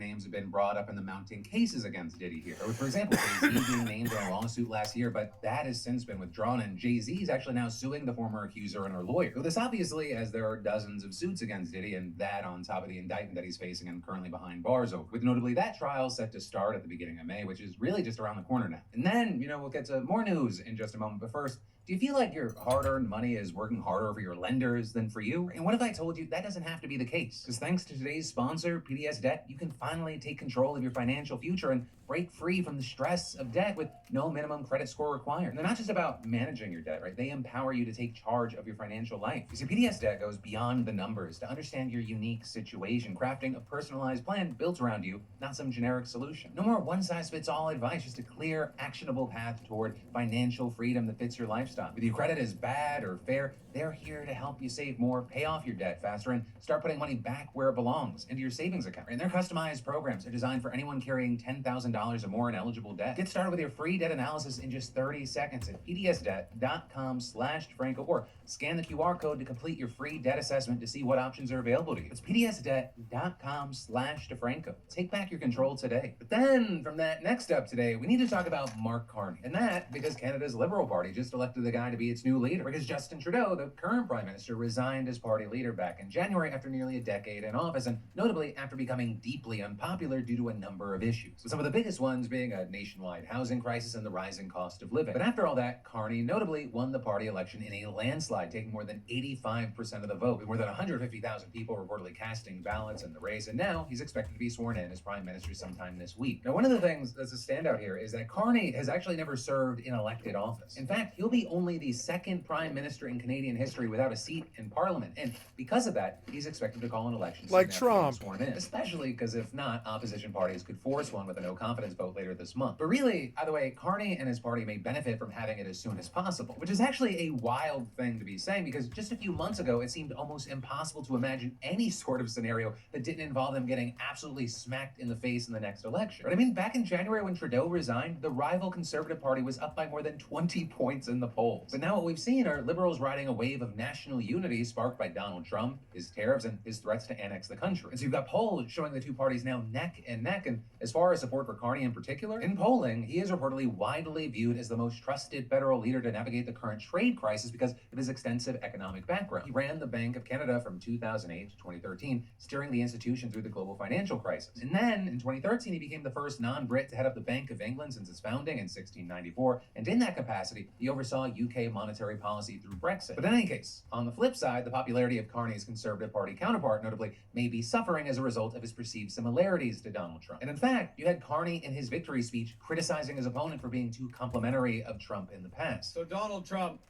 names have been brought up in the mounting cases against Diddy here. For example, Jay-Z being named in a lawsuit last year, but that has since been withdrawn, and Jay-Z is actually now suing the former accuser and her lawyer. So this obviously, as there are dozens of suits against Diddy, and that on top of the indictment that he's facing and currently behind bars over, with notably that trial set to start at the beginning of May, which is really just around the corner now. And then, we'll get to more news in just a moment, but first, do you feel like your hard-earned money is working harder for your lenders than for you? And what if I told you that doesn't have to be the case? Because thanks to today's sponsor, PDS Debt, you can finally take control of your financial future and break free from the stress of debt with no minimum credit score required. And they're not just about managing your debt, right? They empower you to take charge of your financial life. You see, PDS Debt goes beyond the numbers to understand your unique situation, crafting a personalized plan built around you, not some generic solution. No more one-size-fits-all advice, just a clear, actionable path toward financial freedom that fits your lifestyle. Whether your credit is bad or fair, they're here to help you save more, pay off your debt faster, and start putting money back where it belongs, into your savings account. And their customized programs are designed for anyone carrying $10,000 or more in eligible debt. Get started with your free debt analysis in just 30 seconds at pdsdebt.com/DeFranco, or scan the QR code to complete your free debt assessment to see what options are available to you. It's pdsdebt.com/DeFranco. Take back your control today. But then, from that next step today, we need to talk about Mark Carney. And that because Canada's Liberal Party just elected the guy to be its new leader. Because Justin Trudeau, the current Prime Minister, resigned as party leader back in January after nearly a decade in office, and notably after becoming deeply unpopular due to a number of issues. With some of the biggest ones being a nationwide housing crisis and the rising cost of living. But after all that, Carney notably won the party election in a landslide, taking more than 85% of the vote, with more than 150,000 people reportedly casting ballots in the race, and now he's expected to be sworn in as Prime Minister sometime this week. Now, one of the things that's a standout here is that Carney has actually never served in elected office. In fact, he'll be only the second Prime Minister in Canadian history without a seat in Parliament, and because of that, he's expected to call an election soon Like after being Trump. sworn in, especially because if not, opposition parties could force one with a no-confidence vote later this month. But really, either way, Carney and his party may benefit from having it as soon as possible, which is actually a wild thing to be saying, because just a few months ago, it seemed almost impossible to imagine any sort of scenario that didn't involve them getting absolutely smacked in the face in the next election. But I mean, back in January when Trudeau resigned, the rival Conservative Party was up by more than 20 points in the polls. But now what we've seen are Liberals riding a wave of national unity sparked by Donald Trump, his tariffs, and his threats to annex the country. And so you've got polls showing the two parties now neck and neck, and as far as support for Carney in particular, in polling, he is reportedly widely viewed as the most trusted federal leader to navigate the current trade crisis because of his extensive economic background. He ran the Bank of Canada from 2008 to 2013, steering the institution through the global financial crisis. And then, in 2013, he became the first non-Brit to head up the Bank of England since its founding in 1694, and in that capacity, he oversaw UK monetary policy through Brexit. But in any case, on the flip side, the popularity of Carney's Conservative Party counterpart, notably, may be suffering as a result of his perceived similarities to Donald Trump. And in fact, you had Carney in his victory speech criticizing his opponent for being too complimentary of Trump in the past. So Donald Trump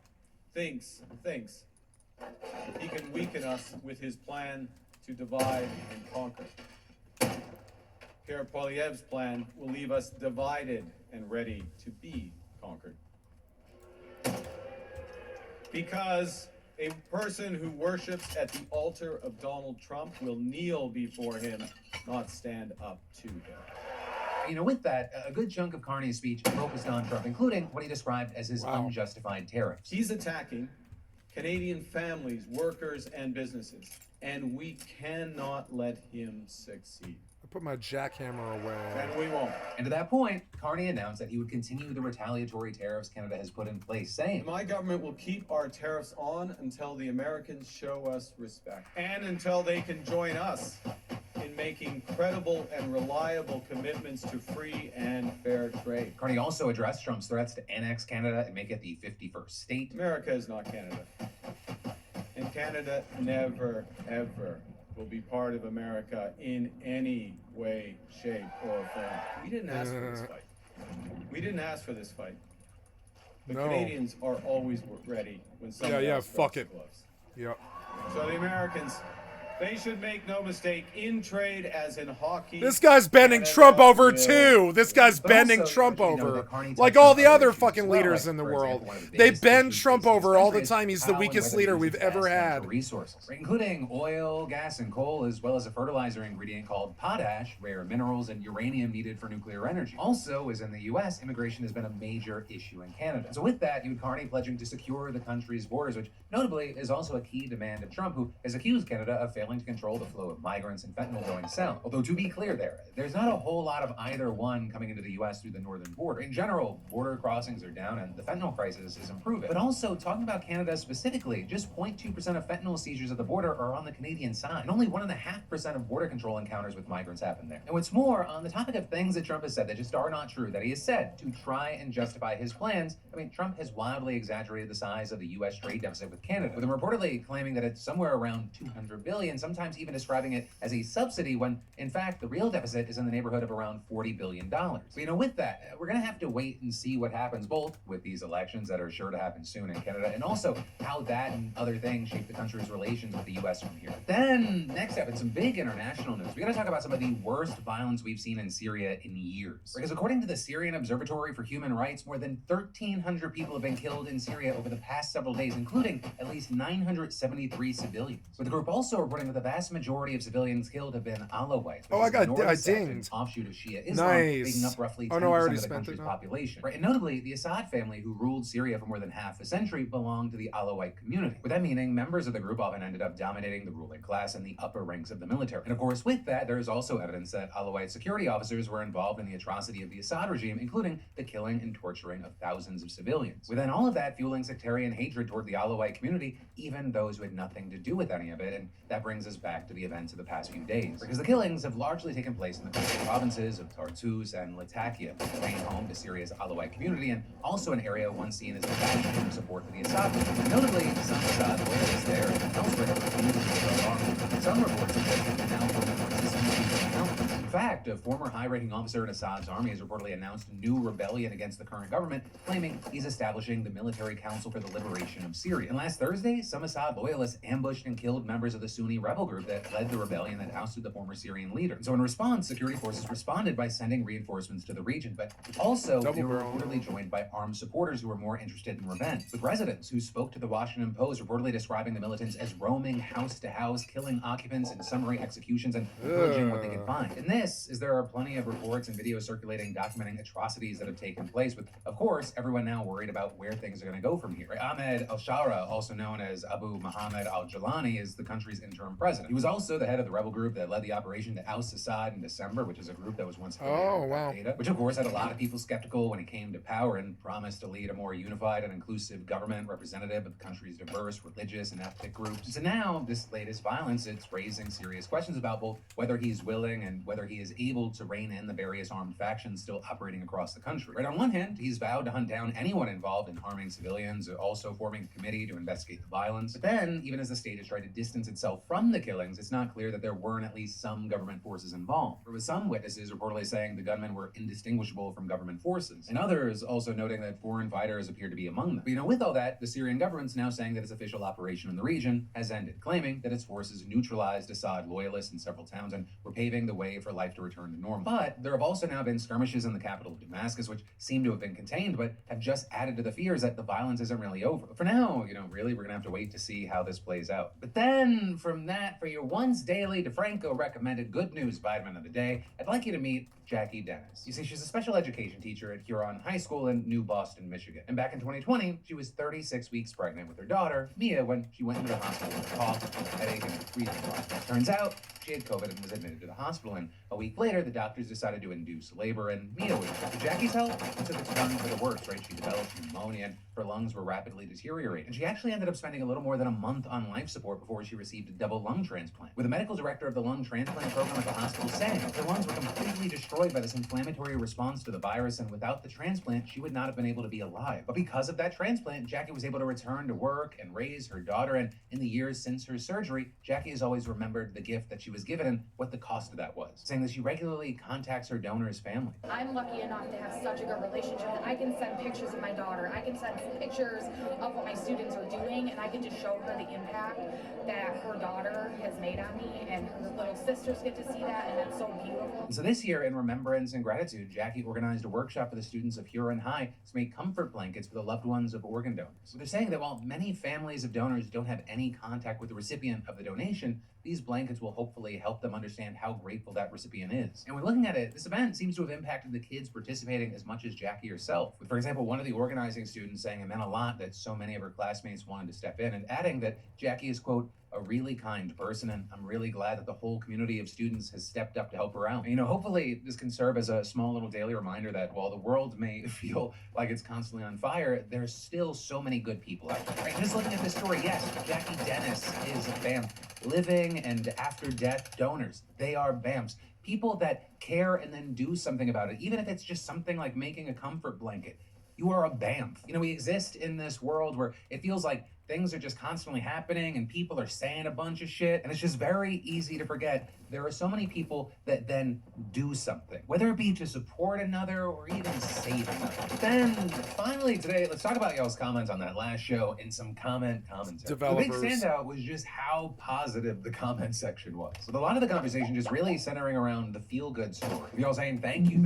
thinks he can weaken us with his plan to divide and conquer. Pierre Poilievre's plan will leave us divided and ready to be conquered. Because a person who worships at the altar of Donald Trump will kneel before him, not stand up to him. With that, a good chunk of Carney's speech focused on Trump, including what he described as his unjustified tariffs. He's attacking Canadian families, workers, and businesses, and we cannot let him succeed. I put my jackhammer away. And we won't. And to that point, Carney announced that he would continue the retaliatory tariffs Canada has put in place, saying, My government will keep our tariffs on until the Americans show us respect, and until they can join us in making credible and reliable commitments to free and fair trade. Carney also addressed Trump's threats to annex Canada and make it the 51st state. America is not Canada. And Canada never, ever will be part of America in any way, shape, or form. We didn't ask for this fight. We didn't ask for this fight. The No. Canadians are always ready when someone Yeah, else fuck drops it. the gloves. Yep. So the Americans, they should make no mistake, in trade as in hockey. This guy's bending Canada Trump over will too. This guy's But bending also, Trump you know, over. that Carney Like touched all on the other other issues fucking as well, leaders like, in the for world. example, one of the They biggest bend issues Trump facing over this all the country is time. He's the how and weakest whether to leader use we've its ever vast had. natural resources, right, including oil, gas, and coal, as well as a fertilizer ingredient called potash, rare minerals, and uranium needed for nuclear energy. Also, as in the U.S., immigration has been a major issue in Canada. So with that, you had Carney pledging to secure the country's borders, which notably is also a key demand of Trump, who has accused Canada of failing to control the flow of migrants and fentanyl going south. Although to be clear there's not a whole lot of either one coming into the U.S. through the northern border. In general, border crossings are down and the fentanyl crisis is improving. But also, talking about Canada specifically, just 0.2% of fentanyl seizures at the border are on the Canadian side, and only 1.5% of border control encounters with migrants happen there. And what's more, on the topic of things that Trump has said that just are not true, that he has said to try and justify his plans, I mean, Trump has wildly exaggerated the size of the U.S. trade deficit with Canada, with him reportedly claiming that it's somewhere around $200 billion, sometimes even describing it as a subsidy when, in fact, the real deficit is in the neighborhood of around $40 billion. But, you know, with that, we're going to have to wait and see what happens, both with these elections that are sure to happen soon in Canada, and also how that and other things shape the country's relations with the U.S. from here. But then, next up, in some big international news, we got to talk about some of the worst violence we've seen in Syria in years. Because according to the Syrian Observatory for Human Rights, more than 1,300 people have been killed in Syria over the past several days, including at least 973 civilians. With the group also reporting that the vast majority of civilians killed have been Alawites. Oh, I North sect, an dinged. offshoot of Shia Islam, Nice. making up roughly 10% Oh no, I already of the spent country's it now. population. Right, and notably, the Assad family, who ruled Syria for more than half a century, belonged to the Alawite community. With that meaning, members of the group often ended up dominating the ruling class and the upper ranks of the military. And of course, with that, there is also evidence that Alawite security officers were involved in the atrocity of the Assad regime, including the killing and torturing of thousands of civilians. With then all of that fueling sectarian hatred toward the Alawite community, even those who had nothing to do with any of it. And that brings us back to the events of the past few days, because the killings have largely taken place in the coastal provinces of Tartus and Latakia, the main home to Syria's Alawite community, and also an area once seen as a bastion of support for the Assad movement. Notably, some Assad loyalists there and elsewhere have refused to show arms. Some reports suggest that they're now working for resistance to mountains. In fact, a former high-ranking officer in Assad's army has reportedly announced a new rebellion against the current government, claiming he's establishing the Military Council for the Liberation of Syria. And last Thursday, some Assad loyalists ambushed and killed members of the Sunni rebel group that led the rebellion that ousted the former Syrian leader. And so in response, security forces responded by sending reinforcements to the region, but also they were reportedly joined by armed supporters who were more interested in revenge, with residents who spoke to the Washington Post reportedly describing the militants as roaming house to house, killing occupants in summary executions and pillaging what they could find. And this is there are plenty of reports and videos circulating documenting atrocities that have taken place, with, of course, everyone now worried about where things are going to go from here. Right? Ahmed al-Shara, also known as Abu Muhammad al-Jalani, is the country's interim president. He was also the head of the rebel group that led the operation to oust Assad in December, which is a group that was once Al-Qaeda, which of course had a lot of people skeptical when he came to power and promised to lead a more unified and inclusive government representative of the country's diverse religious and ethnic groups. So now, this latest violence, it's raising serious questions about both whether he's willing and whether he is able to rein in the various armed factions still operating across the country. Right, on one hand, he's vowed to hunt down anyone involved in harming civilians, also forming a committee to investigate the violence. But then, even as the state has tried to distance itself from the killings, it's not clear that there weren't at least some government forces involved. There was some witnesses reportedly saying the gunmen were indistinguishable from government forces, and others also noting that foreign fighters appeared to be among them. But with all that, the Syrian government's now saying that its official operation in the region has ended, claiming that its forces neutralized Assad loyalists in several towns and were paving the way for life to return to normal. But there have also now been skirmishes in the capital of Damascus, which seem to have been contained, but have just added to the fears that the violence isn't really over. But for now, really, we're gonna have to wait to see how this plays out. But then, from that, for your once daily DeFranco recommended good news vitamin of the day, I'd like you to meet Jackie Dennis. You see, she's a special education teacher at Huron High School in New Boston, Michigan. And back in 2020, she was 36 weeks pregnant with her daughter, Mia, when she went into the hospital with a cough, headache, and breathing problems. Turns out, she had COVID and was admitted to the hospital, and a week later, the doctors decided to induce labor, and Mia was with Jackie's help. It took a turn for the worse, right? She developed pneumonia, and her lungs were rapidly deteriorating. And she actually ended up spending a little more than a month on life support before she received a double lung transplant, with the medical director of the lung transplant program at the hospital saying her lungs were completely destroyed by this inflammatory response to the virus, and without the transplant, she would not have been able to be alive. But because of that transplant, Jackie was able to return to work and raise her daughter, and in the years since her surgery, Jackie has always remembered the gift that she was was given and what the cost of that was, saying that she regularly contacts her donor's family. I'm lucky enough to have such a good relationship that I can send pictures of my daughter. I can send pictures of what my students are doing, and I can just show her the impact that her daughter has made on me, and her little sisters get to see that, and that's so beautiful. And so this year, in remembrance and gratitude, Jackie organized a workshop for the students of Huron High to make comfort blankets for the loved ones of organ donors. So they're saying that while many families of donors don't have any contact with the recipient of the donation, these blankets will hopefully help them understand how grateful that recipient is. And when looking at it, this event seems to have impacted the kids participating as much as Jackie herself. With, for example, one of the organizing students saying it meant a lot that so many of her classmates wanted to step in, and adding that Jackie is, quote, a really kind person, and I'm really glad that the whole community of students has stepped up to help her out. And, hopefully this can serve as a small little daily reminder that while the world may feel like it's constantly on fire, there's still so many good people out there. Right? Just looking at this story, yes, Jackie Dennis is a BAMF. Living and after death donors, they are BAMFs. People that care and then do something about it, even if it's just something like making a comfort blanket. You are a BAMF. We exist in this world where it feels like things are just constantly happening and people are saying a bunch of shit, and it's just very easy to forget there are so many people that then do something, whether it be to support another or even save another. But then finally today, let's talk about y'all's comments on that last show and some commentary. Developers. The big standout was just how positive the comment section was, with a lot of the conversation just really centering around the feel-good story. Y'all saying thank you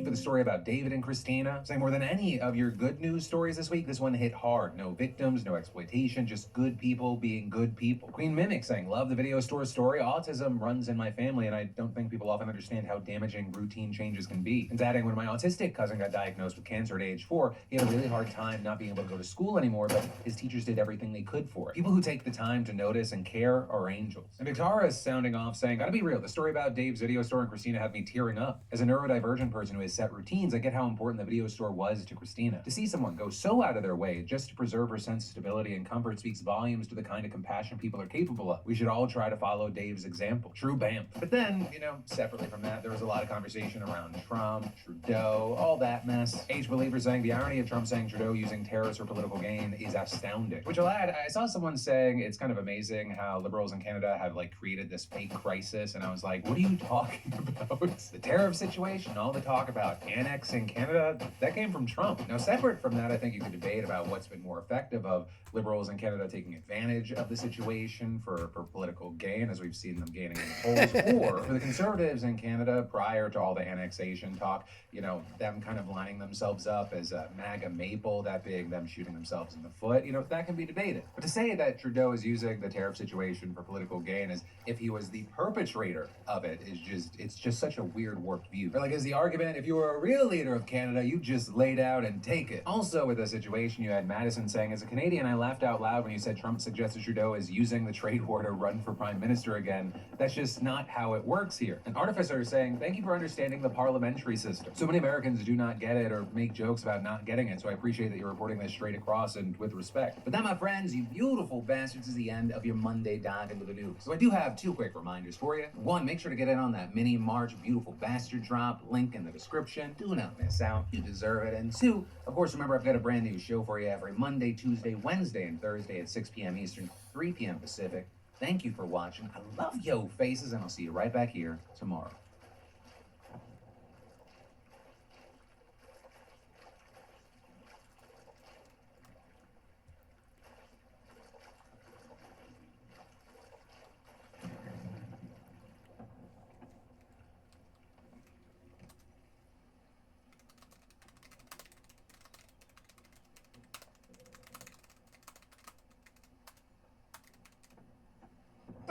for the story about David and Christina, saying more than any of your good news stories this week, this one hit hard. No victims, no exploitation, just good people being good people. Queen Mimic saying, love the video store story. Autism runs in my family, and I don't think people often understand how damaging routine changes can be. And adding, when my autistic cousin got diagnosed with cancer at age 4, he had a really hard time not being able to go to school anymore, but his teachers did everything they could for it. People who take the time to notice and care are angels. And Victoria is sounding off saying, gotta be real, the story about Dave's video store and Christina had me tearing up. As a neurodivergent person who has set routines, I get how important the video store was to Christina. To see someone go so out of their way just to preserve her sense of stability and comfort speaks volumes to the kind of compassion people are capable of. We should all try to follow Dave's example. True BAMF. But then, separately from that, there was a lot of conversation around Trump, Trudeau, all that mess. Believer saying, the irony of Trump saying Trudeau using terrorists for political gain is astounding. Which I'll add, I saw someone saying it's kind of amazing how liberals in Canada have created this fake crisis, and I was like, what are you talking about? The tariff situation, all the talk about annexing Canada, that came from Trump. Now, separate from that, I think you could debate about what's been more effective of liberals in Canada taking advantage of the situation for political gain, as we've seen them gaining in the polls, or for the Conservatives in Canada prior to all the annexation talk, them kind of lining themselves up as a MAGA maple, that being them shooting themselves in the foot, that can be debated. But to say that Trudeau is using the tariff situation for political gain as if he was the perpetrator of it it's just such a weird warped view. Or as the argument, if you were a real leader of Canada, you just lay down and take it. Also with the situation, you had Madison saying, as a Canadian, I laughed out loud when you said Trump suggested Trudeau is using the trade war to run for prime minister again. That's just not how it works here. An artificer saying, thank you for understanding the parliamentary system. So many Americans do not get it or make jokes about not getting it, so I appreciate that you're reporting this straight across and with respect. But that, my friends, you beautiful bastards, is the end of your Monday dive into the news. So I do have 2 quick reminders for you. 1, make sure to get in on that mini March Beautiful Bastard drop, link in the description. Do not miss out, you deserve it. And 2, of course, remember I've got a brand new show for you every Monday, Tuesday, Wednesday, and Thursday at 6 p.m. Eastern, 3 p.m. Pacific. Thank you for watching. I love yo faces, and I'll see you right back here tomorrow.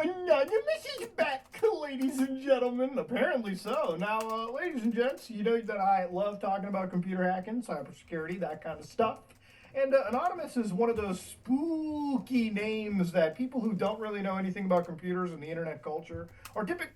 Another message back, ladies and gentlemen. Apparently so. Now, ladies and gents, you know that I love talking about computer hacking, cybersecurity, that kind of stuff. And Anonymous is one of those spooky names that people who don't really know anything about computers and the internet culture are typically...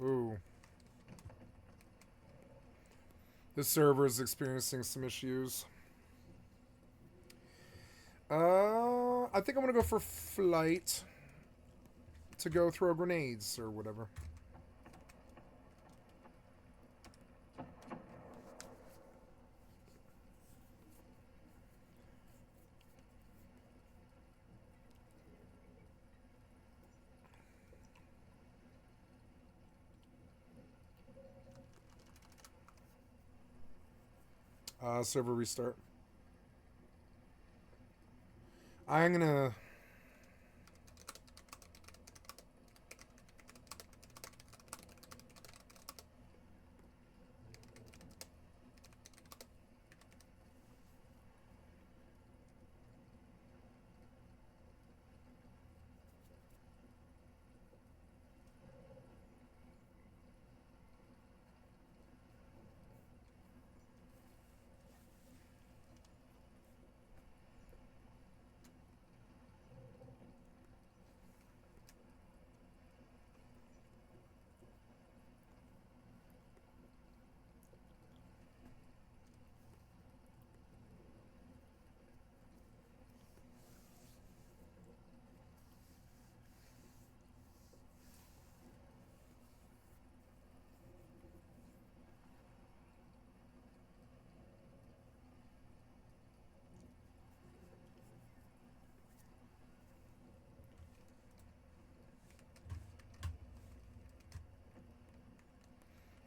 Ooh. This server is experiencing some issues. I think I'm gonna go for flight to go throw grenades or whatever. Server restart. I'm gonna...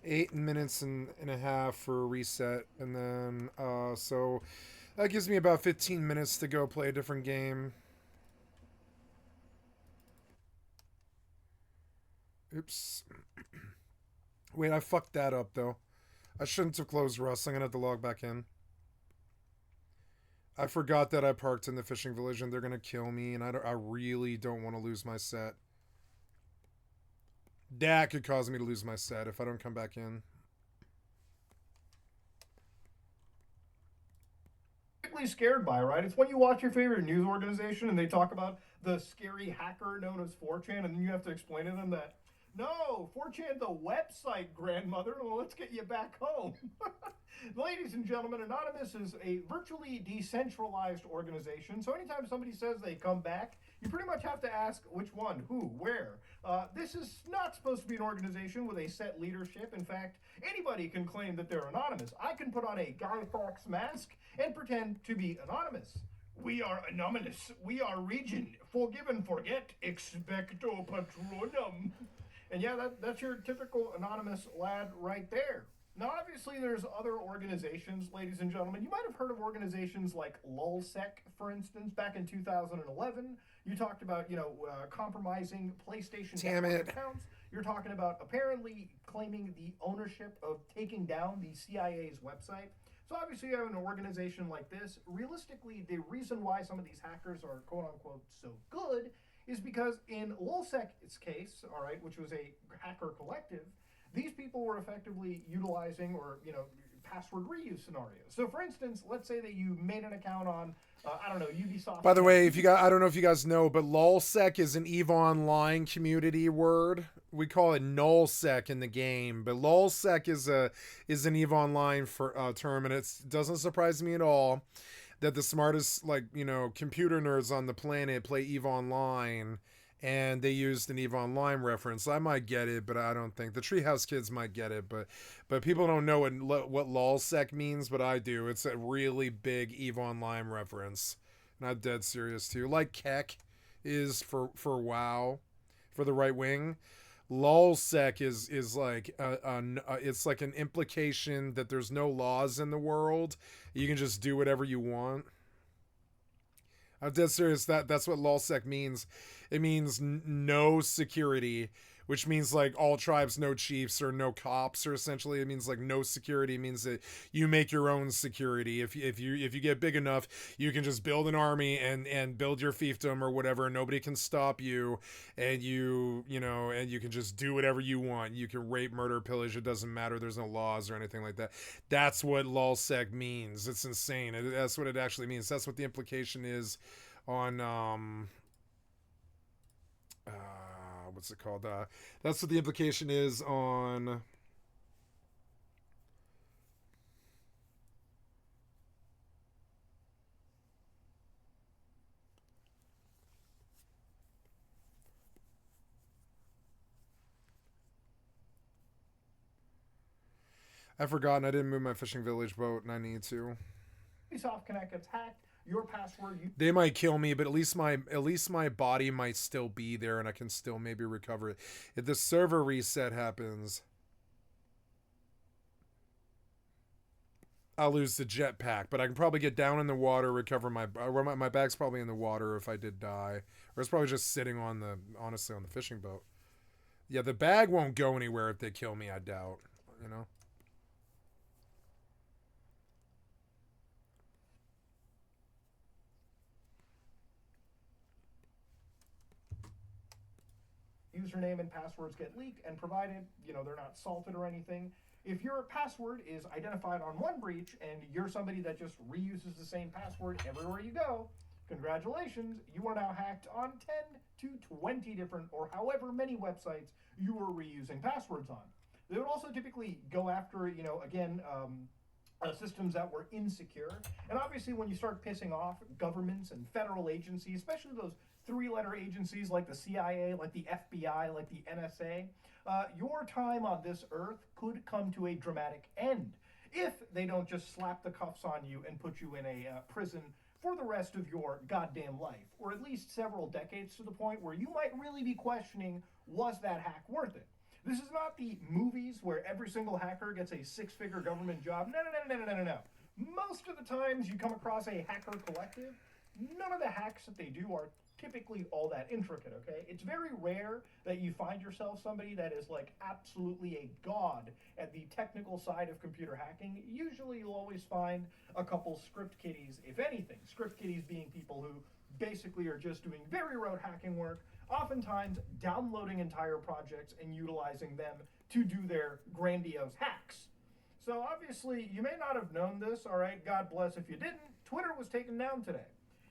Eight minutes and a half for a reset, and then so that gives me about 15 minutes to go play a different game. Oops. Wait, I fucked that up though. I shouldn't have closed Rust. I'm gonna have to log back in. I forgot that I parked in the fishing village and they're gonna kill me, and I really don't want to lose my set. That could cause me to lose my set if I don't come back in. Scared by, right? It's when you watch your favorite news organization and they talk about the scary hacker known as 4chan, and then you have to explain to them that, no, 4chan the website, grandmother. Well, let's get you back home. Ladies and gentlemen, Anonymous is a virtually decentralized organization. So anytime somebody says they come back, you pretty much have to ask which one, who, where. This is not supposed to be an organization with a set leadership. In fact, anybody can claim that they're anonymous. I can put on a Guy Fawkes mask and pretend to be anonymous. We are anonymous. We are region. Forgive and forget. Expecto patronum. And yeah, that's your typical anonymous lad right there. Now, obviously, there's other organizations, ladies and gentlemen. You might have heard of organizations like LulzSec, for instance, back in 2011. You talked about, compromising PlayStation Network accounts. You're talking about apparently claiming the ownership of taking down the CIA's website. So obviously you have an organization like this. Realistically, the reason why some of these hackers are quote-unquote so good is because in LulzSec's case, all right, which was a hacker collective, these people were effectively utilizing or, password reuse scenarios. So for instance, let's say that you made an account on, Ubisoft. By the way, I don't know if you guys know, but LulzSec is an EVE Online community word. We call it nullsec in the game, but LulzSec is an EVE Online term, and it doesn't surprise me at all that the smartest computer nerds on the planet play EVE Online, and they used an EVE Online reference. I might get it, but I don't think the Treehouse kids might get it. But people don't know what LulzSec means, but I do. It's a really big EVE Online reference, and I'm dead serious too. Like Keck is for WoW, for the right wing. Lulsec is like it's like an implication that there's no laws in the world. You can just do whatever you want. I'm dead serious. That's what lulsec means. It means no security, which means like all tribes, no chiefs or no cops, or essentially it means like no security. It means that you make your own security. If you get big enough, you can just build an army and build your fiefdom or whatever. Nobody can stop you, and you can just do whatever you want. You can rape, murder, pillage. It doesn't matter. There's no laws or anything like that. That's what lulsec means. It's insane. That's what it actually means. That's what the implication is on what's it called? That's what the implication is on I've forgotten. I didn't move my fishing village boat, and I need to. Soft Connect gets hacked. Your password. They might kill me, but at least my body might still be there, and I can still maybe recover it. If the server reset happens, I'll lose the jetpack, but I can probably get down in the water, recover my bag's probably in the water if I did die, or it's probably just sitting on honestly on the fishing boat. Yeah, the bag won't go anywhere if they kill me. I doubt, you know. Username and passwords get leaked, and provided, they're not salted or anything, if your password is identified on one breach and you're somebody that just reuses the same password everywhere you go, congratulations, you are now hacked on 10 to 20 different or however many websites you were reusing passwords on. They would also typically go after, systems that were insecure. And obviously when you start pissing off governments and federal agencies, especially those three-letter agencies like the CIA, like the FBI, like the NSA, your time on this earth could come to a dramatic end if they don't just slap the cuffs on you and put you in a prison for the rest of your goddamn life, or at least several decades, to the point where you might really be questioning, was that hack worth it? This is not the movies where every single hacker gets a six-figure government job. No. Most of the times you come across a hacker collective, none of the hacks that they do are typically all that intricate, okay? It's very rare that you find yourself somebody that is like absolutely a god at the technical side of computer hacking. Usually you'll always find a couple script kiddies, if anything. Script kiddies being people who basically are just doing very rote hacking work, oftentimes downloading entire projects and utilizing them to do their grandiose hacks. So obviously you may not have known this, all right? God bless if you didn't. Twitter was taken down today.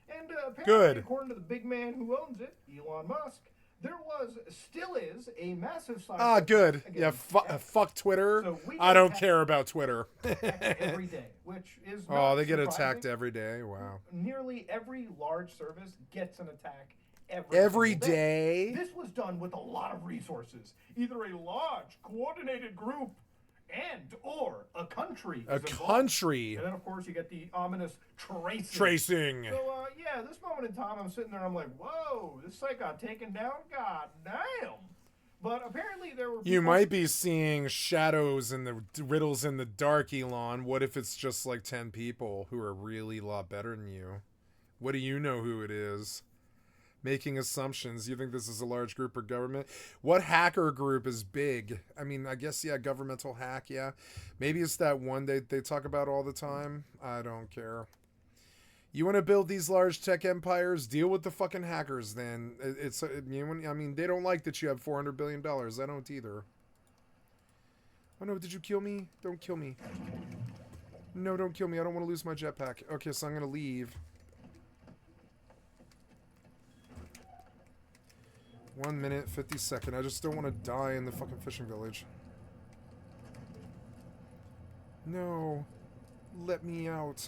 And apparently, according to the big man who owns it, Elon Musk, there still is a massive cyber. Good. Yeah, fuck Twitter. So I don't care about Twitter. Every day, which is not they get attacked every day. Wow. Nearly every large service gets an attack every day. This was done with a lot of resources. Either a large, coordinated group or a country. A country. And then, of course, you get the ominous tracing. So, this moment in time, I'm sitting there, I'm like, whoa, this site got taken down? God damn. But apparently there were people... You might be seeing shadows and the riddles in the dark, Elon. What if it's just like 10 people who are really a lot better than you? What do you know who it is? Making assumptions. You think this is a large group or government? What hacker group is big? I mean, I guess, yeah, governmental hack, yeah. Maybe it's that one they talk about all the time. I don't care. You want to build these large tech empires? Deal with the fucking hackers then. I mean, they don't like that you have $400 billion. I don't either. Oh no, did you kill me? Don't kill me. No, don't kill me. I don't want to lose my jetpack. Okay, so I'm going to leave. 1 minute, 50 seconds. I just don't want to die in the fucking fishing village. No. Let me out.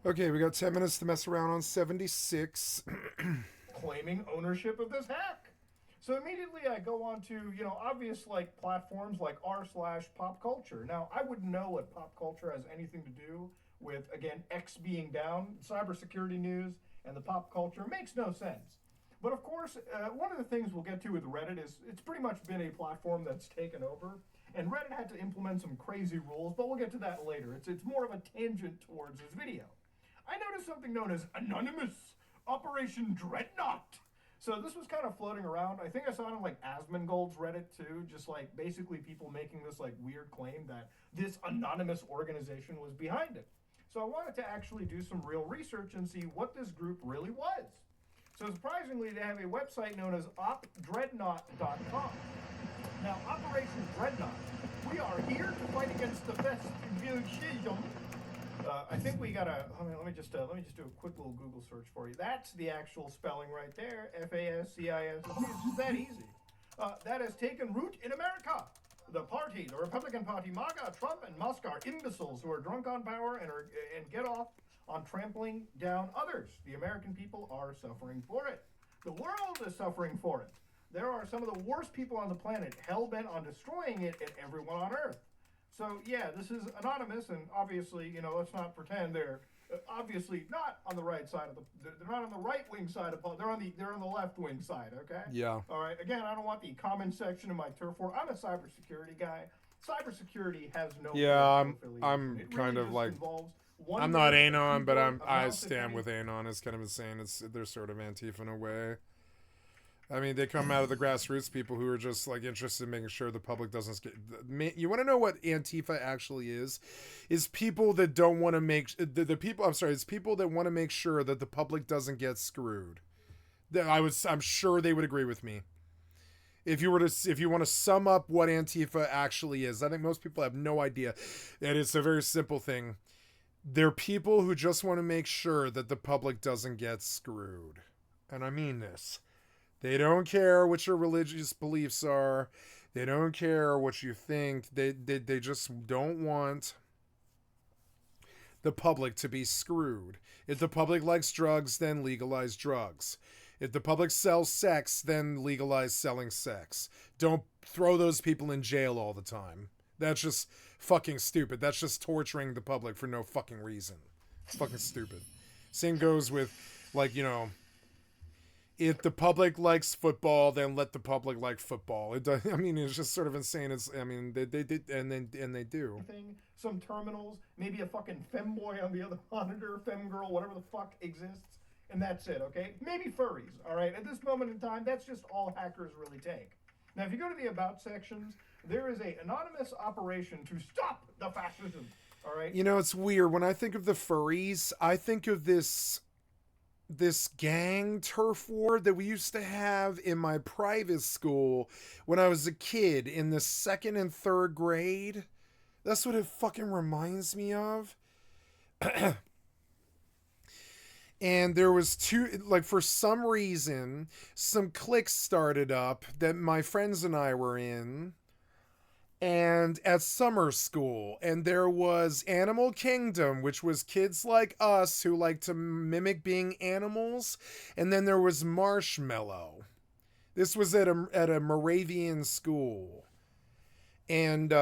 Okay, we got 10 minutes to mess around on 76. Claiming ownership of this hack. So immediately I go on to, obvious like platforms like r/pop culture. Now, I wouldn't know what pop culture has anything to do with, again, X being down, cybersecurity news, and the pop culture makes no sense. But of course, one of the things we'll get to with Reddit is it's pretty much been a platform that's taken over. And Reddit had to implement some crazy rules, but we'll get to that later. It's more of a tangent towards this video. I noticed something known as Anonymous Operation Dreadnought. So this was kind of floating around. I think I saw it on like Asmongold's Reddit too, just like basically people making this like weird claim that this anonymous organization was behind it. So I wanted to actually do some real research and see what this group really was. So surprisingly, they have a website known as opdreadnought.com. Now, Operation Dreadnought, we are here to fight against the fascism. I think we gotta. Let me just do a quick little Google search for you. That's the actual spelling right there. FASCIS. It's just that easy. That has taken root in America. The party, the Republican Party, MAGA, Trump, and Musk are imbeciles who are drunk on power and get off on trampling down others. The American people are suffering for it. The world is suffering for it. There are some of the worst people on the planet hell-bent on destroying it and everyone on Earth. So, yeah, this is anonymous, and obviously, let's not pretend they're obviously not on the right side of they're not on the right-wing side of they're on the left-wing side, okay? Yeah. All right, again, I don't want the comment section of my turf war. I'm a cybersecurity guy. Cybersecurity has no I'm it kind really of like involves one I'm not group of Anon, but people, I amounts of stand money. with Anon. It's kind of insane. They're sort of Antifa in a way. I mean, they come out of the grassroots people who are just like interested in making sure the public doesn't get. You want to know what Antifa actually is? Is people that don't want to make the people. I'm sorry, it's people that want to make sure that the public doesn't get screwed. I'm sure they would agree with me. If you want to sum up what Antifa actually is, I think most people have no idea, and it's a very simple thing. They're people who just want to make sure that the public doesn't get screwed, and I mean this. They don't care what your religious beliefs are. They don't care what you think. They just don't want the public to be screwed. If the public likes drugs, then legalize drugs. If the public sells sex, then legalize selling sex. Don't throw those people in jail all the time. That's just fucking stupid. That's just torturing the public for no fucking reason. It's fucking stupid. Same goes with, if the public likes football, then let the public like football. It's just sort of insane. They do. Some terminals, maybe a fucking femboy on the other monitor, femgirl, whatever the fuck exists, and that's it, okay? Maybe furries, all right? At this moment in time, that's just all hackers really take. Now, if you go to the About sections, there is a anonymous operation to stop the fascism, all right? It's weird. When I think of the furries, I think of this gang turf war that we used to have in my private school when I was a kid in the 2nd and 3rd grade. That's what it fucking reminds me of. And there was for some reason, some cliques started up that my friends and I were in, and at summer school, and there was Animal Kingdom, which was kids like us who like to mimic being animals, and then there was Marshmallow. This was at a Moravian school, and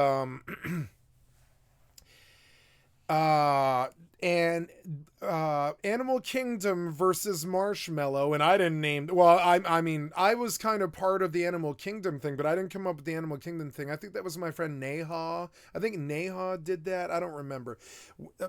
Animal Kingdom versus Marshmallow, and I didn't name. Well, I was kind of part of the Animal Kingdom thing, but I didn't come up with the Animal Kingdom thing. I think that was my friend Neha. I think Neha did that. I don't remember.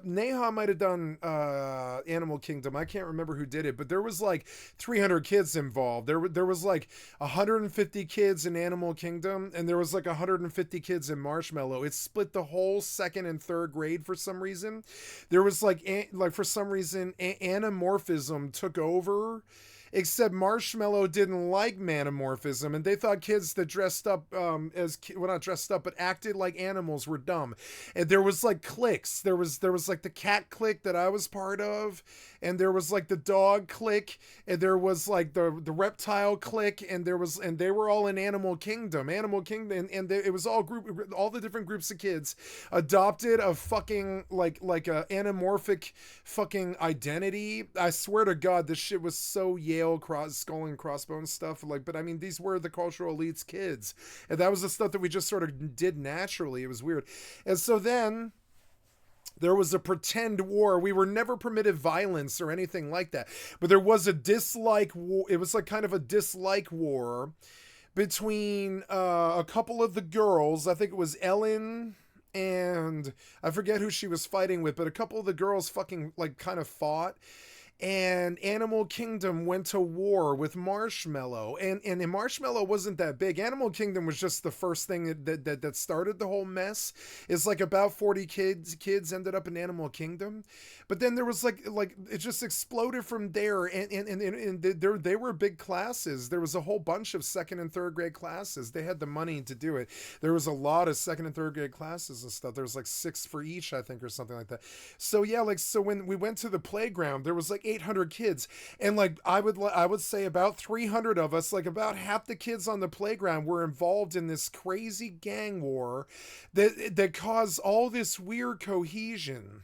Neha might have done Animal Kingdom. I can't remember who did it, but there was like 300 kids involved. There was like 150 kids in Animal Kingdom, and there was like 150 kids in Marshmallow. It split the whole 2nd and 3rd grade for some reason. There was like for some reason anamorphism took over, except Marshmallow didn't like manamorphism, and they thought kids that dressed up well, not dressed up, but acted like animals were dumb. And there was like cliques. There was like the cat clique that I was part of, and there was like the dog clique, and there was like the reptile clique, and they were all in Animal Kingdom, it was all the different groups of kids adopted a fucking like a anamorphic fucking identity. I swear to God, this shit was so Yale skull and crossbones stuff. Like, but I mean, these were the cultural elites' kids, and that was the stuff that we just sort of did naturally. It was weird, and so then there was a pretend war. We were never permitted violence or anything like that, but there was a dislike war. It was like kind of a dislike war between a couple of the girls. I think it was Ellen and I forget who she was fighting with, but a couple of the girls fucking like kind of fought. And Animal Kingdom went to war with Marshmallow, and Marshmallow wasn't that big. Animal Kingdom was just the first thing that started the whole mess. It's like about 40 kids ended up in Animal Kingdom, but then there was like it just exploded from there, and they were big classes. There was a whole bunch of second and third grade classes. They had the money to do it. There was a lot of second and third grade classes and stuff. There was like 6 for each, I think, or something like that. So yeah, like so when we went to the playground, there was like 800 kids, and like I would say about 300 of us, like about half the kids on the playground, were involved in this crazy gang war that caused all this weird cohesion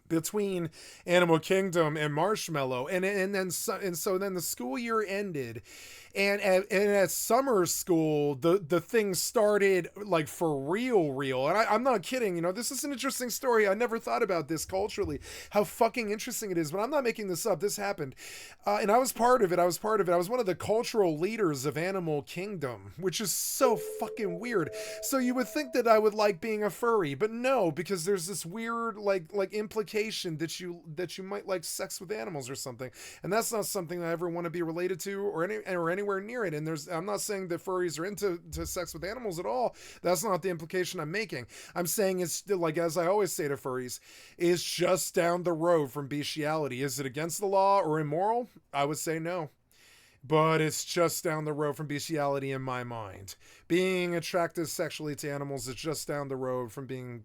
between Animal Kingdom and Marshmallow, and so then the school year ended, and at summer school the thing started like for real, and I'm not kidding. You know, this is an interesting story. I never thought about this culturally, how fucking interesting it is, but I'm not making this up. This happened, and I was part of it. I was one of the cultural leaders of Animal Kingdom, which is so fucking weird. So you would think that I would like being a furry, but no, because there's this weird like implication that you might like sex with animals or something, and that's not something I ever want to be related to or anywhere near it. And I'm not saying that furries are into sex with animals at all. That's not the implication I'm making. I'm saying it's still, like, as I always say to furries, is just down the road from bestiality. Is it against the law or immoral? I would say no. But it's just down the road from bestiality in my mind. Being attracted sexually to animals is just down the road from being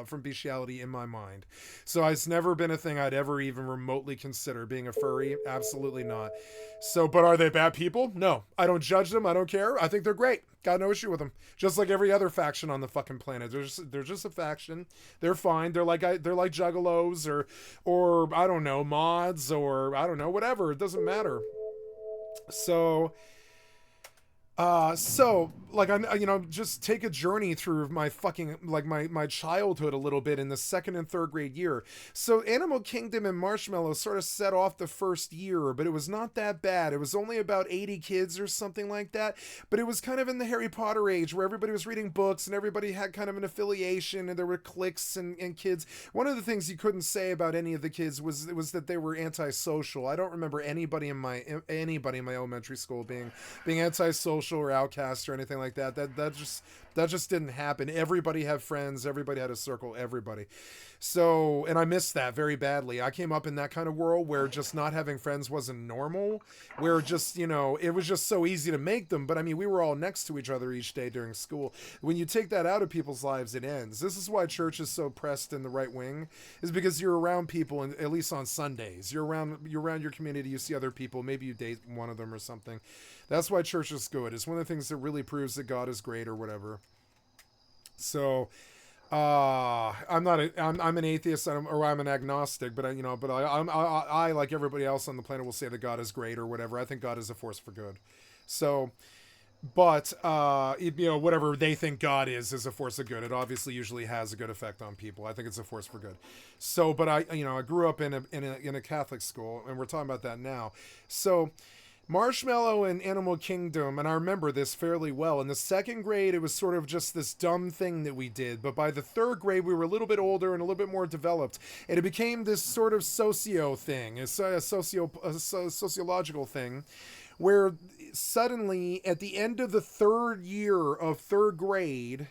from bestiality in my mind. So it's never been a thing I'd ever even remotely consider. Being a furry, absolutely not. So, but are they bad people? No, I don't judge them. I don't care. I think they're great. Got no issue with them. Just like every other faction on the fucking planet. They're just a faction. They're fine. They're like juggalos or I don't know, mods, or I don't know, whatever. It doesn't matter. So like, just take a journey through my fucking, like, my childhood a little bit in the second and third grade year. So Animal Kingdom and Marshmallow sort of set off the first year, but it was not that bad. It was only about 80 kids or something like that, but it was kind of in the Harry Potter age where everybody was reading books and everybody had kind of an affiliation, and there were cliques and kids. One of the things you couldn't say about any of the kids was that they were antisocial. I don't remember anybody in my elementary school being antisocial or outcast or anything like that. That just didn't happen. Everybody had friends. Everybody had a circle. Everybody. So, and I missed that very badly. I came up in that kind of world where just not having friends wasn't normal, where just, it was just so easy to make them. But I mean, we were all next to each other each day during school. When you take that out of people's lives, it ends. This is why church is so pressed in the right wing, is because you're around people, and at least on Sundays, you're around your community, you see other people, maybe you date one of them or something. That's why church is good. It's one of the things that really proves that God is great or whatever. So, I'm an atheist, or I'm an agnostic, but I like everybody else on the planet will say that God is great or whatever. I think God is a force for good. So, but whatever they think God is a force of good. It obviously usually has a good effect on people. I think it's a force for good. So, but I grew up in a Catholic school, and we're talking about that now. So, Marshmallow and Animal Kingdom, and I remember this fairly well. In the second grade, it was sort of just this dumb thing that we did. But by the third grade, we were a little bit older and a little bit more developed. And it became this sort of thing, a sociological thing, where suddenly, at the end of the third year of third grade,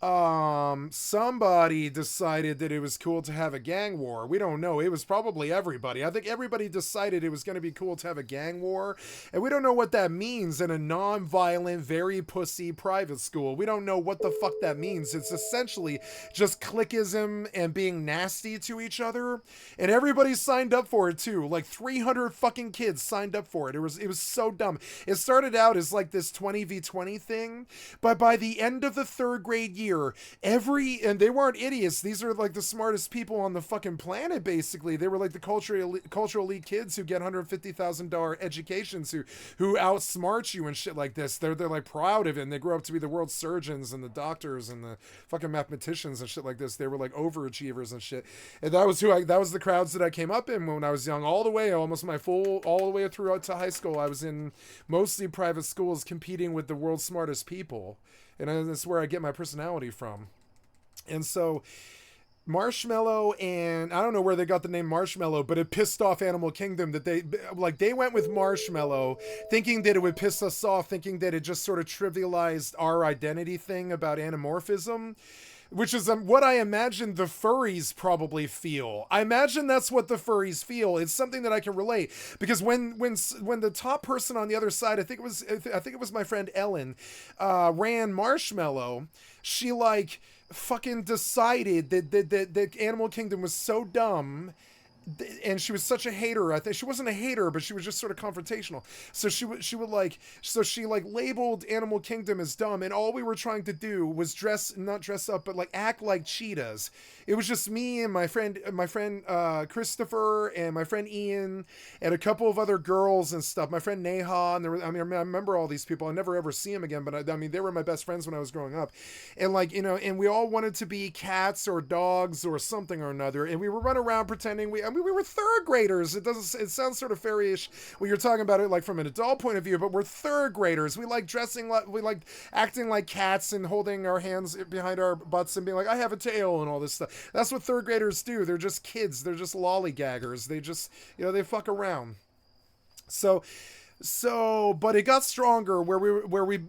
somebody decided that it was cool to have a gang war. We don't know. It was probably everybody. I think everybody decided it was going to be cool to have a gang war, and we don't know what that means in a non-violent, very pussy private school. We don't know what the fuck that means. It's essentially just clickism and being nasty to each other, and everybody signed up for it too. Like 300 fucking kids signed up for it. It was so dumb. It started out as like this 20v20 thing, but by the end of the third grade year, and they weren't idiots. These are like the smartest people on the fucking planet, basically. They were like the cultural elite kids who get $150,000 educations who outsmart you and shit like this. They're like proud of it, and they grow up to be the world's surgeons and the doctors and the fucking mathematicians and shit like this. They were like overachievers and shit. And that was the crowds that I came up in when I was young, all the way all the way throughout to high school. I was in mostly private schools competing with the world's smartest people. And that's where I get my personality from. And so Marshmallow, and I don't know where they got the name Marshmallow, but it pissed off Animal Kingdom that they went with Marshmallow thinking that it would piss us off, thinking that it just sort of trivialized our identity thing about anamorphism, which is what I imagine the furries probably feel. I imagine that's what the furries feel. It's something that I can relate, because when the top person on the other side, I think it was my friend Ellen, ran Marshmallow, she like fucking decided that Animal Kingdom was so dumb. And she was such a hater. I think she wasn't a hater, but she was just sort of confrontational. So she labeled Animal Kingdom as dumb, and all we were trying to do was not dress up, but like act like cheetahs. It was just me and my friend Christopher and my friend Ian and a couple of other girls and stuff. My friend Neha, and I remember all these people. I never ever see them again, but they were my best friends when I was growing up. And and we all wanted to be cats or dogs or something or another, and we were running around pretending we were third graders. It sounds sort of fairyish when you're talking about it like from an adult point of view, but we're third graders. We like we like acting like cats and holding our hands behind our butts and being like, I have a tail and all this stuff. That's what third graders do. They're just kids. They're just lollygaggers. They just, they fuck around. But it got stronger where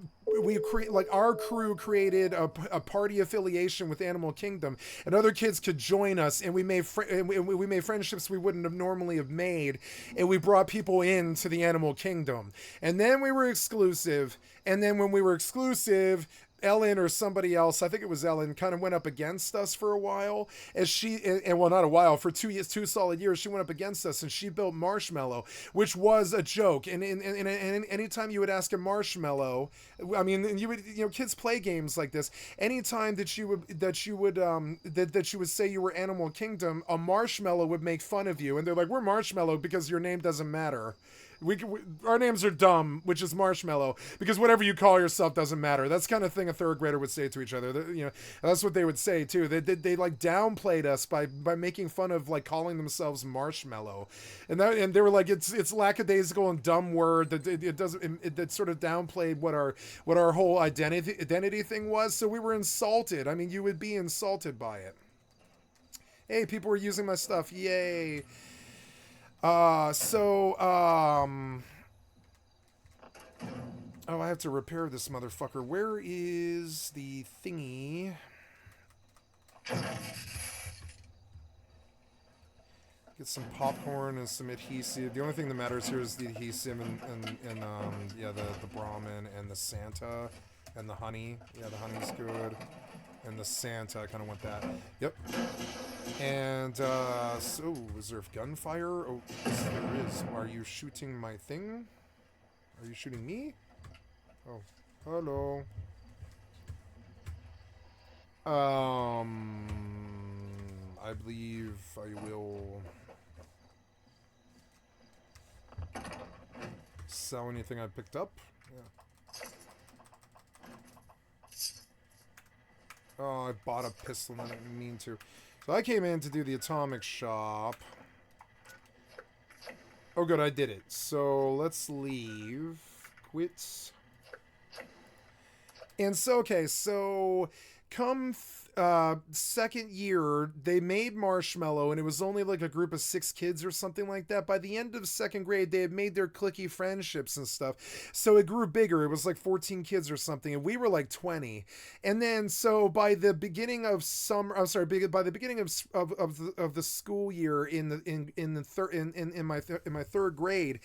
our crew created a party affiliation with Animal Kingdom, and other kids could join us, and we made friendships we wouldn't have normally have made, and we brought people into the Animal Kingdom, and then we were exclusive, and then when we were exclusive, Ellen or somebody else, I think it was Ellen, kind of went up against us for a while, not a while, for 2 solid years, she went up against us, and she built Marshmallow, which was a joke. And anytime you would ask a Marshmallow, kids play games like this. Anytime that you would say you were Animal Kingdom, a Marshmallow would make fun of you, and they're like, we're Marshmallow because your name doesn't matter. Our names are dumb, which is Marshmallow, because whatever you call yourself doesn't matter. That's the kind of thing a third grader would say to each other. That's what they would say too. They like downplayed us by making fun of like calling themselves Marshmallow, and they were like, it's lackadaisical and dumb word that sort of downplayed what our whole identity thing was. So we were insulted. I mean, you would be insulted by it. Hey, people were using my stuff. Yay. I have to repair this motherfucker. Where is the thingy? Get some popcorn and some adhesive. The only thing that matters here is the adhesive and the Brahmin and the Santa and the honey. Yeah, the honey's good. And the Santa, I kind of want that. Yep. And, is there gunfire? Oh, yes, there is. Are you shooting my thing? Are you shooting me? Oh, hello. I believe I will sell anything I picked up. Yeah. Oh, I bought a pistol and I didn't mean to. So I came in to do the atomic shop. Oh, good, I did it. So let's leave. Quit. And so, okay, so come second year, they made Marshmallow, and it was only like a group of 6 kids or something like that. By the end of second grade, they had made their cliquey friendships and stuff. So it grew bigger. It was like 14 kids or something, and we were like 20. And then, so by the beginning of summer, I'm sorry, by the beginning of the school year in my third grade,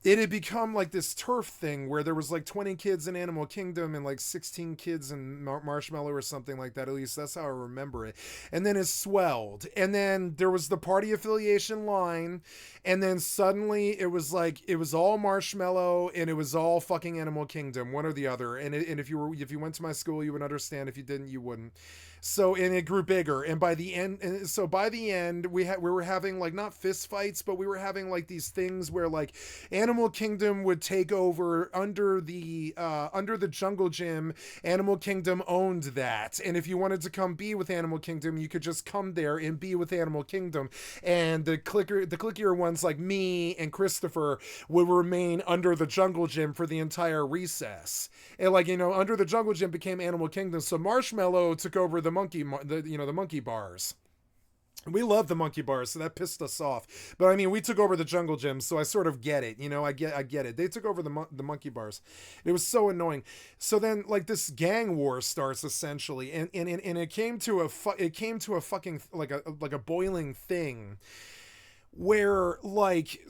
it had become like this turf thing where there was like 20 kids in Animal Kingdom and like 16 kids in Marshmallow or something like that. At least that's how I remember it. And then it swelled. And then there was the party affiliation line. And then suddenly it was like, it was all Marshmallow and it was all fucking Animal Kingdom, one or the other. And if you went to my school, you would understand. If you didn't, you wouldn't. So, and it grew bigger, and by the end, we were having like not fist fights, but we were having like these things where like Animal Kingdom would take over under the Jungle Gym. Animal Kingdom owned that, and if you wanted to come be with Animal Kingdom, you could just come there and be with Animal Kingdom. And the clickier ones like me and Christopher would remain under the Jungle Gym for the entire recess. And like, under the Jungle Gym became Animal Kingdom, so Marshmallow took over the monkey bars. We love the monkey bars, so that pissed us off. But I mean, we took over the Jungle Gym, so I sort of get it. I get it. They took over the monkey bars. It was so annoying. So then, like, this gang war starts essentially, and it came to a fucking like a boiling thing. Where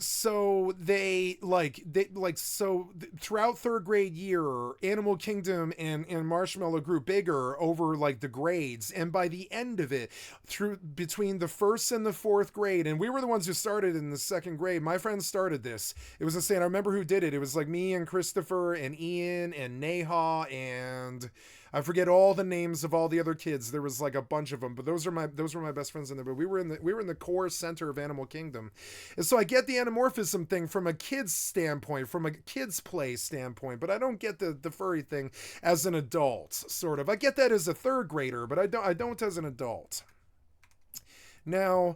so throughout third grade year, Animal Kingdom and Marshmallow grew bigger over like the grades, and by the end of it, between the first and the fourth grade, and we were the ones who started in the second grade. My friends started this. It was insane. I remember who did it. It was like me and Christopher and Ian and Neha, and I forget all the names of all the other kids. There was like a bunch of them, but those were my best friends in there. But we were in the core center of Animal Kingdom, and so I get the anamorphism thing from a kid's standpoint, from a kid's play standpoint, but I don't get the furry thing as an adult. Sort of, I get that as a third grader, but I don't as an adult. Now,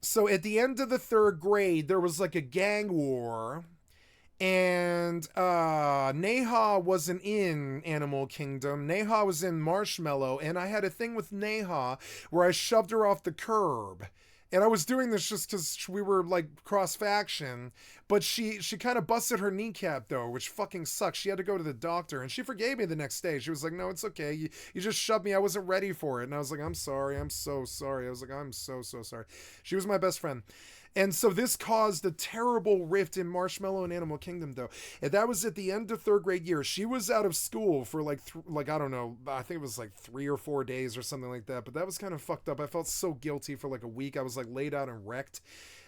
so at the end of the third grade, there was like a gang war. And Neha wasn't in Animal Kingdom. Neha was in Marshmallow, and I had a thing with Neha where I shoved her off the curb. And I was doing this just because we were like cross faction, but she kind of busted her kneecap though, which fucking sucks. She had to go to the doctor, and she forgave me the next day. She was like, "No, it's okay. You just shoved me. I wasn't ready for it." And I was like, "I'm sorry. I'm so sorry." I was like, "I'm so sorry." She was my best friend. And so this caused a terrible rift in Marshmallow and Animal Kingdom, though. And that was at the end of third grade year. She was out of school for like I don't know, I think it was like 3 or 4 days or something like that. But that was kind of fucked up. I felt so guilty for like a week. I was like laid out and wrecked.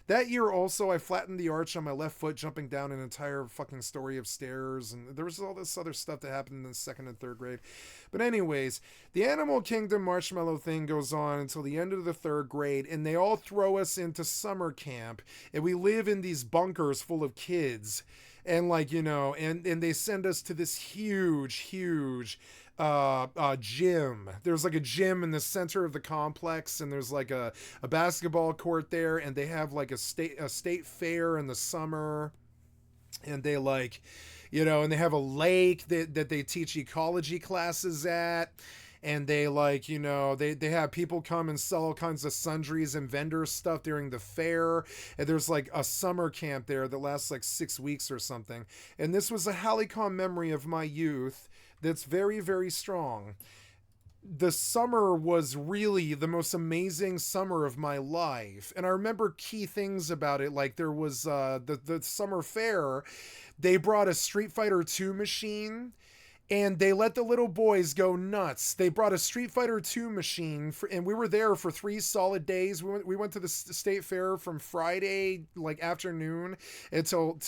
That year also, I flattened the arch on my left foot, jumping down an entire fucking story of stairs, and there was all this other stuff that happened in the second and third grade. But anyways, the Animal Kingdom Marshmallow thing goes on until the end of the third grade, and they all throw us into summer camp, and we live in these bunkers full of kids, and like, and they send us to this huge gym. There's like a gym in the center of the complex, and there's like a basketball court there, and they have like a state fair in the summer, and they like, and they have a lake that they teach ecology classes at. And they like, they have people come and sell all kinds of sundries and vendor stuff during the fair. And there's like a summer camp there that lasts like 6 weeks or something. And this was a Halicon memory of my youth that's very, very strong. The summer was really the most amazing summer of my life. And I remember key things about it. Like there was the summer fair. They brought a Street Fighter 2 machine, and they let the little boys go nuts. They brought a Street Fighter 2 machine, and we were there for 3 solid days. We went to the state fair from Friday, like afternoon, until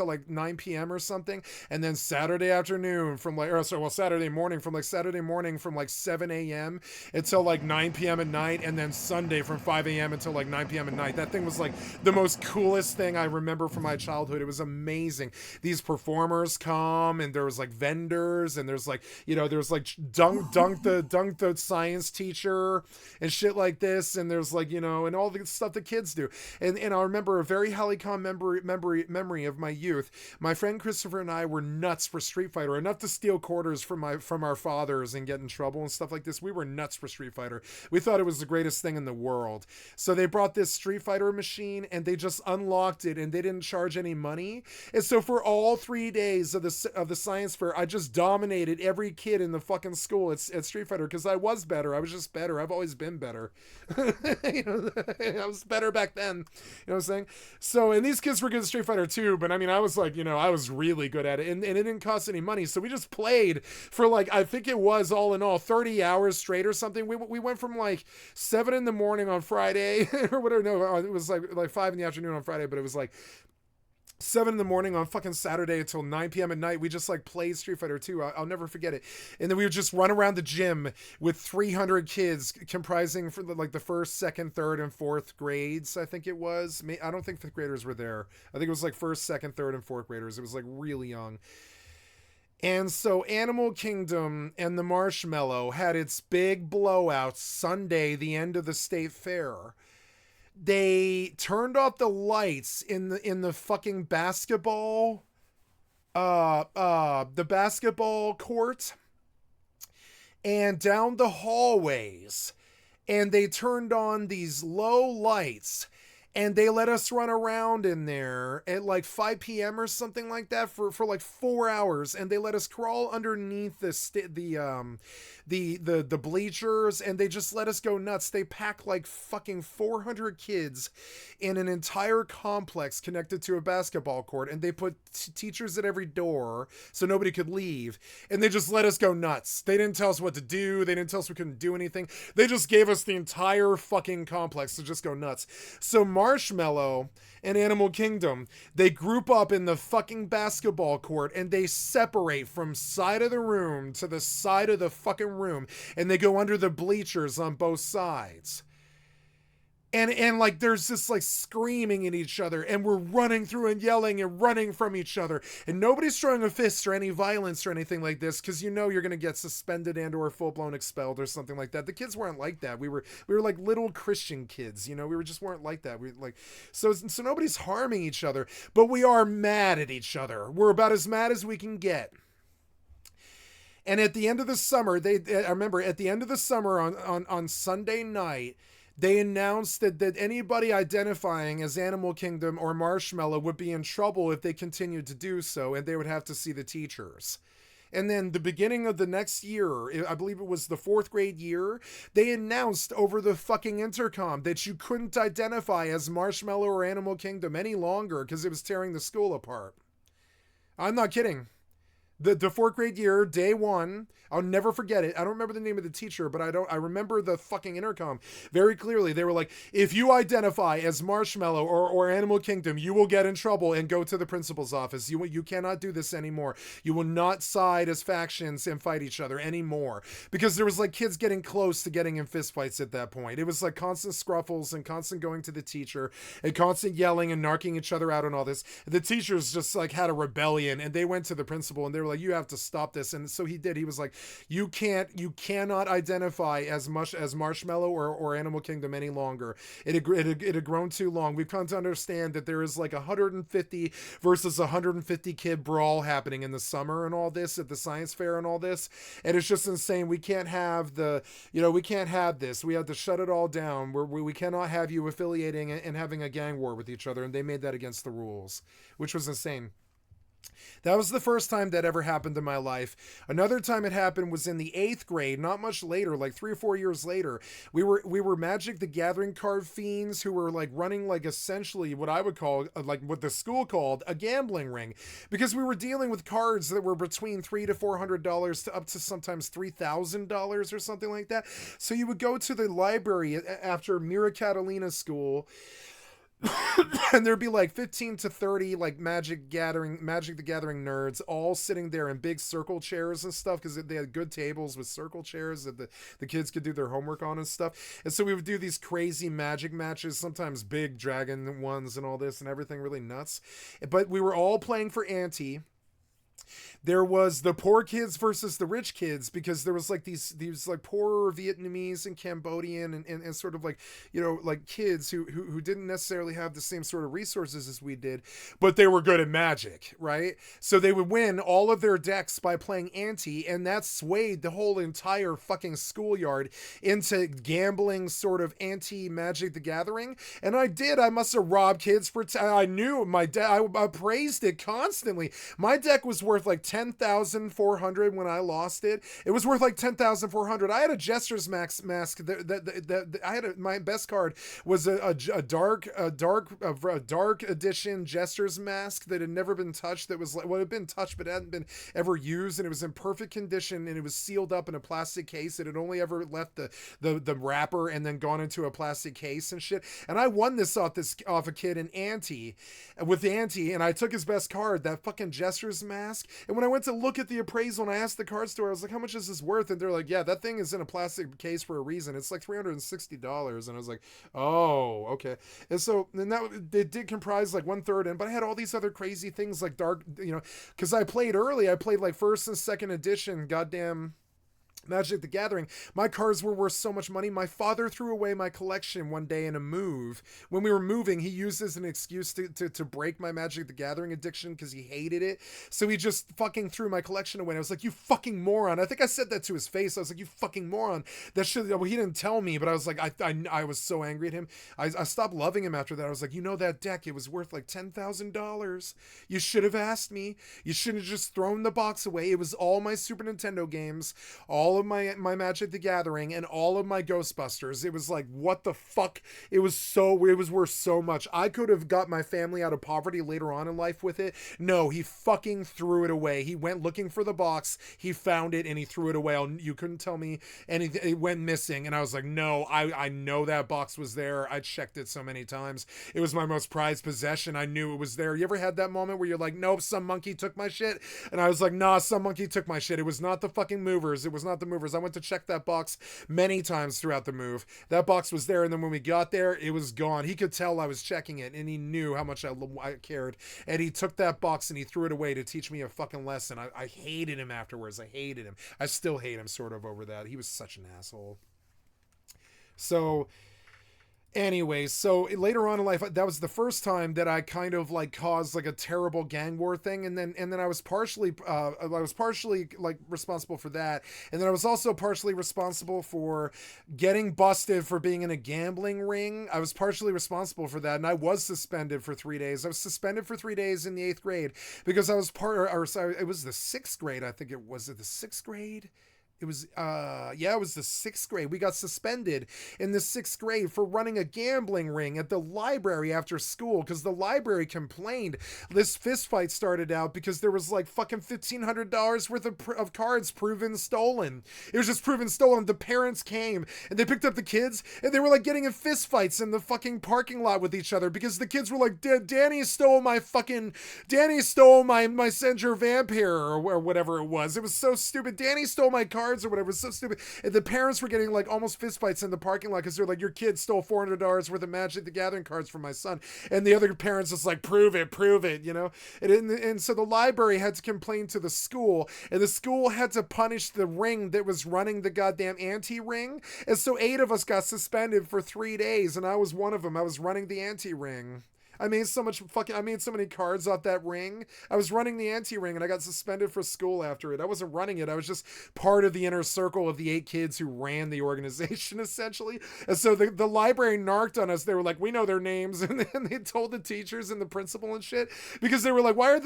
like 9 p.m. or something. And then Saturday afternoon Saturday morning from like 7 a.m. until like 9 p.m. at night. And then Sunday from 5 a.m. until like 9 p.m. at night. That thing was like the most coolest thing I remember from my childhood. It was amazing. These performers come, and there was like vendors competitors, and there's like, there's like dunk the science teacher and shit like this, and there's like, and all the stuff the kids do. And I remember a very Helicon memory of my youth. My friend Christopher and I were nuts for Street Fighter, enough to steal quarters from our fathers and get in trouble and stuff like this. We were nuts for Street Fighter. We thought it was the greatest thing in the world. So they brought this Street Fighter machine, and they just unlocked it, and they didn't charge any money. And so for all 3 days of the science fair, I just dominated every kid in the fucking school at Street Fighter, because I was better. I was just better. I've always been better. I was better back then. You know what I'm saying? So, and these kids were good at Street Fighter too, but I mean, I was like, I was really good at it, and it didn't cost any money. So we just played for like, I think it was all in all 30 hours straight or something. We went from like 7 in the morning on Friday or whatever. No, it was like 5 in the afternoon on Friday, but it was like 7 in the morning on fucking Saturday until 9 p.m. at night. We just like played Street Fighter 2. I'll never forget it. And then we would just run around the gym with 300 kids, comprising for like the first, second, third, and fourth grades. I think it was. I don't think fifth graders were there. I think it was like first, second, third, and fourth graders. It was like really young. And so Animal Kingdom and the Marshmallow had its big blowout Sunday, the end of the state fair. They turned off the lights in the fucking basketball the basketball court and down the hallways, and they turned on these low lights, and they let us run around in there at like 5 p.m. or something like that for like 4 hours, and they let us crawl underneath the bleachers, and they just let us go nuts. They packed like fucking 400 kids in an entire complex connected to a basketball court, and they put teachers at every door so nobody could leave, and they just let us go nuts. They didn't tell us what to do. They didn't tell us we couldn't do anything. They just gave us the entire fucking complex to just go nuts. So Marshmallow and Animal Kingdom, they group up in the fucking basketball court, and they separate from side of the room to the side of the fucking room, and they go under the bleachers on both sides. And like there's this like screaming at each other, and we're running through and yelling and running from each other, and nobody's throwing a fist or any violence or anything like this, because you're gonna get suspended and or full-blown expelled or something like that. The kids weren't like that. We were like little Christian kids, we just weren't like that. We like so nobody's harming each other, but we are mad at each other. We're about as mad as we can get. And at the end of the summer, I remember at the end of the summer on Sunday night, they announced that anybody identifying as Animal Kingdom or Marshmallow would be in trouble if they continued to do so, and they would have to see the teachers. And then the beginning of the next year, I believe it was the 4th grade year, they announced over the fucking intercom that you couldn't identify as Marshmallow or Animal Kingdom any longer because it was tearing the school apart. I'm not kidding. The 4th grade year, day 1, I'll never forget it. I don't remember the name of the teacher, but I remember the fucking intercom very clearly. They were like, if you identify as Marshmallow or Animal Kingdom, you will get in trouble and go to the principal's office. You cannot do this anymore. You will not side as factions and fight each other anymore. Because there was like kids getting close to getting in fistfights at that point. It was like constant scruffles and constant going to the teacher and constant yelling and narking each other out and all this. The teachers just like had a rebellion, and they went to the principal and they were like, you have to stop this. And so he did. He was like, you cannot identify as much as Marshmallow or Animal Kingdom any longer. It had grown too long. We've come to understand that there is like 150 versus 150 kid brawl happening in the summer and all this at the science fair and all this. And it's just insane. We can't have we can't have this. We have to shut it all down. We cannot have you affiliating and having a gang war with each other. And they made that against the rules, which was insane. That was the first time that ever happened in my life. Another time it happened was in the 8th grade, not much later, like 3 or 4 years later. We were Magic the Gathering card fiends who were like running like essentially what I would call, like what the school called, a gambling ring, because we were dealing with cards that were between $300 to $400 to up to sometimes $3,000 or something like that. So you would go to the library after Mira Catalina school, and there'd be like 15 to 30 like Magic the Gathering nerds all sitting there in big circle chairs and stuff, because they had good tables with circle chairs that the kids could do their homework on and stuff. And so we would do these crazy Magic matches, sometimes big dragon ones and all this and everything really nuts. But we were all playing for ante. There was the poor kids versus the rich kids, because there was like these like poor Vietnamese and Cambodian and sort of like, you know, like kids who didn't necessarily have the same sort of resources as we did, but they were good at Magic, right? So they would win all of their decks by playing ante, and that swayed the whole entire fucking schoolyard into gambling sort of anti-Magic the Gathering. And I must have robbed kids for I knew my deck. I praised it constantly. My deck was worth like 10,400 when I lost it. It was worth like 10,400. I had a Jester's mask that I had my best card was a dark edition Jester's mask that had never been touched, that was like, well, it had been touched but hadn't been ever used, and it was in perfect condition, and it was sealed up in a plastic case. It had only ever left the wrapper and then gone into a plastic case and shit. And I won this off a kid in ante, and I took his best card, that fucking Jester's mask. And when I went to look at the appraisal and I asked the card store, I was like, how much is this worth? And they're like, yeah, that thing is in a plastic case for a reason. It's like $360. And I was like, oh, okay. And so then it did comprise like 1/3, but I had all these other crazy things like dark, you know, because I played early. I played like first and second edition goddamn Magic the Gathering. My cards were worth so much money. My father threw away my collection one day in a move. When we were moving, he used as an excuse to break my Magic the Gathering addiction because he hated it. So he just fucking threw my collection away. And I was like, you fucking moron. I think I said that to his face. I was like, you fucking moron. That should, well, he didn't tell me, but I was like, I was so angry at him. I stopped loving him after that. I was like, you know, that deck, it was worth like $10,000. You should have asked me. You shouldn't have just thrown the box away. It was all my Super Nintendo games, all of my Magic the Gathering, and all of my Ghostbusters. It was like, what the fuck? It was worth so much. I could have got my family out of poverty later on in life with it. No, he fucking threw it away. He went looking for the box, he found it, and he threw it away. You couldn't tell me anything. It went missing, and I was like, no, I know that box was there. I checked it so many times. It was my most prized possession. I knew it was there. You ever had that moment where you're like, nope, some monkey took my shit? And I was like, nah, some monkey took my shit. It was not the fucking movers. It was not the movers. I went to check that box many times throughout the move. That box was there, and then when we got there, it was gone. He could tell I was checking it, and he knew how much I cared, and he took that box and he threw it away to teach me a fucking lesson. I hated him afterwards. I hated him. I still hate him sort of over that. He was such an asshole. So anyways, so later on in life, that was the first time that I kind of like caused like a terrible gang war thing, and then I was partially like responsible for that, and then I was also partially responsible for getting busted for being in a gambling ring. I was partially responsible for that, and I was suspended for 3 days. I was suspended for 3 days in the 8th grade because I was it was the 6th grade. I think it was the 6th grade. It was, it was the 6th grade. We got suspended in the 6th grade for running a gambling ring at the library after school because the library complained. This fist fight started out because there was like fucking $1,500 worth of cards proven stolen. It was just proven stolen. The parents came and they picked up the kids and they were like getting in fist fights in the fucking parking lot with each other because the kids were like, Danny stole my Send Your Vampire or whatever it was. It was so stupid. Danny stole my cards or whatever. It was so stupid. And the parents were getting like almost fist fights in the parking lot because they're like, your kid stole $400 worth of Magic the Gathering cards from my son. And the other parents was like, prove it, you know? And so the library had to complain to the school, and the school had to punish the ring that was running the goddamn anti-ring. And so 8 of us got suspended for 3 days, and I was one of them. I was running the anti-ring. I made so many cards off that ring. I was running the anti-ring and I got suspended for school after it. I wasn't running it. I was just part of the inner circle of the 8 kids who ran the organization, essentially. And so the library narked on us. They were like, we know their names. And then they told the teachers and the principal and shit, because they were like, why are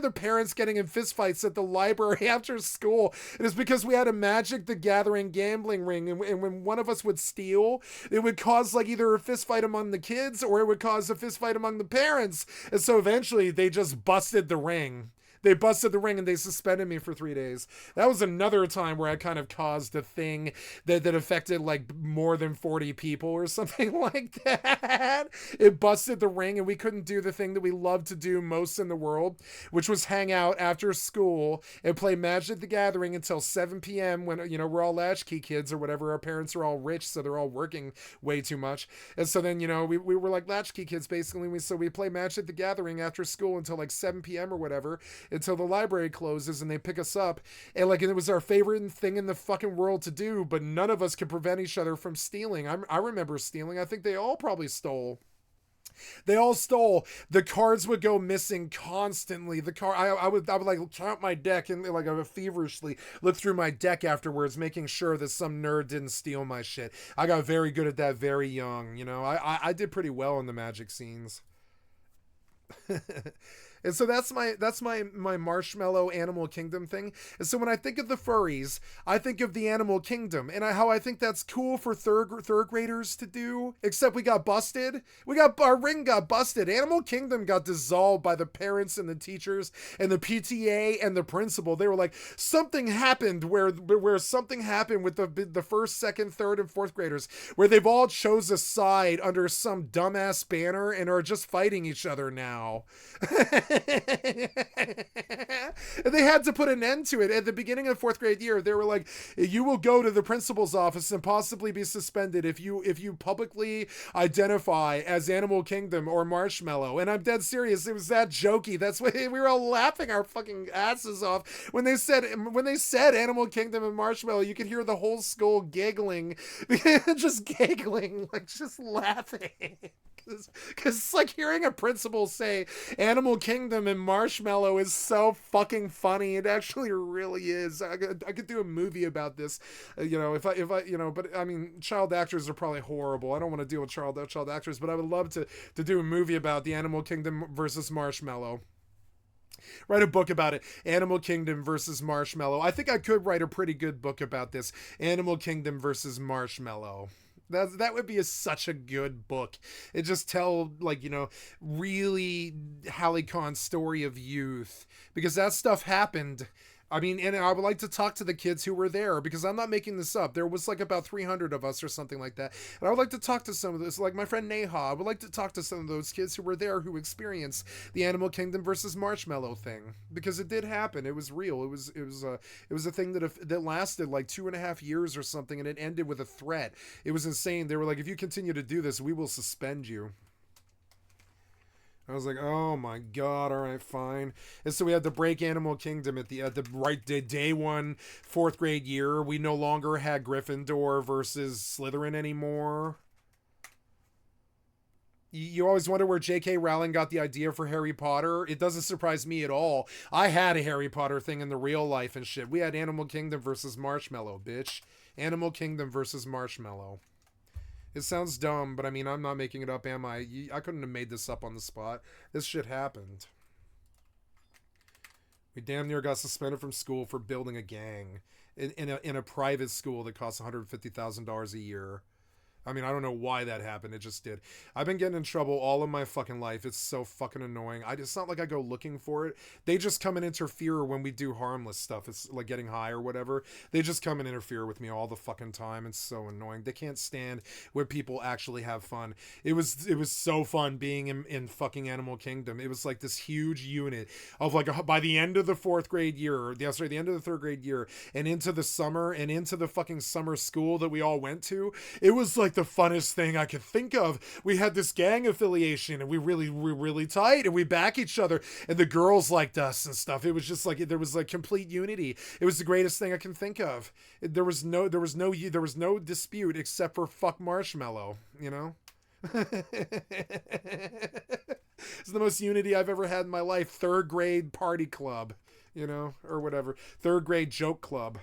the parents getting in fistfights at the library after school? And it's because we had a Magic the Gathering gambling ring. And when one of us would steal, it would cause like either a fistfight among the kids or it would cause a fist fight among the parents. And so eventually they just busted the ring. They busted the ring and they suspended me for 3 days. That was another time where I kind of caused a thing that affected like more than 40 people or something like that. It busted the ring and we couldn't do the thing that we love to do most in the world, which was hang out after school and play Magic the Gathering until 7 p.m. when, you know, we're all latchkey kids or whatever. Our parents are all rich, so they're all working way too much. And so then, you know, we were like latchkey kids basically. So we play Magic the Gathering after school until like 7 p.m. or whatever. until the library closes and they pick us up. And like, it was our favorite thing in the fucking world to do, but none of us could prevent each other from stealing. I remember stealing. I think they all probably stole. They all stole. The cards would go missing constantly. I would like count my deck and like I would feverishly look through my deck afterwards, making sure that some nerd didn't steal my shit. I got very good at that very young, you know. I did pretty well in the Magic scenes. And so that's my Marshmallow Animal Kingdom thing. And so when I think of the furries, I think of the Animal Kingdom, and how I think that's cool for third graders to do. Except we got busted. Our ring got busted. Animal Kingdom got dissolved by the parents and the teachers and the PTA and the principal. They were like, something happened where something happened with the first, second, third, and fourth graders, where they've all chose a side under some dumbass banner and are just fighting each other now. And they had to put an end to it. At the beginning of the fourth grade year, they were like, you will go to the principal's office and possibly be suspended if you publicly identify as Animal Kingdom or Marshmallow. And I'm dead serious. It was that jokey. That's why we were all laughing our fucking asses off when they said Animal Kingdom and Marshmallow. You could hear the whole school giggling, just giggling, like just laughing. Because it's like hearing a principal say Animal Kingdom and Marshmallow is so fucking funny. It actually really is. I could do a movie about this, you know, if I you know, but I mean, child actors are probably horrible. I don't want to deal with child actors, but I would love to do a movie about the Animal Kingdom versus Marshmallow. Write a book about it. Animal Kingdom versus Marshmallow. I think I could write a pretty good book about this. Animal Kingdom versus Marshmallow. That would be such a good book. It just tell, like, you know, really Hallie-Con's story of youth, because that stuff happened. I mean, and I would like to talk to the kids who were there, because I'm not making this up. There was like about 300 of us or something like that. And I would like to talk to some of this, like my friend Neha. I would like to talk to some of those kids who were there, who experienced the Animal Kingdom versus Marshmallow thing, because it did happen. It was real. It was a thing that lasted like 2.5 years or something, and it ended with a threat. It was insane. They were like, if you continue to do this, we will suspend you. I was like, oh my god, all right, fine. And so we had to break Animal Kingdom at the day one, fourth grade year. We no longer had Gryffindor versus Slytherin anymore. You always wonder where J.K. Rowling got the idea for Harry Potter. It doesn't surprise me at all. I had a Harry Potter thing in the real life and shit. We had Animal Kingdom versus Marshmallow, bitch. Animal Kingdom versus Marshmallow. It sounds dumb, but I mean, I'm not making it up, am I? I couldn't have made this up on the spot. This shit happened. We damn near got suspended from school for building a gang in a private school that costs $150,000 a year. I mean, I don't know why that happened. It just did. I've been getting in trouble all of my fucking life. It's so fucking annoying. It's not like I go looking for it. They just come and interfere when we do harmless stuff. It's like getting high or whatever. They just come and interfere with me all the fucking time. It's so annoying. They can't stand where people actually have fun. It was so fun being in fucking Animal Kingdom. It was like this huge unit of like by the end of the fourth grade year, the end of the third grade year, and into the summer and into the fucking summer school that we all went to. It was like the funnest thing I could think of. We had this gang affiliation, and we're really tight, and we back each other, and the girls liked us and stuff. It was just like there was like complete unity. It was the greatest thing I can think of. There was no dispute except for fuck Marshmallow, you know. It's the most unity I've ever had in my life. Third grade party club, you know, or whatever. Third grade joke club.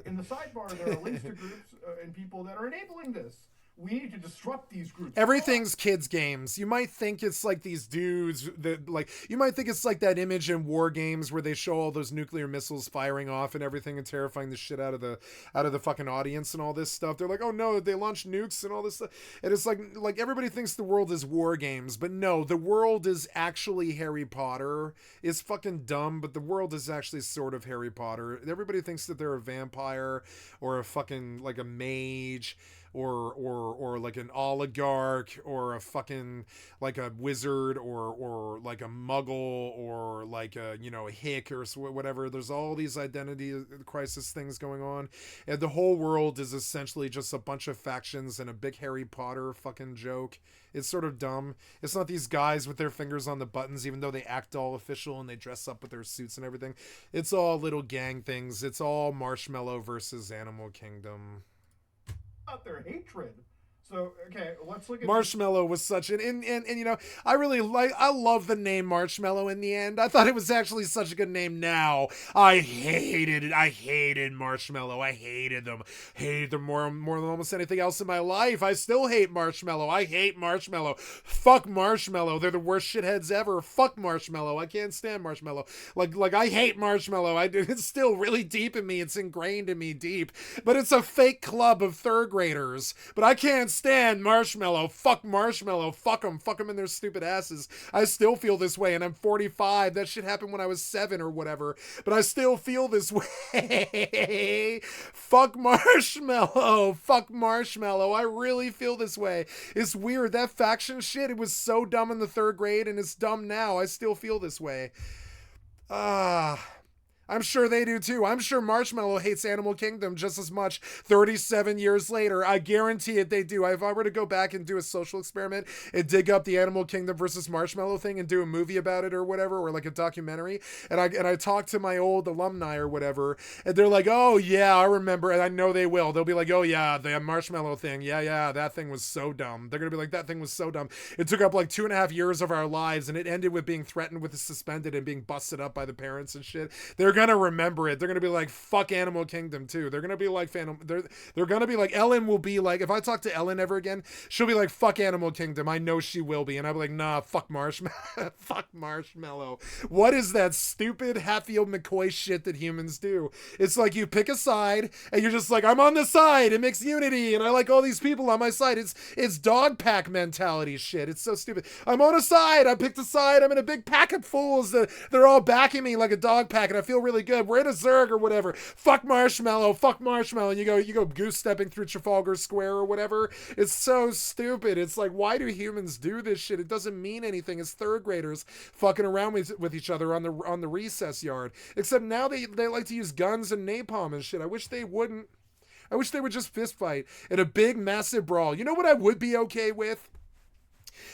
In the sidebar, there are links to groups and people that are enabling this. We need to disrupt these groups. Everything's kids games. You might think it's like these dudes that like, you might think it's like that image in War Games where they show all those nuclear missiles firing off and everything and terrifying the shit out of the fucking audience and all this stuff. They're like, oh no, they launched nukes and all this stuff. And it's like everybody thinks the world is War Games, but no, the world is actually Harry Potter. It's fucking dumb, but the world is actually sort of Harry Potter. Everybody thinks that they're a vampire or a fucking like a mage or like an oligarch, or a fucking like a wizard, or like a muggle, or like a, you know, a hick or whatever. There's all these identity crisis things going on, and the whole world is essentially just a bunch of factions and a big Harry Potter fucking joke. It's sort of dumb. It's not these guys with their fingers on the buttons, even though they act all official and they dress up with their suits and everything. It's all little gang things. It's all Marshmallow versus Animal Kingdom. Not their hatred. So, okay, let's look at Marshmallow was such an, and you know, I love the name Marshmallow in the end. I thought it was actually such a good name. Now I hated it. I hated Marshmallow. I hated them more than almost anything else in my life. I still hate Marshmallow. I hate Marshmallow. Fuck Marshmallow. They're the worst shitheads ever. Fuck Marshmallow. I can't stand Marshmallow. Like I hate Marshmallow. It's still really deep in me. It's ingrained in me deep. But it's a fake club of third graders. But I can't stand Marshmallow. Fuck Marshmallow. Fuck them in their stupid asses. I still feel this way, and I'm 45. That shit happened when I was 7 or whatever, but I still feel this way. Fuck Marshmallow. Fuck Marshmallow. I really feel this way. It's weird. That faction shit, it was so dumb in the 3rd grade, and it's dumb now. I still feel this way. I'm sure they do too. I'm sure Marshmallow hates Animal Kingdom just as much 37 years later. I guarantee it they do. If I were to go back and do a social experiment and dig up the Animal Kingdom versus Marshmallow thing and do a movie about it or whatever, or like a documentary, and I talk to my old alumni or whatever, and they're like, oh yeah, I remember, and I know they will. They'll be like, oh yeah, the Marshmallow thing. Yeah, that thing was so dumb. They're going to be like, that thing was so dumb. It took up like 2.5 years of our lives, and it ended with being threatened with suspended and being busted up by the parents and shit. They're gonna remember it. They're gonna be like, fuck Animal Kingdom too. They're gonna be like, they're gonna be like, Ellen will be like, if I talk to Ellen ever again, she'll be like, fuck Animal Kingdom. I know she will be. And I'll be like, nah, fuck Marshmallow. Fuck Marshmallow. What is that stupid Hatfield McCoy shit that humans do? It's like you pick a side and you're just like, I'm on the side. It makes unity and I like all these people on my side. It's dog pack mentality shit. It's so stupid. I'm on a side. I picked a side. I'm in a big pack of fools. They're all backing me like a dog pack and I feel really good. We're in a Zerg or whatever. Fuck Marshmallow. Fuck Marshmallow. And you go goose stepping through Trafalgar Square or whatever. It's so stupid. It's like, why do humans do this shit? It doesn't mean anything. It's 3rd graders fucking around with each other on the recess yard. Except now they like to use guns and napalm and shit. I wish they wouldn't. I wish they would just fist fight in a big massive brawl. You know what I would be okay with?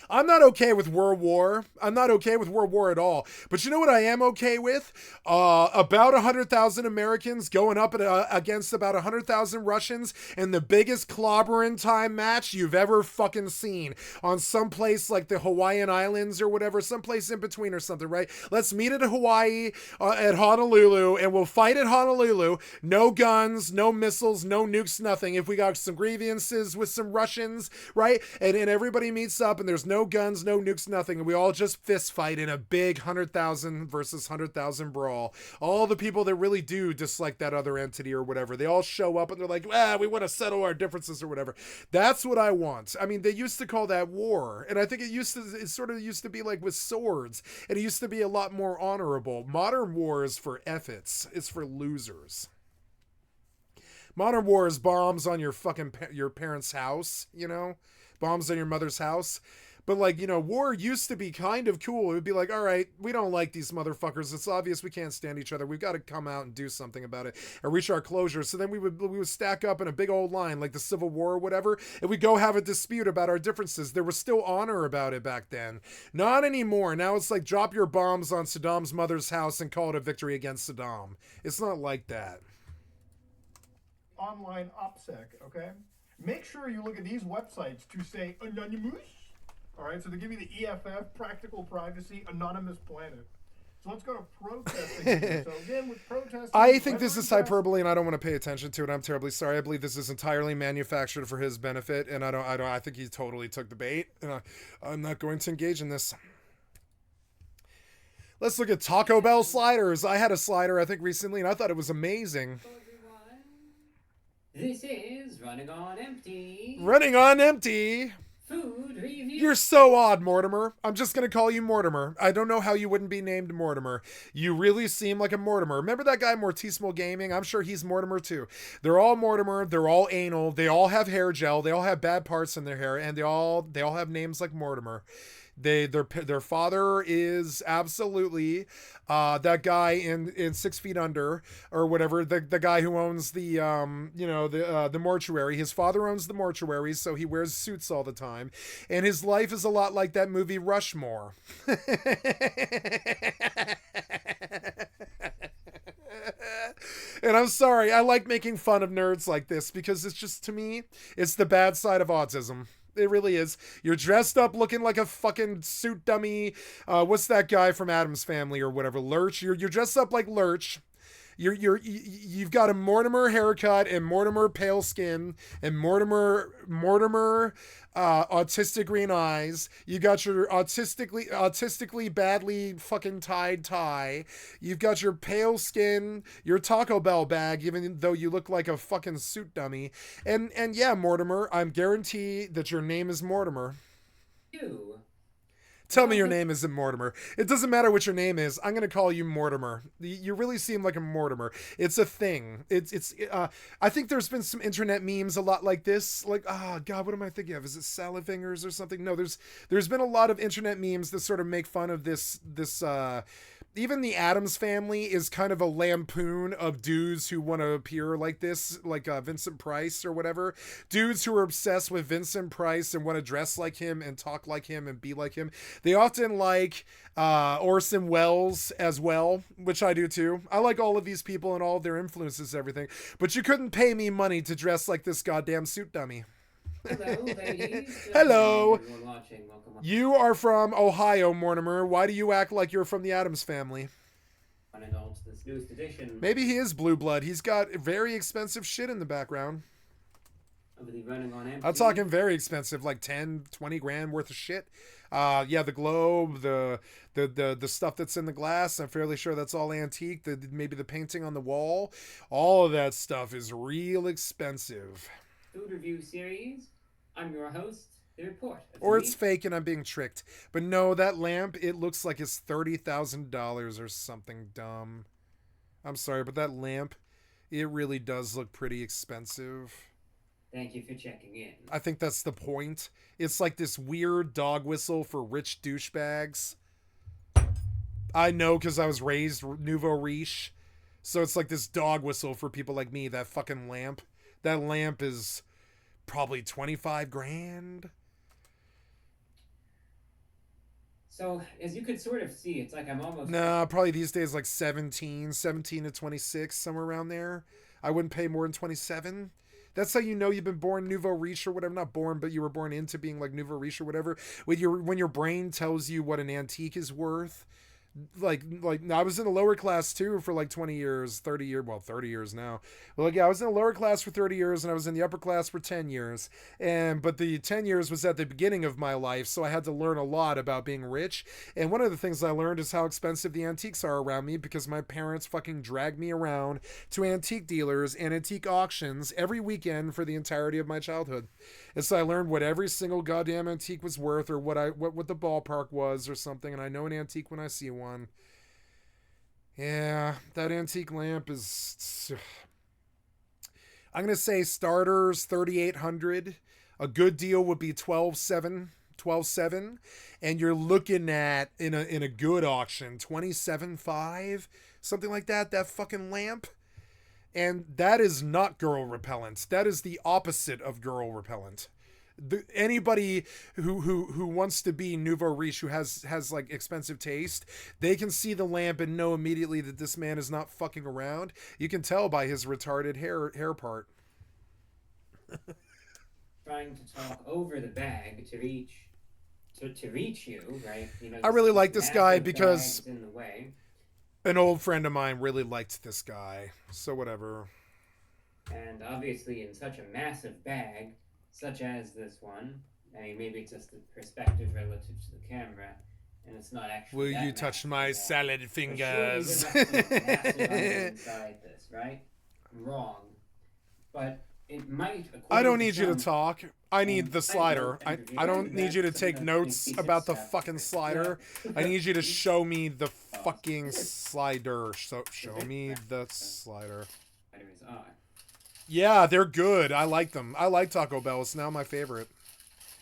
I'm not okay with World War. I'm not okay with World War at all. But you know what I am okay with? About 100,000 Americans going up against about 100,000 Russians in the biggest clobbering time match you've ever fucking seen on some place like the Hawaiian Islands or whatever, someplace in between or something, right? Let's meet at Hawaii, at Honolulu, and we'll fight at Honolulu. No guns, no missiles, no nukes, nothing. If we got some grievances with some Russians, right? And everybody meets up and there's no guns, no nukes, nothing, and we all just fist fight in a big 100,000 versus 100,000 brawl. All the people that really do dislike that other entity or whatever, they all show up and they're like, we want to settle our differences or whatever. That's what I want. I mean, they used to call that war, and I think it sort of used to be like with swords, and it used to be a lot more honorable. Modern war is for effets. It's for losers. Modern war is bombs on your parents' house, you know? Bombs on your mother's house. But like, you know, war used to be kind of cool. It would be like, all right, we don't like these motherfuckers. It's obvious we can't stand each other. We've got to come out and do something about it and reach our closure. So then we would stack up in a big old line like the Civil War or whatever, and we go have a dispute about our differences. There was still honor about it back then. Not anymore. Now it's like drop your bombs on Saddam's mother's house and call it a victory against Saddam. It's not like that. Online OPSEC, okay? Make sure you look at these websites to say anonymous. All right, so they give you the EFF, Practical Privacy, Anonymous Planet. So let's go to protesting. So again, with protesting, I think this is hyperbole, and I don't want to pay attention to it. I'm terribly sorry. I believe this is entirely manufactured for his benefit, and I think he totally took the bait, and I'm not going to engage in this. Let's look at Taco Bell sliders. I had a slider, I think, recently, and I thought it was amazing. This is Running on Empty. Running on Empty. Food review. You're so odd, Mortimer. I'm just going to call you Mortimer. I don't know how you wouldn't be named Mortimer. You really seem like a Mortimer. Remember that guy Mortismo Gaming? I'm sure he's Mortimer too. They're all Mortimer. They're all anal. They all have hair gel. They all have bad parts in their hair, and they all have names like Mortimer. Their father is absolutely that guy in 6 Feet Under or whatever, the guy who owns the the mortuary. His father owns the mortuary, so he wears suits all the time, and his life is a lot like that movie Rushmore. And I'm sorry, I like making fun of nerds like this because it's just, to me, it's the bad side of autism. It really is. You're dressed up looking like a fucking suit dummy. What's that guy from Addams Family or whatever? Lurch. You're dressed up like Lurch. You've got a Mortimer haircut and Mortimer pale skin and Mortimer autistic green eyes. You got your autistically badly fucking tied tie. You've got your pale skin, your Taco Bell bag, even though you look like a fucking suit dummy. And yeah, Mortimer, I'm guarantee that your name is Mortimer. You. Tell me your name isn't Mortimer. It doesn't matter what your name is. I'm going to call you Mortimer. You really seem like a Mortimer. It's a thing. I think there's been some internet memes a lot like this. Like, God, what am I thinking of? Is it salad fingers or something? No, there's been a lot of internet memes that sort of make fun of this even the Addams Family is kind of a lampoon of dudes who want to appear like this, like Vincent Price or whatever. Dudes who are obsessed with Vincent Price and want to dress like him and talk like him and be like him. They often like Orson Welles as well, which I do too. I like all of these people and all of their influences, everything. But you couldn't pay me money to dress like this goddamn suit dummy. Hello, ladies. Hello. Everyone watching. Welcome. You are from Ohio, Mortimer. Why do you act like you're from the Addams Family? This newest edition. Maybe he is blue blood. He's got very expensive shit in the background. Of the running on empty. I'm talking very expensive, like 10, 20 grand worth of shit. Yeah, the globe, the stuff that's in the glass, I'm fairly sure that's all antique. Maybe the painting on the wall. All of that stuff is real expensive. Food review series. I'm your host, The Report. Or it's fake and I'm being tricked. But no, that lamp, it looks like it's $30,000 or something dumb. I'm sorry, but that lamp, it really does look pretty expensive. Thank you for checking in. I think that's the point. It's like this weird dog whistle for rich douchebags. I know because I was raised nouveau riche. So it's like this dog whistle for people like me, that fucking lamp. That lamp is probably 25 grand. So, as you could sort of see, it's like I'm almost... Nah, probably these days like 17 to 26, somewhere around there. I wouldn't pay more than 27. That's how you know you've been born nouveau riche or whatever. Not born, but you were born into being like nouveau riche or whatever. When your brain tells you what an antique is worth. Like I was in the lower class too for like 20 years, 30 years now. Well, like, yeah, I was in the lower class for 30 years and I was in the upper class for 10 years. But the 10 years was at the beginning of my life, so I had to learn a lot about being rich. And one of the things I learned is how expensive the antiques are around me because my parents fucking dragged me around to antique dealers and antique auctions every weekend for the entirety of my childhood. And so I learned what every single goddamn antique was worth or what the ballpark was or something, and I know an antique when I see one. Yeah, that antique lamp is... I'm going to say starters, $3,800. A good deal would be $12,700. And you're looking at, in a good auction, $27,500. Something like that fucking lamp. And that is not girl repellent. That is the opposite of girl repellent. Anybody who wants to be nouveau riche, who has like expensive taste, they can see the lamp and know immediately that this man is not fucking around. You can tell by his retarded hair part. Trying to talk over the bag to reach you, right? You know, I really like this guy because in the way. An old friend of mine really liked this guy. So whatever. And obviously in such a massive bag, such as this one, I mean, maybe it's just the perspective relative to the camera, and it's not actually. Will you touch my salad fingers? But surely there must be massive items inside this, right? Wrong. But It might. I don't according need you to some, talk. I need and the I slider. don't agree I don't with need that, you to so take that's notes basic about the stuff. fucking slider. Yeah. I need you to show me the fucking slider. So show me the slider. Sliders are. Yeah, they're good. I like them. I like Taco Bell. It's now my favorite.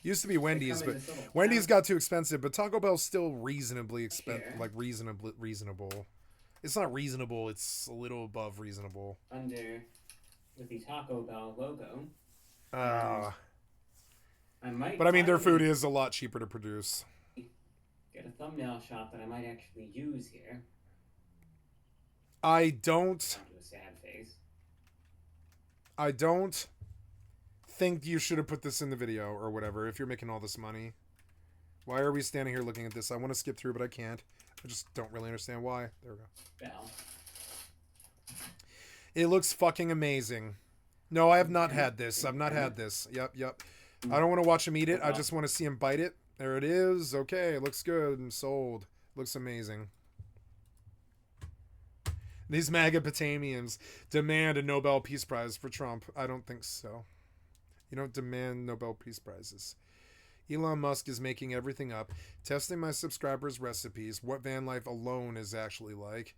Used to be They Wendy's, come in but this little Wendy's pouch got too expensive. But Taco Bell's still reasonably Here. reasonable. It's not reasonable. It's a little above reasonable. under with the Taco Bell logo. Uh, I might. but I mean, their food finally is a lot cheaper to produce. get a thumbnail shot that I might actually use here. I don't Onto a sad face. think you should have put this in the video or whatever if you're making all this money. Why are we standing here looking at this? I want to skip through, but I can't. I just don't really understand why. There we go. Bell. It looks fucking amazing. No, I have not had this. I've not had this. Yep. I don't want to watch him eat it. I just want to see him bite it. There it is. Okay, it looks good. I'm sold. Looks amazing. These Magapotamians demand a Nobel Peace Prize for Trump. I don't think so. You don't demand Nobel Peace Prizes. Elon Musk is making everything up, testing my subscribers' recipes, what van life alone is actually like.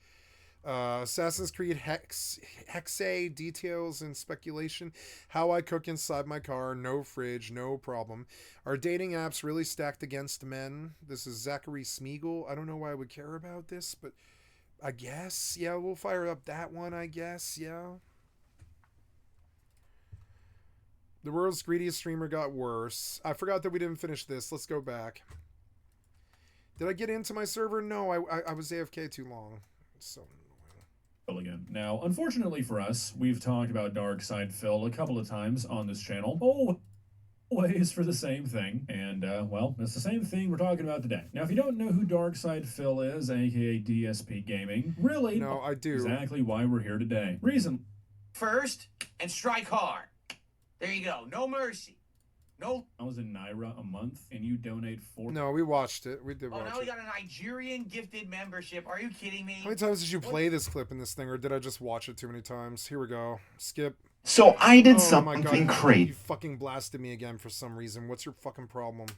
Assassin's Creed Hexe details and speculation. How I cook inside my car, no fridge, no problem. Are dating apps really stacked against men? This is Zachary Smeagol. I don't know why I would care about this, but I guess. Yeah, we'll fire up that one, I guess. Yeah. The world's greediest streamer got worse. I forgot that we didn't finish this. Let's go back. Did I get into my server? No, I was AFK too long. So annoying. Again. Now, unfortunately for us, we've talked about Dark Side Phil a couple of times on this channel. Always for the same thing. And, well, it's the same thing we're talking about today. Now, if you don't know who Dark Side Phil is, aka DSP Gaming, really, no, I do. Exactly why we're here today. Reason. First, and strike hard. There you go. No mercy. No. I was in Naira a month, and you donate $4. No, we watched it. We did Oh, watch now we it. got a Nigerian gifted membership. Are you kidding me? How many times did you play this clip in this thing, or did I just watch it too many times? Here we go. Skip. So I did Oh my something God, crazy. you fucking blasted me again for some reason. What's your fucking problem?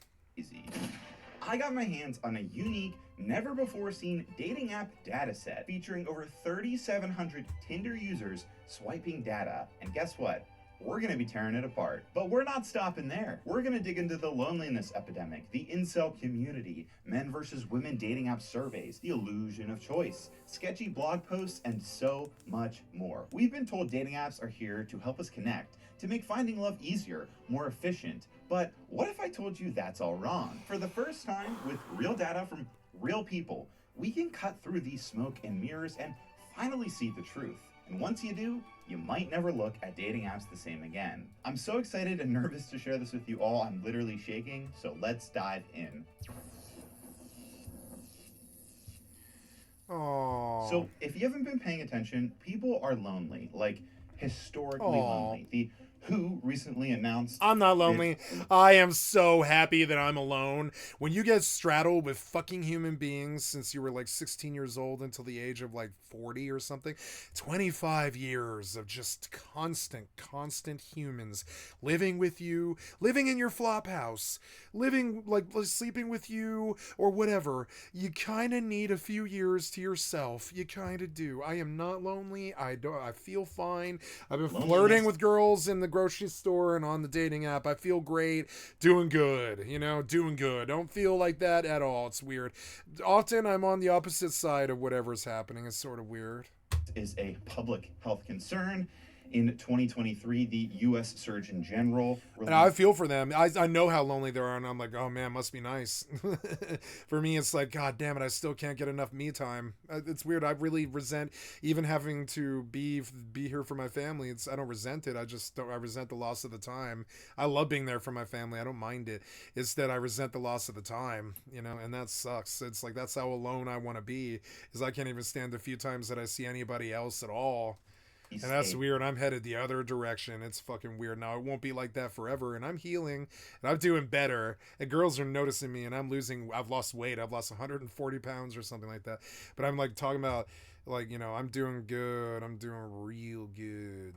I got my hands on a unique, never-before-seen dating app dataset featuring over 3,700 Tinder users swiping data. And guess what? We're going to be tearing it apart. But we're not stopping there. We're going to dig into the loneliness epidemic, the incel community, men versus women dating app surveys, the illusion of choice, sketchy blog posts, and so much more. We've been told dating apps are here to help us connect, to make finding love easier, more efficient. But what if I told you that's all wrong? For the first time, with real data from real people, we can cut through these smoke and mirrors and finally see the truth. And once you do, you might never look at dating apps the same again. I'm so excited and nervous to share this with you all, I'm literally shaking, so let's dive in. Oh. So, if you haven't been paying attention, people are lonely, like historically Aw. lonely. The WHO recently announced... I'm not lonely. I am so happy that I'm alone. When you get straddled with fucking human beings since you were like 16 years old until the age of like 40 or something, 25 years of just constant humans living with you, living in your flop house, living like sleeping with you or whatever, you kind of need a few years to yourself. You kind of do. I am not lonely. I feel fine. I've been flirting with girls in the grocery store and on the dating app. I feel great, doing good, doing good. Don't feel like that at all. It's weird. Often I'm on the opposite side of whatever's happening. It's sort of weird. Is a public health concern. In 2023, the U.S. Surgeon General... And I feel for them. I know how lonely they are, and I'm like, oh man, must be nice. For me, it's like, God damn it, I still can't get enough me time. It's weird. I really resent even having to be here for my family. I don't resent it. I resent the loss of the time. I love being there for my family. I don't mind it. It's that I resent the loss of the time, and that sucks. It's like, that's how alone I want to be, is I can't even stand the few times that I see anybody else at all. And that's weird. I'm headed the other direction. It's fucking weird. Now, it won't be like that forever, and I'm healing, and I'm doing better, and girls are noticing me, and I've lost weight. I've lost 140 pounds or something like that. But I'm like talking about, like, I'm doing good. I'm doing real good.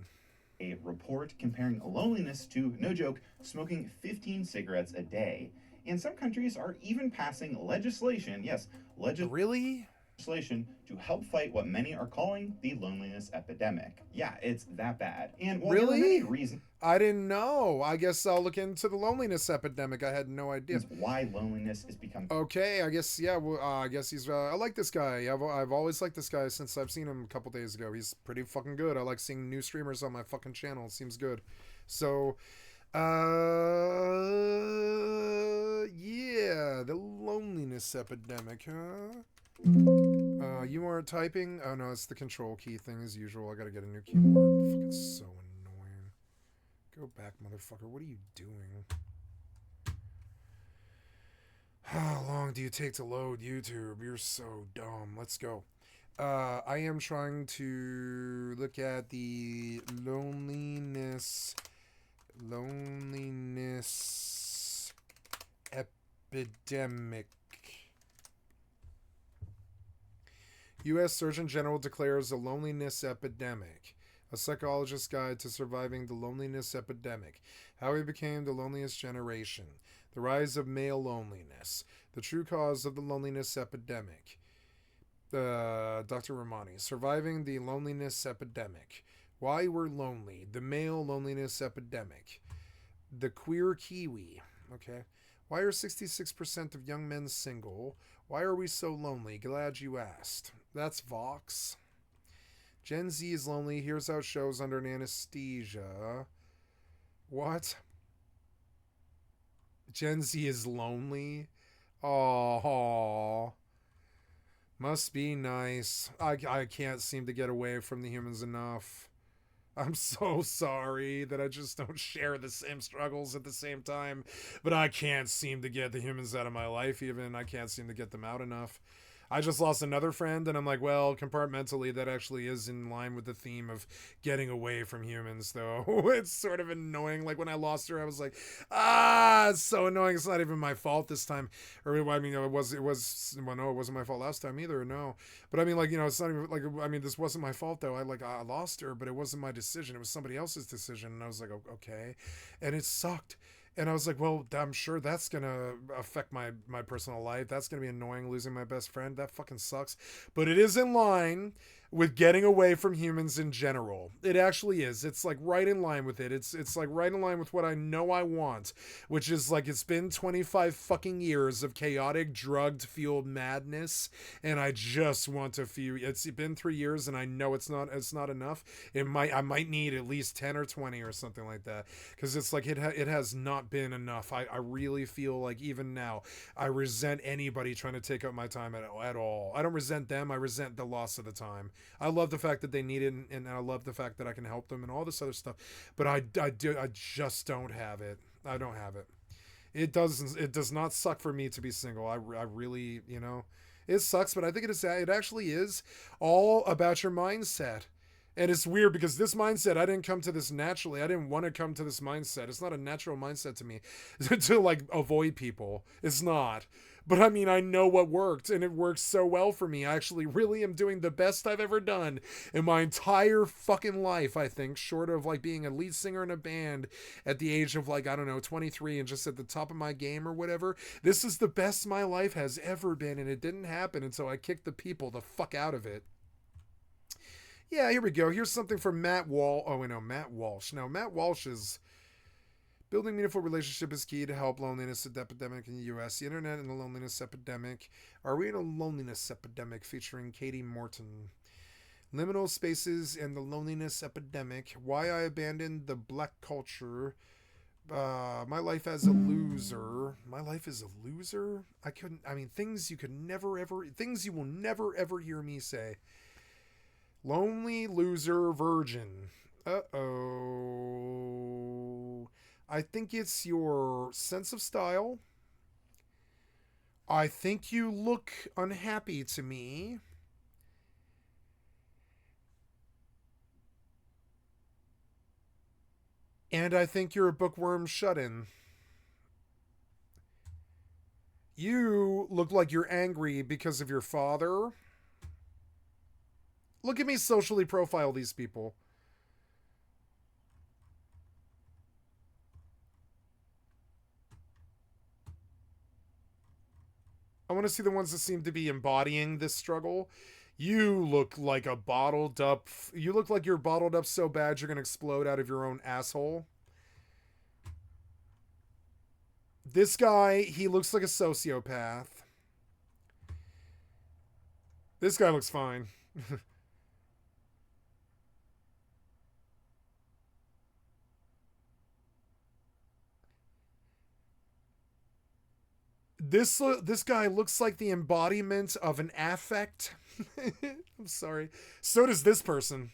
a report comparing loneliness to, no joke, smoking 15 cigarettes a day. And some countries are even passing legislation, yes, Really? legislation to help fight what many are calling the loneliness epidemic. Yeah, it's that bad. And while there are many reasons I didn't know. I guess I'll look into the loneliness epidemic. I had no idea. why loneliness is becoming Okay, I guess, yeah, well, I guess he's, I like this guy. I've always liked this guy since I've seen him a couple days ago. He's pretty fucking good. I like seeing new streamers on my fucking channel. It seems good. So, yeah, the loneliness epidemic, huh? You aren't typing? Oh no, it's the control key thing as usual. I gotta get a new keyboard. Fucking so annoying. Go back, motherfucker. What are you doing? How long do you take to load YouTube? You're so dumb. Let's go. I am trying to look at the loneliness epidemic. U.S. Surgeon General declares a loneliness epidemic. A psychologist's guide to surviving the loneliness epidemic. How we became the loneliest generation. The rise of male loneliness. The true cause of the loneliness epidemic. Dr. Romani. Surviving the loneliness epidemic. Why we're lonely. The male loneliness epidemic. The queer Kiwi. Okay. Why are 66% of young men single? Why are we so lonely? Glad you asked. That's Vox. Gen Z is lonely. Here's how it shows under an anesthesia. What? Gen Z is lonely? Oh, must be nice. I can't seem to get away from the humans enough. I'm so sorry that I just don't share the same struggles at the same time. But I can't seem to get the humans out of my life even. I can't seem to get them out enough. I just lost another friend, and I'm like, well, compartmentally, that actually is in line with the theme of getting away from humans, though. It's sort of annoying. Like, when I lost her, I was like, it's so annoying. It's not even my fault this time. Or, I mean, well, no, it wasn't my fault last time either, no. But, I mean, like, it's not even, like, I mean, this wasn't my fault, though. I lost her, but it wasn't my decision. It was somebody else's decision, and I was like, okay. And it sucked. And I was like, well, I'm sure that's going to affect my personal life. That's going to be annoying, losing my best friend. That fucking sucks. But it is in line with getting away from humans in general. It actually is. It's like right in line with it. It's like right in line with what I know I want, which is like, it's been 25 fucking years of chaotic, drugged fueled madness. And I just want to feel, it's been 3 years and I know it's not enough. I might need at least 10 or 20 or something like that. Cause it's like, it has not been enough. I really feel like even now I resent anybody trying to take up my time at all. I don't resent them. I resent the loss of the time. I love the fact that they need it, and I love the fact that I can help them and all this other stuff. But I just don't have it. I don't have it. It does not suck for me to be single. I really, it sucks, but I think it actually is all about your mindset. And it's weird because this mindset, I didn't come to this naturally. I didn't want to come to this mindset. It's not a natural mindset to me to like avoid people. It's not. But I mean, I know what worked, and it works so well for me. I actually really am doing the best I've ever done in my entire fucking life, I think, short of like being a lead singer in a band at the age of like, I don't know, 23 and just at the top of my game or whatever. This is the best my life has ever been, and it didn't happen until I kicked the people the fuck out of it. Yeah, here we go. Here's something from Matt Walsh. Oh, wait, no, Matt Walsh. Now, Matt Walsh is... Building meaningful relationship is key to help loneliness epidemic in the U.S. The internet and the loneliness epidemic. Are we in a loneliness epidemic? Featuring Katie Morton. Liminal spaces and the loneliness epidemic. Why I abandoned the black culture. My life as a loser. My life is a loser? Things you will never ever hear me say. Lonely loser virgin. Uh-oh. I think it's your sense of style. I think you look unhappy to me. And I think you're a bookworm shut-in. You look like you're angry because of your father. Look at me socially profile these people. want to see the ones that seem to be embodying this struggle. You look like a bottled up... You look like you're bottled up so bad you're going to explode out of your own asshole. This guy, he looks like a sociopath. This guy looks fine. This guy looks like the embodiment of an affect. I'm sorry. So does this person.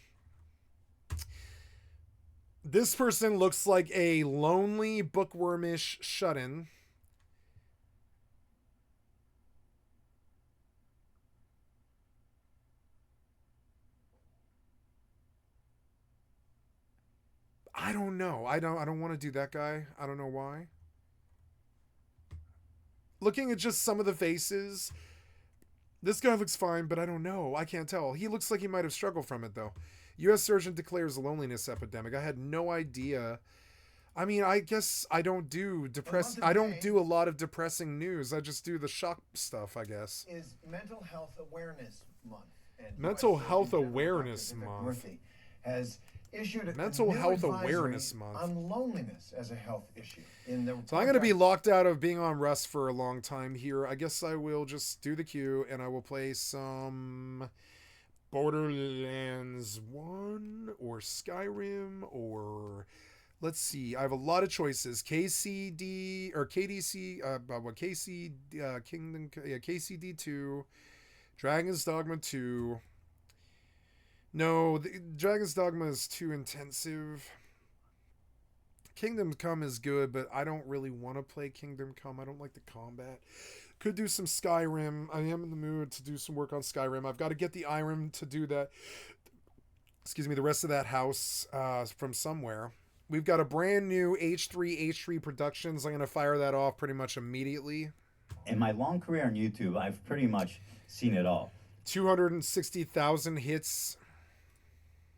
This person looks like a lonely, bookwormish shut-in. I don't know. I don't want to do that guy. I don't know why. Looking at just some of the faces, this guy looks fine, but I don't know. I can't tell. He looks like he might have struggled from it, though. U.S. surgeon declares a loneliness epidemic. I had no idea. I mean, I guess I don't do I don't do a lot of depressing news. I just do the shock stuff, I guess. Is Mental Health Awareness Month. And Mental Health Awareness Month. Has issued Mental a Health new Awareness advisory Month on loneliness as a health issue. So I'm going to be locked out of being on Rust for a long time here. I guess I will just do the queue and I will play some Borderlands 1 or Skyrim or let's see. I have a lot of choices. KCD or KDC KCD 2, Dragon's Dogma 2. No, Dragon's Dogma is too intensive. Kingdom Come is good, but I don't really want to play Kingdom Come. I don't like the combat. Could do some Skyrim. I am in the mood to do some work on Skyrim. I've got to get the Irem to do that. Excuse me, the rest of that house from somewhere. We've got a brand new H3 Productions. I'm going to fire that off pretty much immediately. In my long career on YouTube, I've pretty much seen it all. 260,000 hits.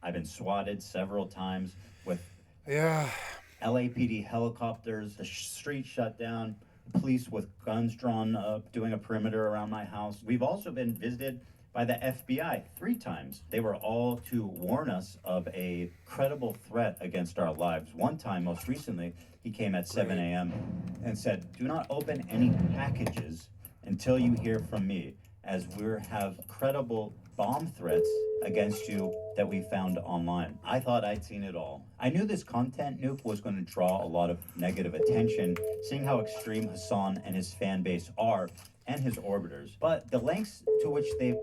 I've been swatted several times with yeah, LAPD helicopters, the street shut down, police with guns drawn up, doing a perimeter around my house. We've also been visited by the FBI 3 times. They were all to warn us of a credible threat against our lives. One time, most recently, he came at 7 a.m. and said, "Do not open any packages until you hear from me, as we have credible bomb threats against you that we found online." I thought I'd seen it all. I knew this content nuke was going to draw a lot of negative attention, seeing how extreme Hassan and his fan base are, and his orbiters. But the lengths to which they've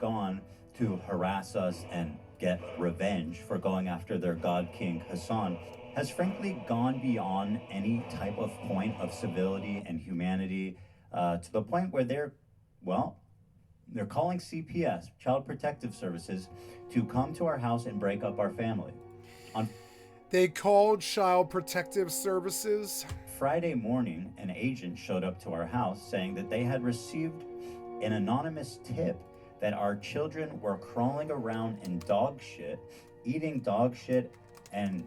gone to harass us and get revenge for going after their god king Hassan has frankly gone beyond any type of point of civility and humanity, to the point where they're calling CPS, Child Protective Services, to come to our house and break up our family. They called Child Protective Services. Friday morning, an agent showed up to our house saying that they had received an anonymous tip that our children were crawling around in dog shit, eating dog shit, and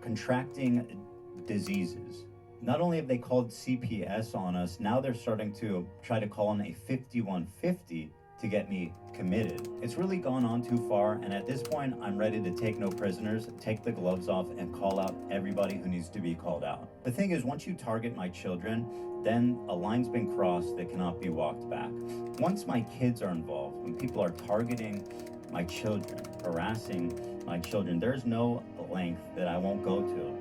contracting diseases. Not only have they called CPS on us, now they're starting to try to call in a 5150 to get me committed. It's really gone on too far, and at this point, I'm ready to take no prisoners, take the gloves off, and call out everybody who needs to be called out. The thing is, once you target my children, then a line's been crossed that cannot be walked back. Once my kids are involved, when people are targeting my children, harassing my children, there's no length that I won't go to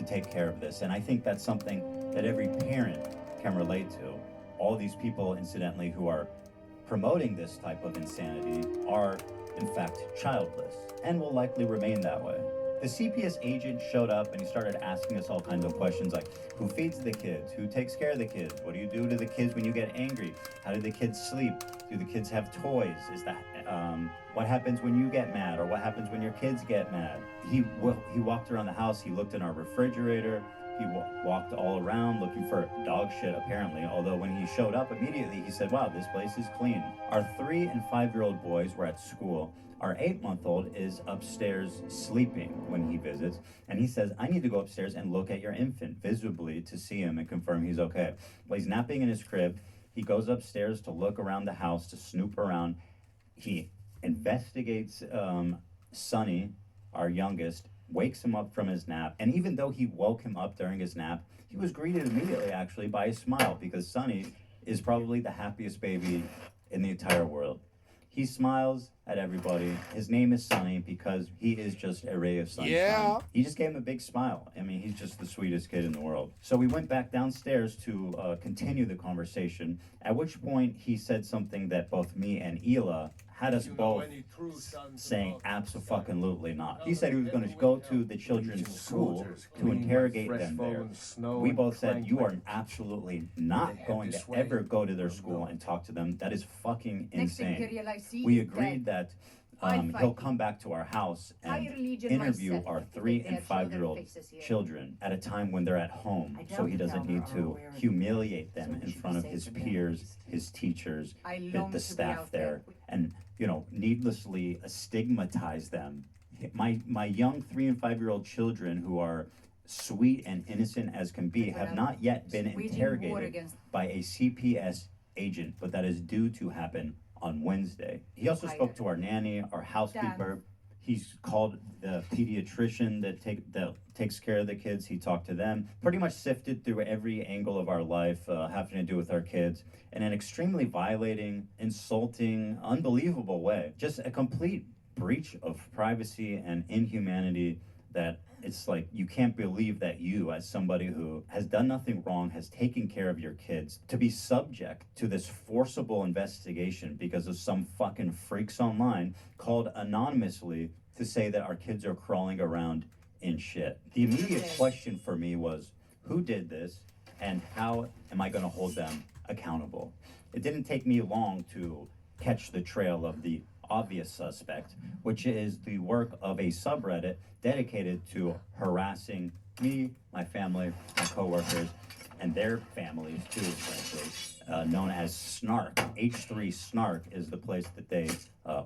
take care of this. And I think that's something that every parent can relate to. All these people, incidentally, who are promoting this type of insanity are, in fact, childless and will likely remain that way. The CPS agent showed up and he started asking us all kinds of questions like, who feeds the kids? Who takes care of the kids? What do you do to the kids when you get angry? How do the kids sleep? Do the kids have toys? What happens when you get mad, or what happens when your kids get mad? He walked around the house, he looked in our refrigerator, he walked all around looking for dog shit apparently, although when he showed up immediately he said, wow, this place is clean. Our 3 and 5-year-old boys were at school. Our 8-month-old is upstairs sleeping when he visits, and he says, I need to go upstairs and look at your infant visibly to see him and confirm he's okay. Well, he's napping in his crib. He goes upstairs to look around the house, to snoop around. He investigates Sonny, our youngest, wakes him up from his nap, and even though he woke him up during his nap, he was greeted immediately actually by a smile, because Sonny is probably the happiest baby in the entire world. He smiles at everybody. His name is Sonny because he is just a ray of sunshine. Yeah. He just gave him a big smile. I mean, he's just the sweetest kid in the world. So we went back downstairs to continue the conversation, at which point he said something that both me and Ela had us both saying abso-fucking-lutely not. He said he was going to go to the children's school to interrogate them there. We both said, you are absolutely not going to ever go to their school and talk to them. That is fucking insane. We agreed that he'll come back to our house and interview our 3 and 5-year-old children at a time when they're at home, so he doesn't need to humiliate them in front of his peers, his teachers, the staff there, and needlessly stigmatize them. My young 3 and 5-year-old children, who are sweet and innocent as can be, have not yet been interrogated by a CPS agent, but that is due to happen on Wednesday. He also spoke to our nanny, our housekeeper. He's called the pediatrician that takes care of the kids. He talked to them. Pretty much sifted through every angle of our life having to do with our kids in an extremely violating, insulting, unbelievable way. Just a complete breach of privacy and inhumanity that it's like you can't believe that you, as somebody who has done nothing wrong, has taken care of your kids, to be subject to this forcible investigation because of some fucking freaks online called anonymously to say that our kids are crawling around in shit. The immediate question for me was, who did this and how am I going to hold them accountable? It didn't take me long to catch the trail of the obvious suspect, which is the work of a subreddit dedicated to harassing me, my family, my coworkers, and their families too, frankly, known as Snark. H3 Snark is the place that they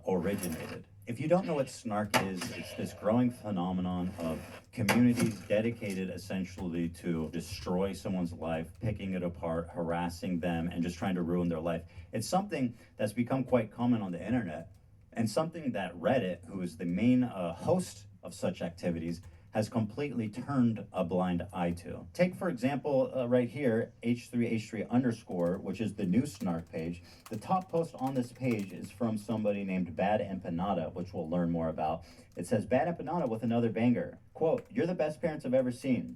originated. If you don't know what Snark is, it's this growing phenomenon of communities dedicated essentially to destroy someone's life, picking it apart, harassing them, and just trying to ruin their life. It's something that's become quite common on the internet, and something that Reddit, who is the main host of such activities, has completely turned a blind eye to. Take, for example, right here, H3H3_, which is the new Snark page. The top post on this page is from somebody named Bad Empanada, which we'll learn more about. It says, Bad Empanada with another banger. Quote, "You're the best parents I've ever seen,"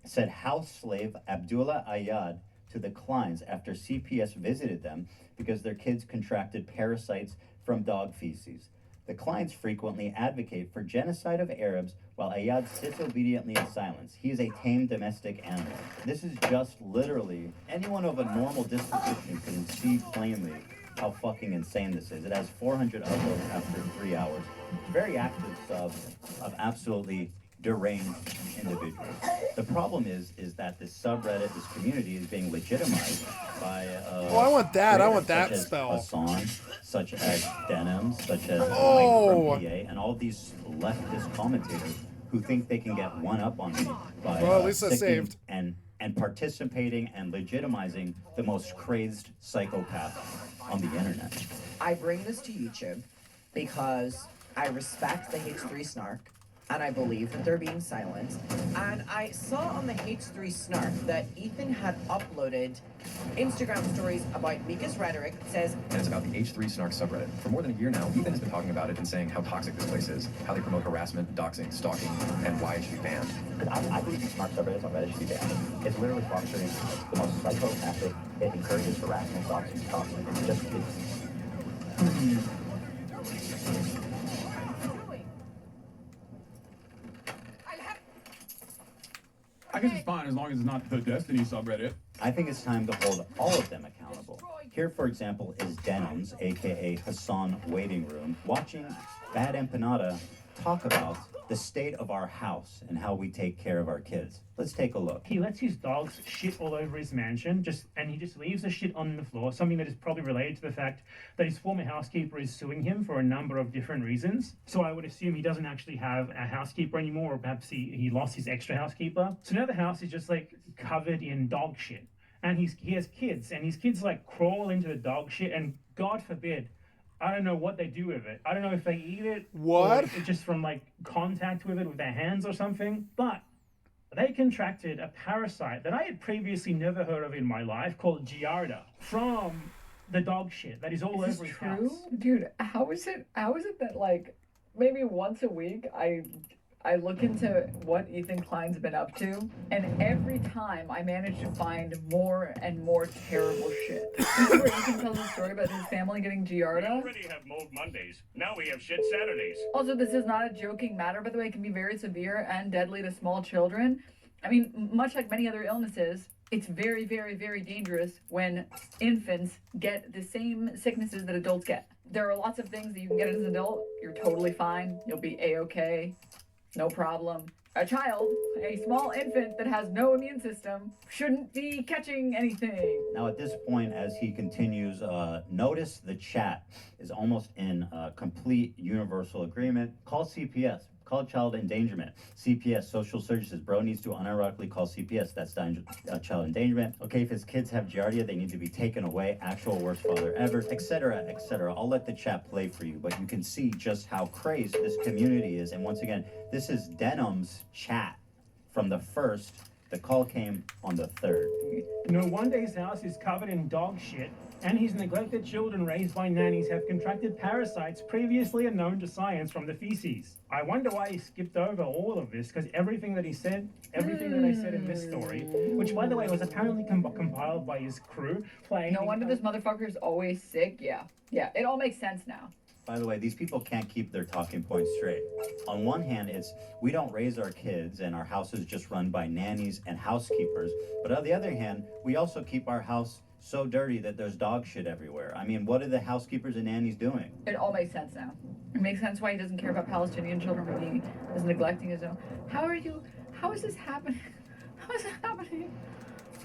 said house slave Abdullah Ayad to the Kleins after CPS visited them because their kids contracted parasites from dog feces. The Kleins frequently advocate for genocide of Arabs while Ayad sits obediently in silence. He is a tame domestic animal. This is just literally, anyone of a normal disposition can see plainly how fucking insane this is. It has 400 uploads after 3 hours. Very active sub of absolutely deranged individuals. The problem is that this subreddit, this community, is being legitimized by oh, I want that. I want that spell. Hassan, such as Denim, such as Mike from PA, and all these leftist commentators who think they can get one up on me by well, at least I saved. And participating and legitimizing the most crazed psychopath on the internet. I bring this to YouTube because I respect the H3 Snark, and I believe that they're being silenced. And I saw on the H3 Snark that Ethan had uploaded Instagram stories about Mika's rhetoric. It says, and it's about the H3 Snark subreddit. For more than a year now, Ethan has been talking about it and saying how toxic this place is, how they promote harassment, doxing, stalking, and why it should be banned. I believe the Snark subreddit on Reddit should be banned. It's literally fostering the most psychopathic. It encourages harassment, doxing, stalking. It's just, I guess it's fine as long as it's not the Destiny subreddit. I think it's time to hold all of them accountable. Here, for example, is Denims, aka Hassan Waiting Room, watching Bad Empanada talk about the state of our house and how we take care of our kids. Let's take a look. He lets his dogs shit all over his mansion, and he just leaves the shit on the floor, something that is probably related to the fact that his former housekeeper is suing him for a number of different reasons. So I would assume he doesn't actually have a housekeeper anymore, or perhaps he lost his extra housekeeper. So now the house is just like covered in dog shit. And he has kids, and his kids like crawl into the dog shit, and God forbid, I don't know what they do with it. I don't know if they eat it. What? Or just from like contact with it with their hands or something. But they contracted a parasite that I had previously never heard of in my life called Giardia from the dog shit that is all over his house. Dude, how is it that like maybe once a week I look into what Ethan Klein's been up to, and every time I manage to find more and more terrible shit. Remember Ethan tells a story about his family getting Giardia? We already have Mold Mondays. Now we have Shit Saturdays. Also, this is not a joking matter, by the way. It can be very severe and deadly to small children. I mean, much like many other illnesses, it's very, very, very dangerous when infants get the same sicknesses that adults get. There are lots of things that you can get as an adult. You're totally fine. You'll be A-okay. No problem. A child, a small infant that has no immune system, shouldn't be catching anything. Now at this point, as he continues, notice the chat is almost in complete universal agreement. Call CPS. Call child endangerment. CPS, social services. Bro needs to unironically call CPS. That's child endangerment. Okay, if his kids have Giardia, they need to be taken away. Actual worst father ever, etc., etc. I'll let the chat play for you, but you can see just how crazed this community is. And once again, this is Denim's chat from the 1st. The call came on the 3rd. No wonder his house is covered in dog shit, and his neglected children raised by nannies have contracted parasites previously unknown to science from the feces. I wonder why he skipped over all of this, because everything that I said in this story, which by the way was apparently compiled by his crew, playing... No wonder this motherfucker's always sick. Yeah, it all makes sense now. By the way, these people can't keep their talking points straight. On one hand, it's we don't raise our kids and our house is just run by nannies and housekeepers. But on the other hand, we also keep our house so dirty that there's dog shit everywhere. I mean, what are the housekeepers and nannies doing? It all makes sense now. It makes sense why he doesn't care about Palestinian children when he is neglecting his own. How is this happening? How is it happening?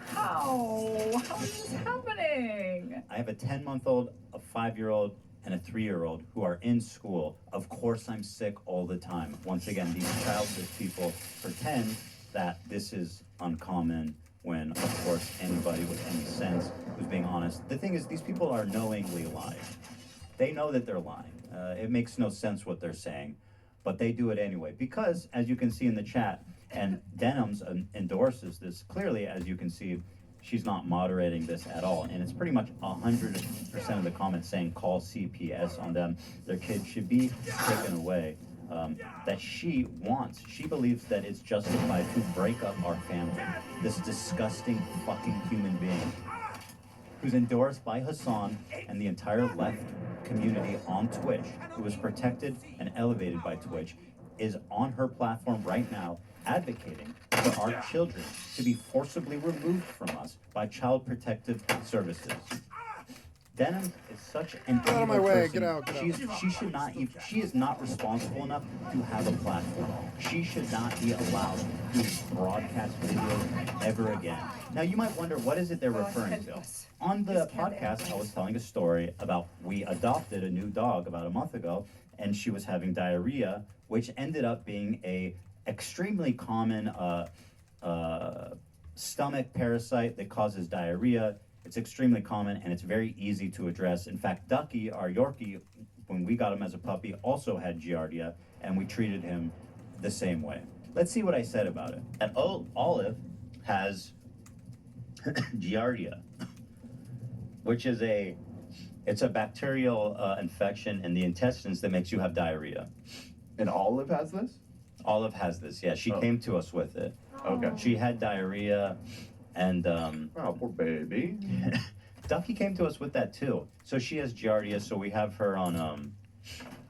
How is this happening? I have a 10-month-old, a 5-year-old, and a 3-year-old who are in school. Of course I'm sick all the time. Once again, these childless people pretend that this is uncommon when, of course, anybody with any sense who's being honest. The thing is, these people are knowingly lying. They know that they're lying. It makes no sense what they're saying, but they do it anyway. Because, as you can see in the chat, and Denims endorses this, clearly, as you can see, she's not moderating this at all. And it's pretty much 100% of the comments saying call CPS on them. Their kids should be taken away. That she believes that it's justified to break up our family. This disgusting fucking human being who's endorsed by Hassan and the entire left community on Twitch, who is protected and elevated by Twitch, is on her platform right now advocating for our children to be forcibly removed from us by Child Protective Services. Denim is such an Get out of my evil way. person. Get out. She should not even, she is not responsible enough to have a platform. She should not be allowed to broadcast videos ever again. Now you might wonder, what is it they're referring to? On the podcast, I was telling a story about we adopted a new dog about a month ago, and she was having diarrhea, which ended up being a extremely common stomach parasite that causes diarrhea. It's extremely common and it's very easy to address. In fact, Ducky, our Yorkie, when we got him as a puppy, also had Giardia, and we treated him the same way. Let's see what I said about it. And Olive has Giardia, which is it's a bacterial infection in the intestines that makes you have diarrhea. And Olive has this? Olive has this, yeah. She came to us with it. Okay. She had diarrhea, and oh, poor baby. Ducky came to us with that too. So she has Giardia, so we have her on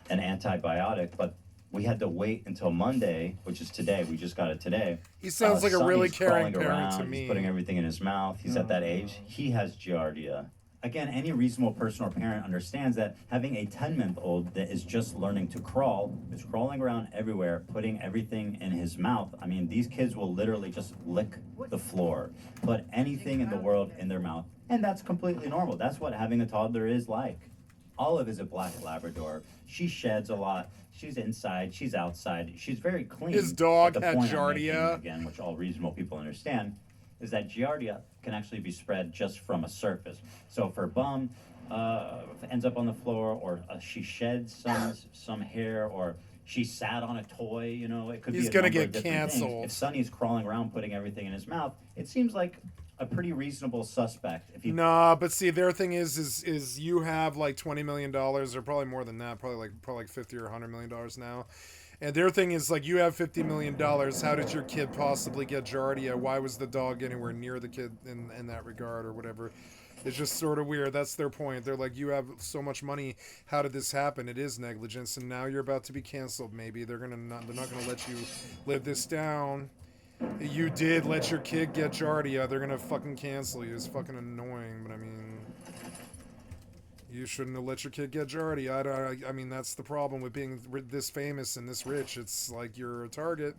an antibiotic, but we had to wait until Monday, which is today. We just got it today. He sounds like a really Sonny's caring crawling parent to around, me. He's putting everything in his mouth. He's at that age. He has giardia. Again, any reasonable person or parent understands that having a 10-month-old that is just learning to crawl, is crawling around everywhere, putting everything in his mouth. I mean, these kids will literally just lick the floor, put anything in the world in their mouth, and that's completely normal. That's what having a toddler is like. Olive is a black Labrador. She sheds a lot. She's inside. She's outside. She's very clean. His dog But the had point I'm making, giardia. again, which all reasonable people understand, is that giardia can actually be spread just from a surface. So if her bum ends up on the floor, or she sheds some hair, or she sat on a toy, you know, it could He's be a gonna number get of different things. canceled. If Sonny's crawling around putting everything in his mouth, it seems like a pretty reasonable suspect. If you Nah, but see, their thing is you have like $20 million, or probably more than that, probably like 50 or $100 million now. And their thing is like, you have $50 million. How did your kid possibly get giardia? Why was the dog anywhere near the kid in that regard, or whatever? It's just sort of weird. That's their point. They're like, you have so much money. How did this happen? It is negligence, and now you're about to be canceled. Maybe they're not gonna let you live this down. You did let your kid get giardia. They're gonna fucking cancel you. It's fucking annoying, but I mean, you shouldn't have let your kid get giardia. I mean, that's the problem with being this famous and this rich. It's like you're a target.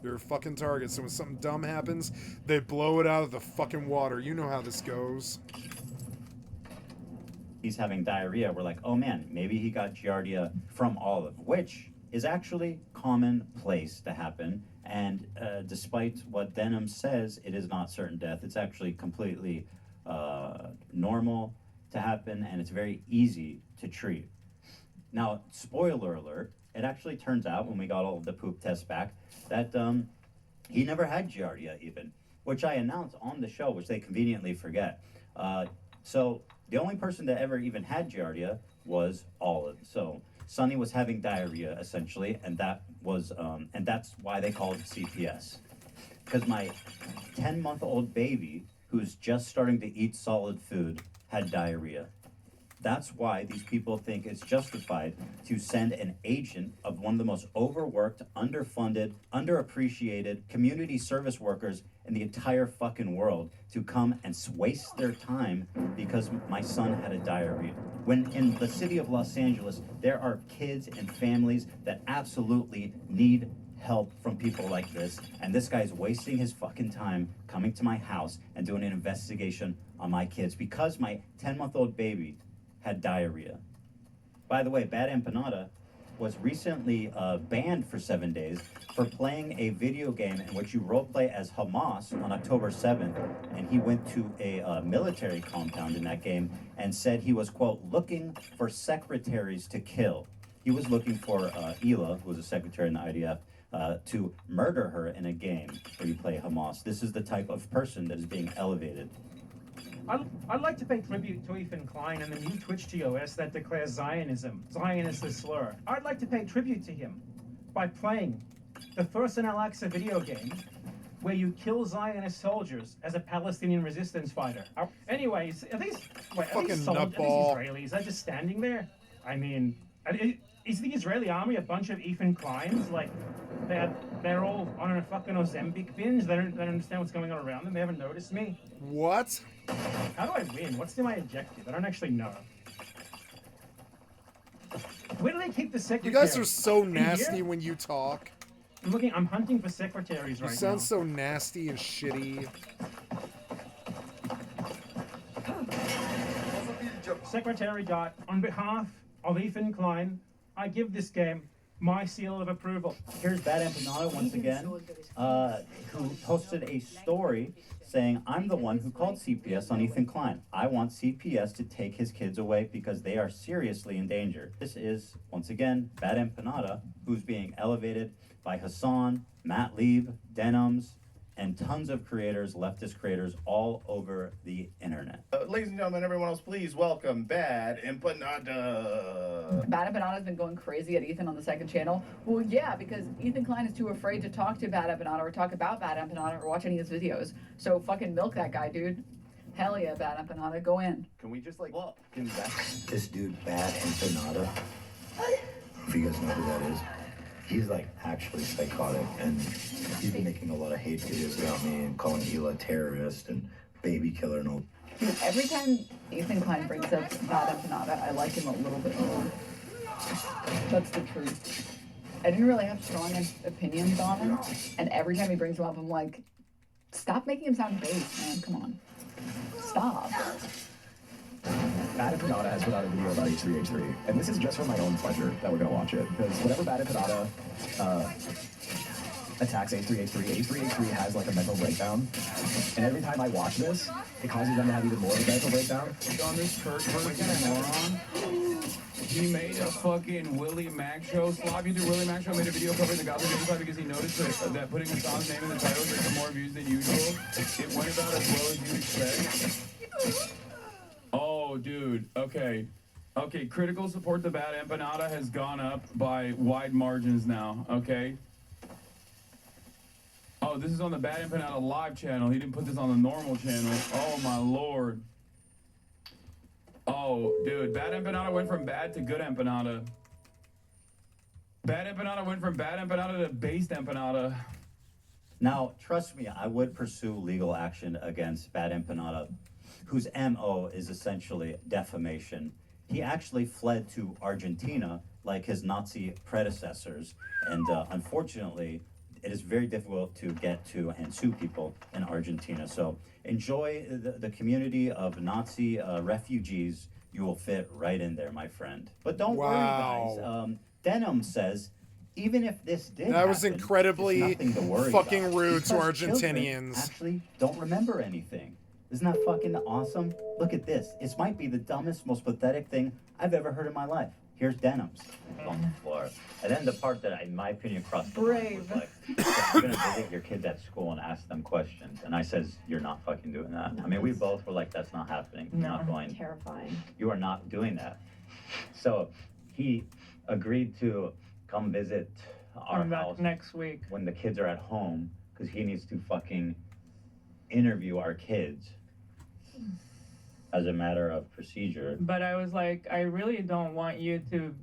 You're a fucking target. So when something dumb happens, they blow it out of the fucking water. You know how this goes. he's having diarrhea, we're like, oh man, maybe he got giardia from Olive, which is actually commonplace to happen. And despite what Denham says, it is not certain death. It's actually completely normal to happen, and it's very easy to treat. Now, spoiler alert, it actually turns out when we got all of the poop tests back that he never had giardia even, which I announced on the show, which they conveniently forget. So the only person that ever even had giardia was Olive. So Sonny was having diarrhea essentially, and that was and that's why they called it CPS. Because my 10-month-old baby, who's just starting to eat solid food, had diarrhea. That's why these people think it's justified to send an agent of one of the most overworked, underfunded, underappreciated community service workers in the entire fucking world to come and waste their time because my son had a diarrhea. When in the city of Los Angeles, there are kids and families that absolutely need help from people like this, and this guy's wasting his fucking time coming to my house and doing an investigation on my kids because my 10-month-old baby had diarrhea. By the way, Bad Empanada was recently banned for 7 days for playing a video game in which you roleplay as Hamas on October 7th, and he went to a military compound in that game and said he was, quote, looking for secretaries to kill. He was looking for Ela, who was a secretary in the IDF, to murder her in a game where you play Hamas. This is the type of person that is being elevated. I'd like to pay tribute to Ethan Klein and the new Twitch TOS that declares Zionism. Zion is the slur. I'd like to pay tribute to him by playing the first in Al-Aqsa video game where you kill Zionist soldiers as a Palestinian resistance fighter. Anyways, are these Israelis? They're just standing there? I mean, is the Israeli army a bunch of Ethan Kleins? Like, they're all on a fucking Ozempic binge? They don't understand what's going on around them? They haven't noticed me? What? How do I win? What's my objective? I don't actually know. Where do they keep the secretaries? You guys are so In nasty here? when you talk. I'm hunting for secretaries You right now. sound so nasty and shitty. Secretary Dot, on behalf of Ethan Klein, I give this game my seal of approval. Here's Bad Empanada once again, who posted a story saying, I'm the one who called CPS on Ethan Klein. I want CPS to take his kids away because they are seriously in danger. This is, once again, Bad Empanada, who's being elevated by Hassan, Matt Lieb, Denhams, and tons of creators, leftist creators, all over the internet. Ladies and gentlemen, everyone else, please welcome Bad Empanada. Bad Empanada's been going crazy at Ethan on the second channel. Well, yeah, because Ethan Klein is too afraid to talk to Bad Empanada or talk about Bad Empanada or watch any of his videos. So fucking milk that guy, dude. Hell yeah, Bad Empanada, go in. Can we just like This dude, Bad Empanada. If you guys know who that is, He's like actually psychotic, and he's been making a lot of hate videos about me and calling Hila a terrorist and baby killer and all. Dude, every time Ethan Klein brings up Bad Empanada, I like him a little bit more. That's the truth. I didn't really have strong opinions on him, and every time he brings him up, I'm like, stop making him sound base, man. Come on. Stop. Bad Empanada has put out a video about H3H3, and this is just for my own pleasure that we're gonna watch it, because whenever Bad Empanada attacks H3H3, H3H3 has like a mental breakdown, and every time I watch this, it causes them to have even more of a mental breakdown. On this Kurt fucking moron. He made a fucking Willie Mac show. Sloppy through Willie Mac show made a video covering the Gotham Genocide because he noticed that putting a song's name in the title gets more views than usual. It went about as well as you'd expect. Oh, dude. Okay. Okay, critical support to Bad Empanada has gone up by wide margins now, okay? Oh, this is on the Bad Empanada live channel. He didn't put this on the normal channel. Oh, my lord. Oh, dude. Bad Empanada went from bad to good Empanada. Bad Empanada went from Bad Empanada to based Empanada. Now, trust me, I would pursue legal action against Bad Empanada, whose MO is essentially defamation. He actually fled to Argentina like his Nazi predecessors, and unfortunately, it is very difficult to get to and sue people in Argentina. So enjoy the community of Nazi refugees. You will fit right in there, my friend. But don't worry, guys. Denim says, even if this did That was happen, incredibly it's nothing to worry fucking about, rude to because children Argentinians. actually don't remember anything. Isn't that fucking awesome? Look at this. It might be the dumbest, most pathetic thing I've ever heard in my life. Here's Denims on the floor. And then the part that, in my opinion, crossed the line was like, you're going to visit your kids at school and ask them questions. And I says, you're not fucking doing that. I mean, we both were like, that's not happening. You're not going. Terrifying. You are not doing that. So he agreed to come visit our house next week when the kids are at home, because he needs to fucking interview our kids as a matter of procedure. But I was like, I really don't want you to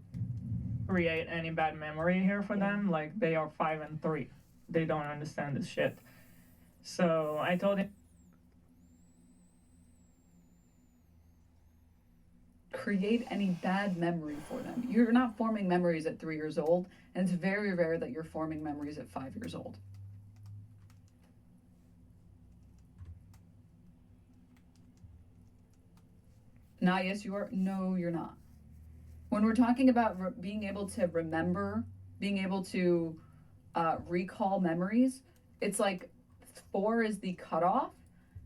create any bad memory here for them. Like, they are 5 and 3. They don't understand this shit. So I told him, create any bad memory for them. You're not forming memories at 3 years old, and it's very rare that you're forming memories at 5 years old. Nah, yes, you are. No, you're not. When we're talking about being able to remember, being able to recall memories, it's like 4 is the cutoff.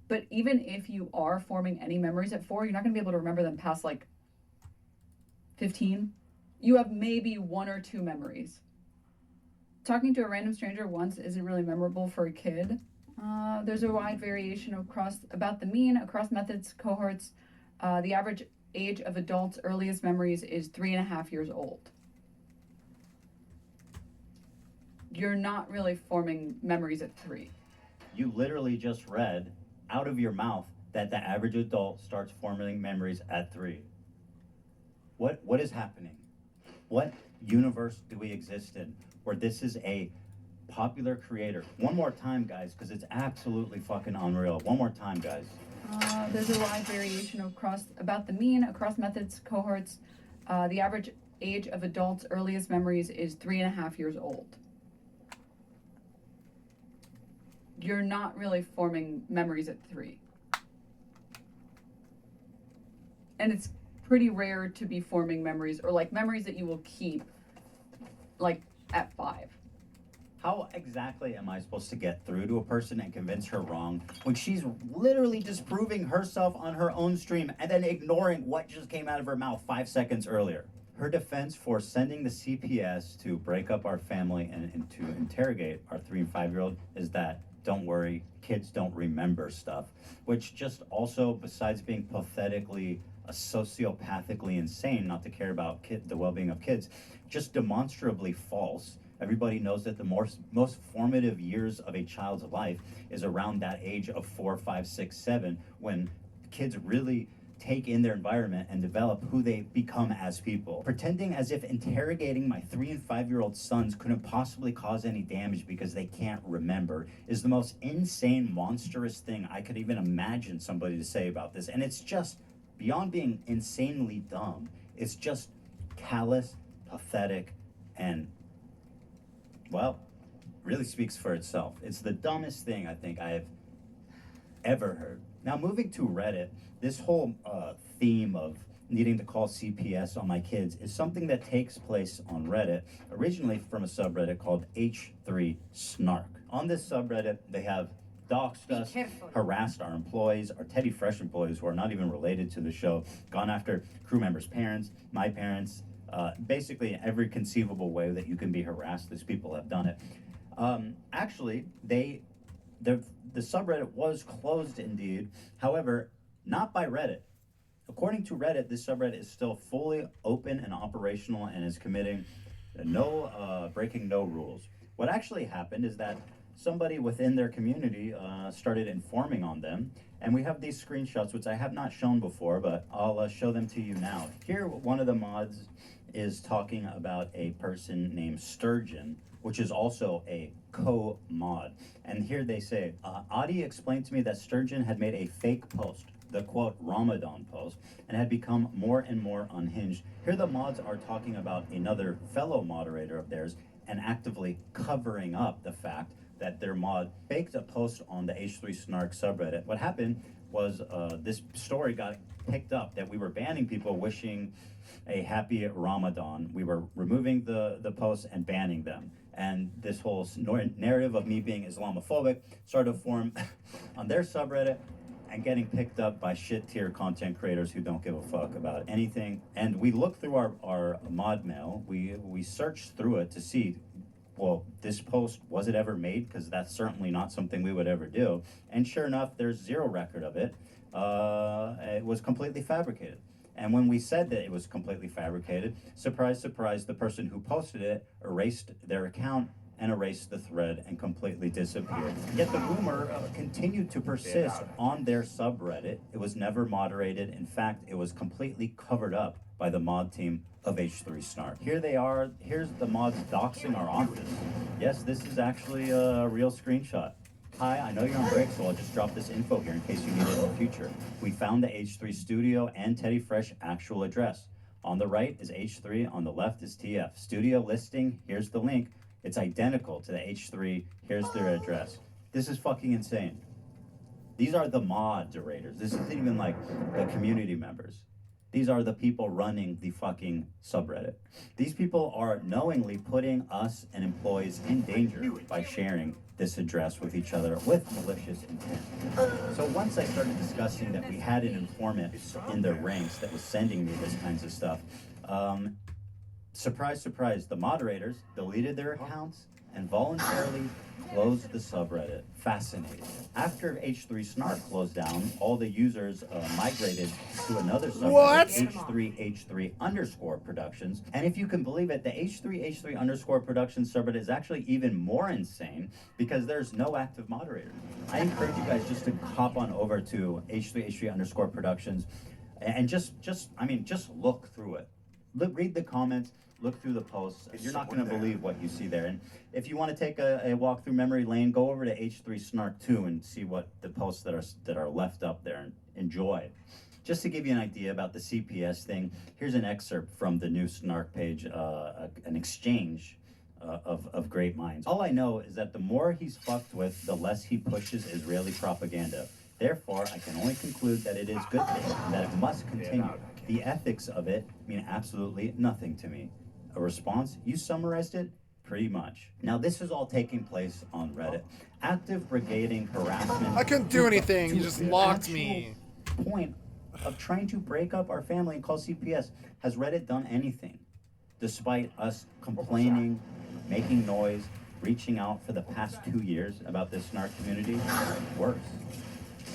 But even if you are forming any memories at 4, you're not going to be able to remember them past like 15. You have maybe 1 or 2 memories. Talking to a random stranger once isn't really memorable for a kid. There's a wide variation across about the mean, across methods, cohorts. The average age of adults' earliest memories is 3.5 years old. You're not really forming memories at 3. You literally just read out of your mouth that the average adult starts forming memories at 3. What is happening? What universe do we exist in where this is a popular creator? One more time, guys, because it's absolutely fucking unreal. One more time, guys. There's a wide variation across about the mean, across methods, cohorts. The average age of adults' earliest memories is 3.5 years old. You're not really forming memories at 3. And it's pretty rare to be forming memories, or like memories that you will keep, like at 5. How exactly am I supposed to get through to a person and convince her wrong when she's literally disproving herself on her own stream and then ignoring what just came out of her mouth 5 seconds earlier? Her defense for sending the CPS to break up our family and to interrogate our 3 and 5-year-old is that, don't worry, kids don't remember stuff, which just also, besides being pathetically, sociopathically insane not to care about the well-being of kids, just demonstrably false. Everybody knows that the most formative years of a child's life is around that age of 4, 5, 6, 7, when kids really take in their environment and develop who they become as people. Pretending as if interrogating my 3 and 5-year-old sons couldn't possibly cause any damage because they can't remember is the most insane, monstrous thing I could even imagine somebody to say about this. And it's just, beyond being insanely dumb, it's just callous, pathetic, and, well, really speaks for itself. It's the dumbest thing I think I have ever heard. Now, moving to Reddit, this whole theme of needing to call CPS on my kids is something that takes place on Reddit, originally from a subreddit called H3Snark. On this subreddit, they have doxed us, harassed our employees, our Teddy Fresh employees who are not even related to the show, gone after crew members' parents, my parents, basically in every conceivable way that you can be harassed, these people have done it. Actually, the subreddit was closed indeed, however, not by Reddit. According to Reddit, this subreddit is still fully open and operational and is committing breaking no rules. What actually happened is that somebody within their community started informing on them, and we have these screenshots, which I have not shown before, but I'll show them to you now. Here, one of the mods is talking about a person named Sturgeon, which is also a co-mod. And here they say, Adi explained to me that Sturgeon had made a fake post, the quote Ramadan post, and had become more and more unhinged. Here the mods are talking about another fellow moderator of theirs and actively covering up the fact that their mod faked a post on the H3Snark subreddit. What happened was this story got picked up that we were banning people wishing a happy Ramadan. We were removing the posts and banning them. And this whole narrative of me being Islamophobic started to form on their subreddit and getting picked up by shit tier content creators who don't give a fuck about anything. And we looked through our mod mail, we searched through it to see, well, this post, was it ever made? Because that's certainly not something we would ever do. And sure enough, there's zero record of it. It was completely fabricated. And when we said that it was completely fabricated, surprise, surprise, the person who posted it erased their account and erased the thread and completely disappeared. Yet the rumor continued to persist on their subreddit. It was never moderated. In fact, it was completely covered up by the mod team of H3Snark. Here they are. Here's the mods doxing our office. Yes, this is actually a real screenshot. Hi, I know you're on break, so I'll just drop this info here in case you need it in the future. We found the H3 studio and Teddy Fresh actual address. On the right is H3, on the left is TF. Studio listing, here's the link. It's identical to the H3, here's their address. This is fucking insane. These are the moderators. This isn't even like the community members. These are the people running the fucking subreddit. These people are knowingly putting us and employees in danger by sharing this address with each other with malicious intent. So once I started discussing that we had an informant in their ranks that was sending me this kinds of stuff, surprise, surprise, the moderators deleted their accounts and voluntarily closed the subreddit. Fascinating. After H3Snark closed down, all the users migrated to another subreddit, H3 Productions. And if you can believe it, the H3 Productions subreddit is actually even more insane because there's no active moderator. I encourage you guys just to hop on over to H3 Productions and just look through it. Read the comments. Look through the posts. You're not going to believe what you see there. And if you want to take a walk through memory lane, go over to H3Snark 2 and see what the posts that are left up there and enjoy. Just to give you an idea about the CPS thing, here's an excerpt from the new Snark page, an exchange of great minds. All I know is that the more he's fucked with, the less he pushes Israeli propaganda. Therefore, I can only conclude that it is good thing and that it must continue. The ethics of it mean absolutely nothing to me. A response, you summarized it pretty much. Now this is all taking place on Reddit. Active brigading harassment. I couldn't do anything, you just locked me. Point of trying to break up our family and call CPS. Has Reddit done anything? Despite us complaining, making noise, reaching out for the past 2 years about this snark community? Worse.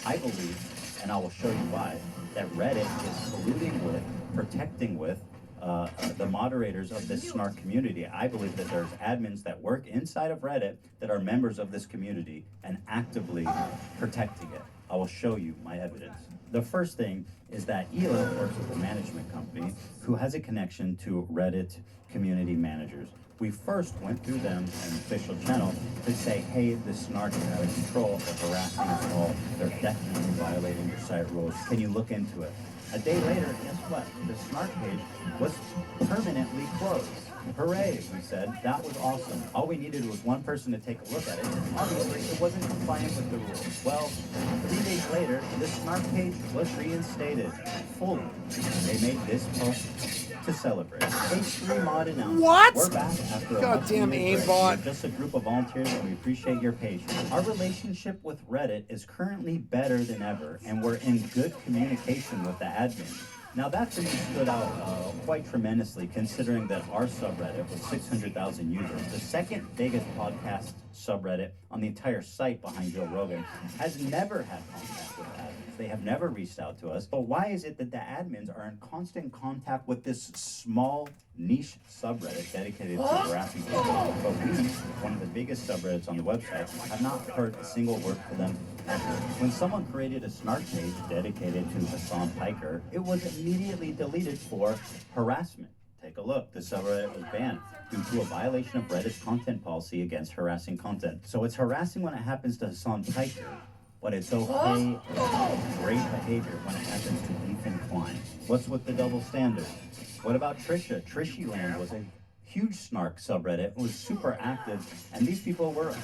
I believe, and I will show you why, that Reddit is colluding with, protecting with, the moderators of this snark community. I believe that there's admins that work inside of Reddit that are members of this community and actively protecting it. I will show you my evidence. The first thing is that Ela works with a management company who has a connection to Reddit community managers. We first went through them an official channel to say, hey, the snark is out of control, they're harassing us all, they're definitely violating your site rules. Can you look into it? A day later, guess what? The snark page was permanently closed. Hooray, we said. That was awesome. All we needed was one person to take a look at it. Obviously, it wasn't compliant with the rules. Well, 3 days later, the snark page was reinstated fully. They made this post to celebrate. H3 mod announcement. What? We're back after a Goddamn multi-year break. aimbot. We're just a group of volunteers and we appreciate your patience. Our relationship with Reddit is currently better than ever, and we're in good communication with the admin. Now that for me stood out quite tremendously, considering that our subreddit with 600,000 users, the second biggest podcast subreddit on the entire site behind Joe Rogan, has never had contact with admins. They have never reached out to us. But why is it that the admins are in constant contact with this small niche subreddit dedicated to harassing people? But we, one of the biggest subreddits on the website, have not heard a single word from them ever. When someone created a snark page dedicated to Hassan Piker, it was immediately deleted for harassment. Take a look. The subreddit was banned due to a violation of Reddit's content policy against harassing content. So it's harassing when it happens to Hassan Piker, but it's okay, great behavior when it happens to Ethan Klein. What's with the double standard? What about Trisha? Trishyland was a huge snark subreddit. It was super active, and these people were,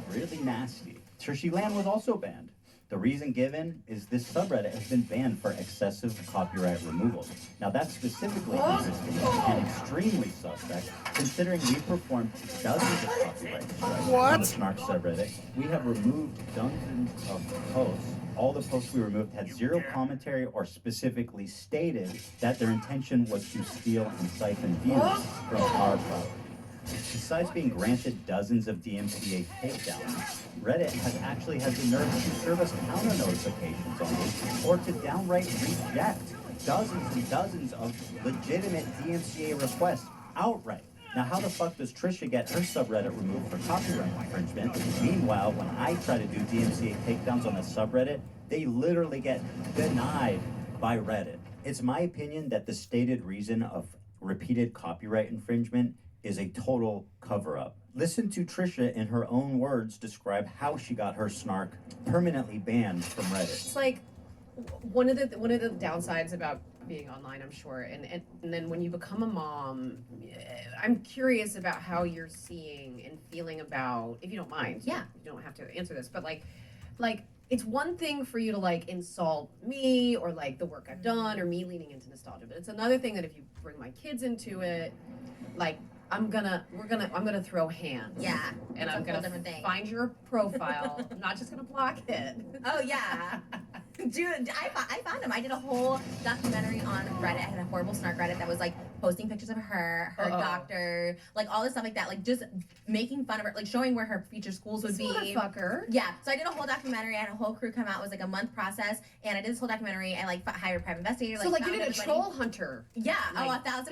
really nasty. Trishyland was also banned. The reason given is this subreddit has been banned for excessive copyright removal. Now that's specifically interesting and extremely suspect, considering we performed dozens of copyright strikes on the Snark subreddit. We have removed dozens of posts. All the posts we removed had zero commentary or specifically stated that their intention was to steal and siphon views from our property. Besides being granted dozens of DMCA takedowns, Reddit has actually had the nerve to serve us counter notifications on this, or to downright reject dozens and dozens of legitimate DMCA requests outright. Now, how the fuck does Trisha get her subreddit removed for copyright infringement? Meanwhile, when I try to do DMCA takedowns on the subreddit, they literally get denied by Reddit. It's my opinion that the stated reason of repeated copyright infringement is a total cover-up. Listen to Trisha in her own words describe how she got her snark permanently banned from Reddit. It's like one of the downsides about being online, I'm sure, and then when you become a mom, I'm curious about how you're seeing and feeling about, if you don't mind. Yeah. You don't have to answer this, but like it's one thing for you to insult me or the work I've done or me leaning into nostalgia, but it's another thing that if you bring my kids into it, I'm gonna throw hands. Yeah. And I'm gonna find your profile. I'm not just gonna block it. Oh yeah. Dude, I found him. I did a whole documentary on Reddit. I had a horrible snark Reddit that was posting pictures of her doctor, all this stuff like that, just making fun of her, showing where her future schools would be. Motherfucker. Yeah. So I did a whole documentary. I had a whole crew come out. It was a month process, and I did this whole documentary. I hired a private investigator. So you did a troll hunter. Yeah. 1,000%.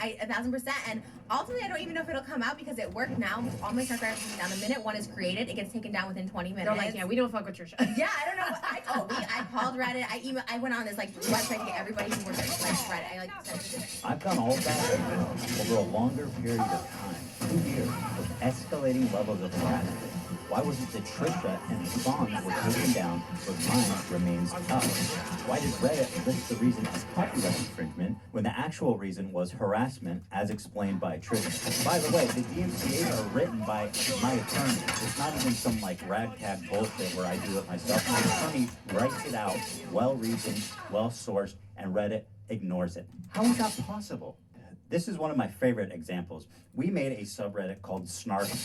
1,000%. And ultimately, I don't even know if it'll come out because it worked now. All my snark Reddit is down. The minute one is created, it gets taken down within 20 minutes. They're yeah, we don't fuck with your shit. Yeah, I don't know. I called Reddit. I went on this website to get everybody who works at Reddit. I've done all that over a longer period of time, 2 years, with escalating levels of harassment. Why was it that Trisha and Hassan were taken down, but mine remains up? Why did Reddit list the reason as copyright infringement when the actual reason was harassment, as explained by Trisha? By the way, the DMCAs are written by my attorney. It's not even some ragtag bullshit where I do it myself. My attorney writes it out, well-reasoned, well-sourced, and Reddit ignores it. How is that possible? This is one of my favorite examples. We made a subreddit called Snark to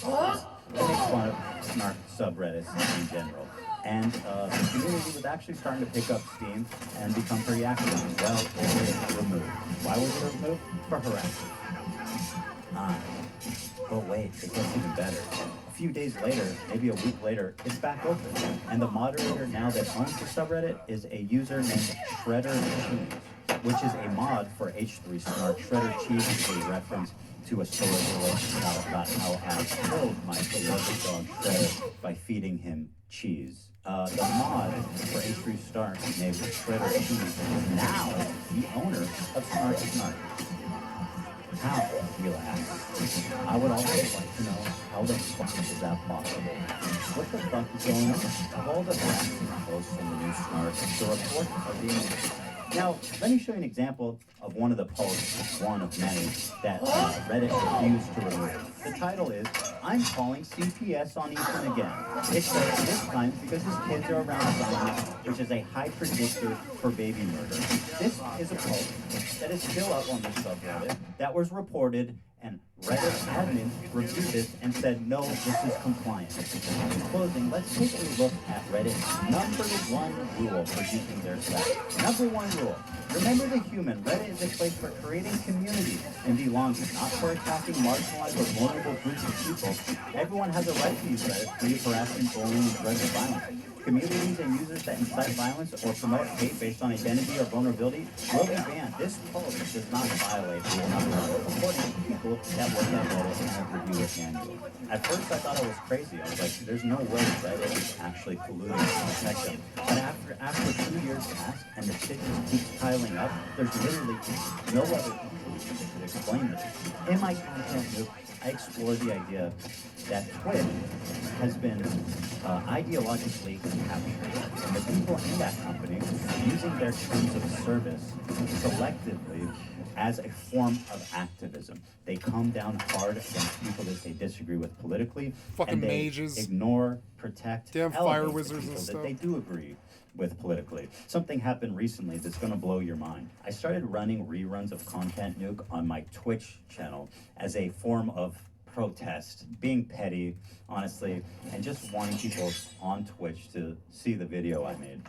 make fun of snark subreddits in general. And the community was actually starting to pick up steam and become pretty active. Well, it was removed. Why was it removed? For harassment. But wait, it gets even better. A few days later, maybe a week later, it's back open. And the moderator now that owns the subreddit is a user named Shredder Cheese, which is a mod for H3 Snark. Shredder Cheese is a reference to a story about how I killed my beloved dog Shredder by feeding him cheese. The mod for H3 Stark, named Shredder Cheese, is now the owner of Snark Snark. How, you'll ask? I would also like to know, how the fuck is that possible? What the fuck is going on? Of all the harassment posts in the new Snark, the reports are being... Now, let me show you an example of one of the posts, one of many, that Reddit refused to remove. The title is, I'm calling CPS on Ethan again. It says this time because his kids are around Zion, which is a high predictor for baby murder. This is a post that is still up on the subreddit that was reported, and Reddit admin reviewed this and said, no, this is compliant. In closing, let's take a look at Reddit's #1 rule for using their site. #1 rule. Remember the human. Reddit is a place for creating community and belonging, not for attacking marginalized or vulnerable groups of people. Everyone has a right to use Reddit free of harassment, bullying, and threats of violence. Communities and users that incite violence or promote hate based on identity or vulnerability will be banned. This post does not violate rule #1, according to people that work at Reddit and have reviewed it manually. At first I thought I was crazy. I was like, there's no way Reddit is actually colluding to protect them. But after 2 years passed and the shit just keeps piling up, there's literally no other conclusion that could explain this. In my content loop, I explore the idea that Twitch has been ideologically captured, and the people in that company using their terms of service selectively as a form of activism. They come down hard against people that they disagree with politically, Fucking and they mages. Ignore, protect, Damn elevate fire the wizards and people stuff. that they do agree with politically. Something happened recently that's going to blow your mind. I started running reruns of Content Nuke on my Twitch channel as a form of protest, being petty, honestly, and just wanting people on Twitch to see the video I made.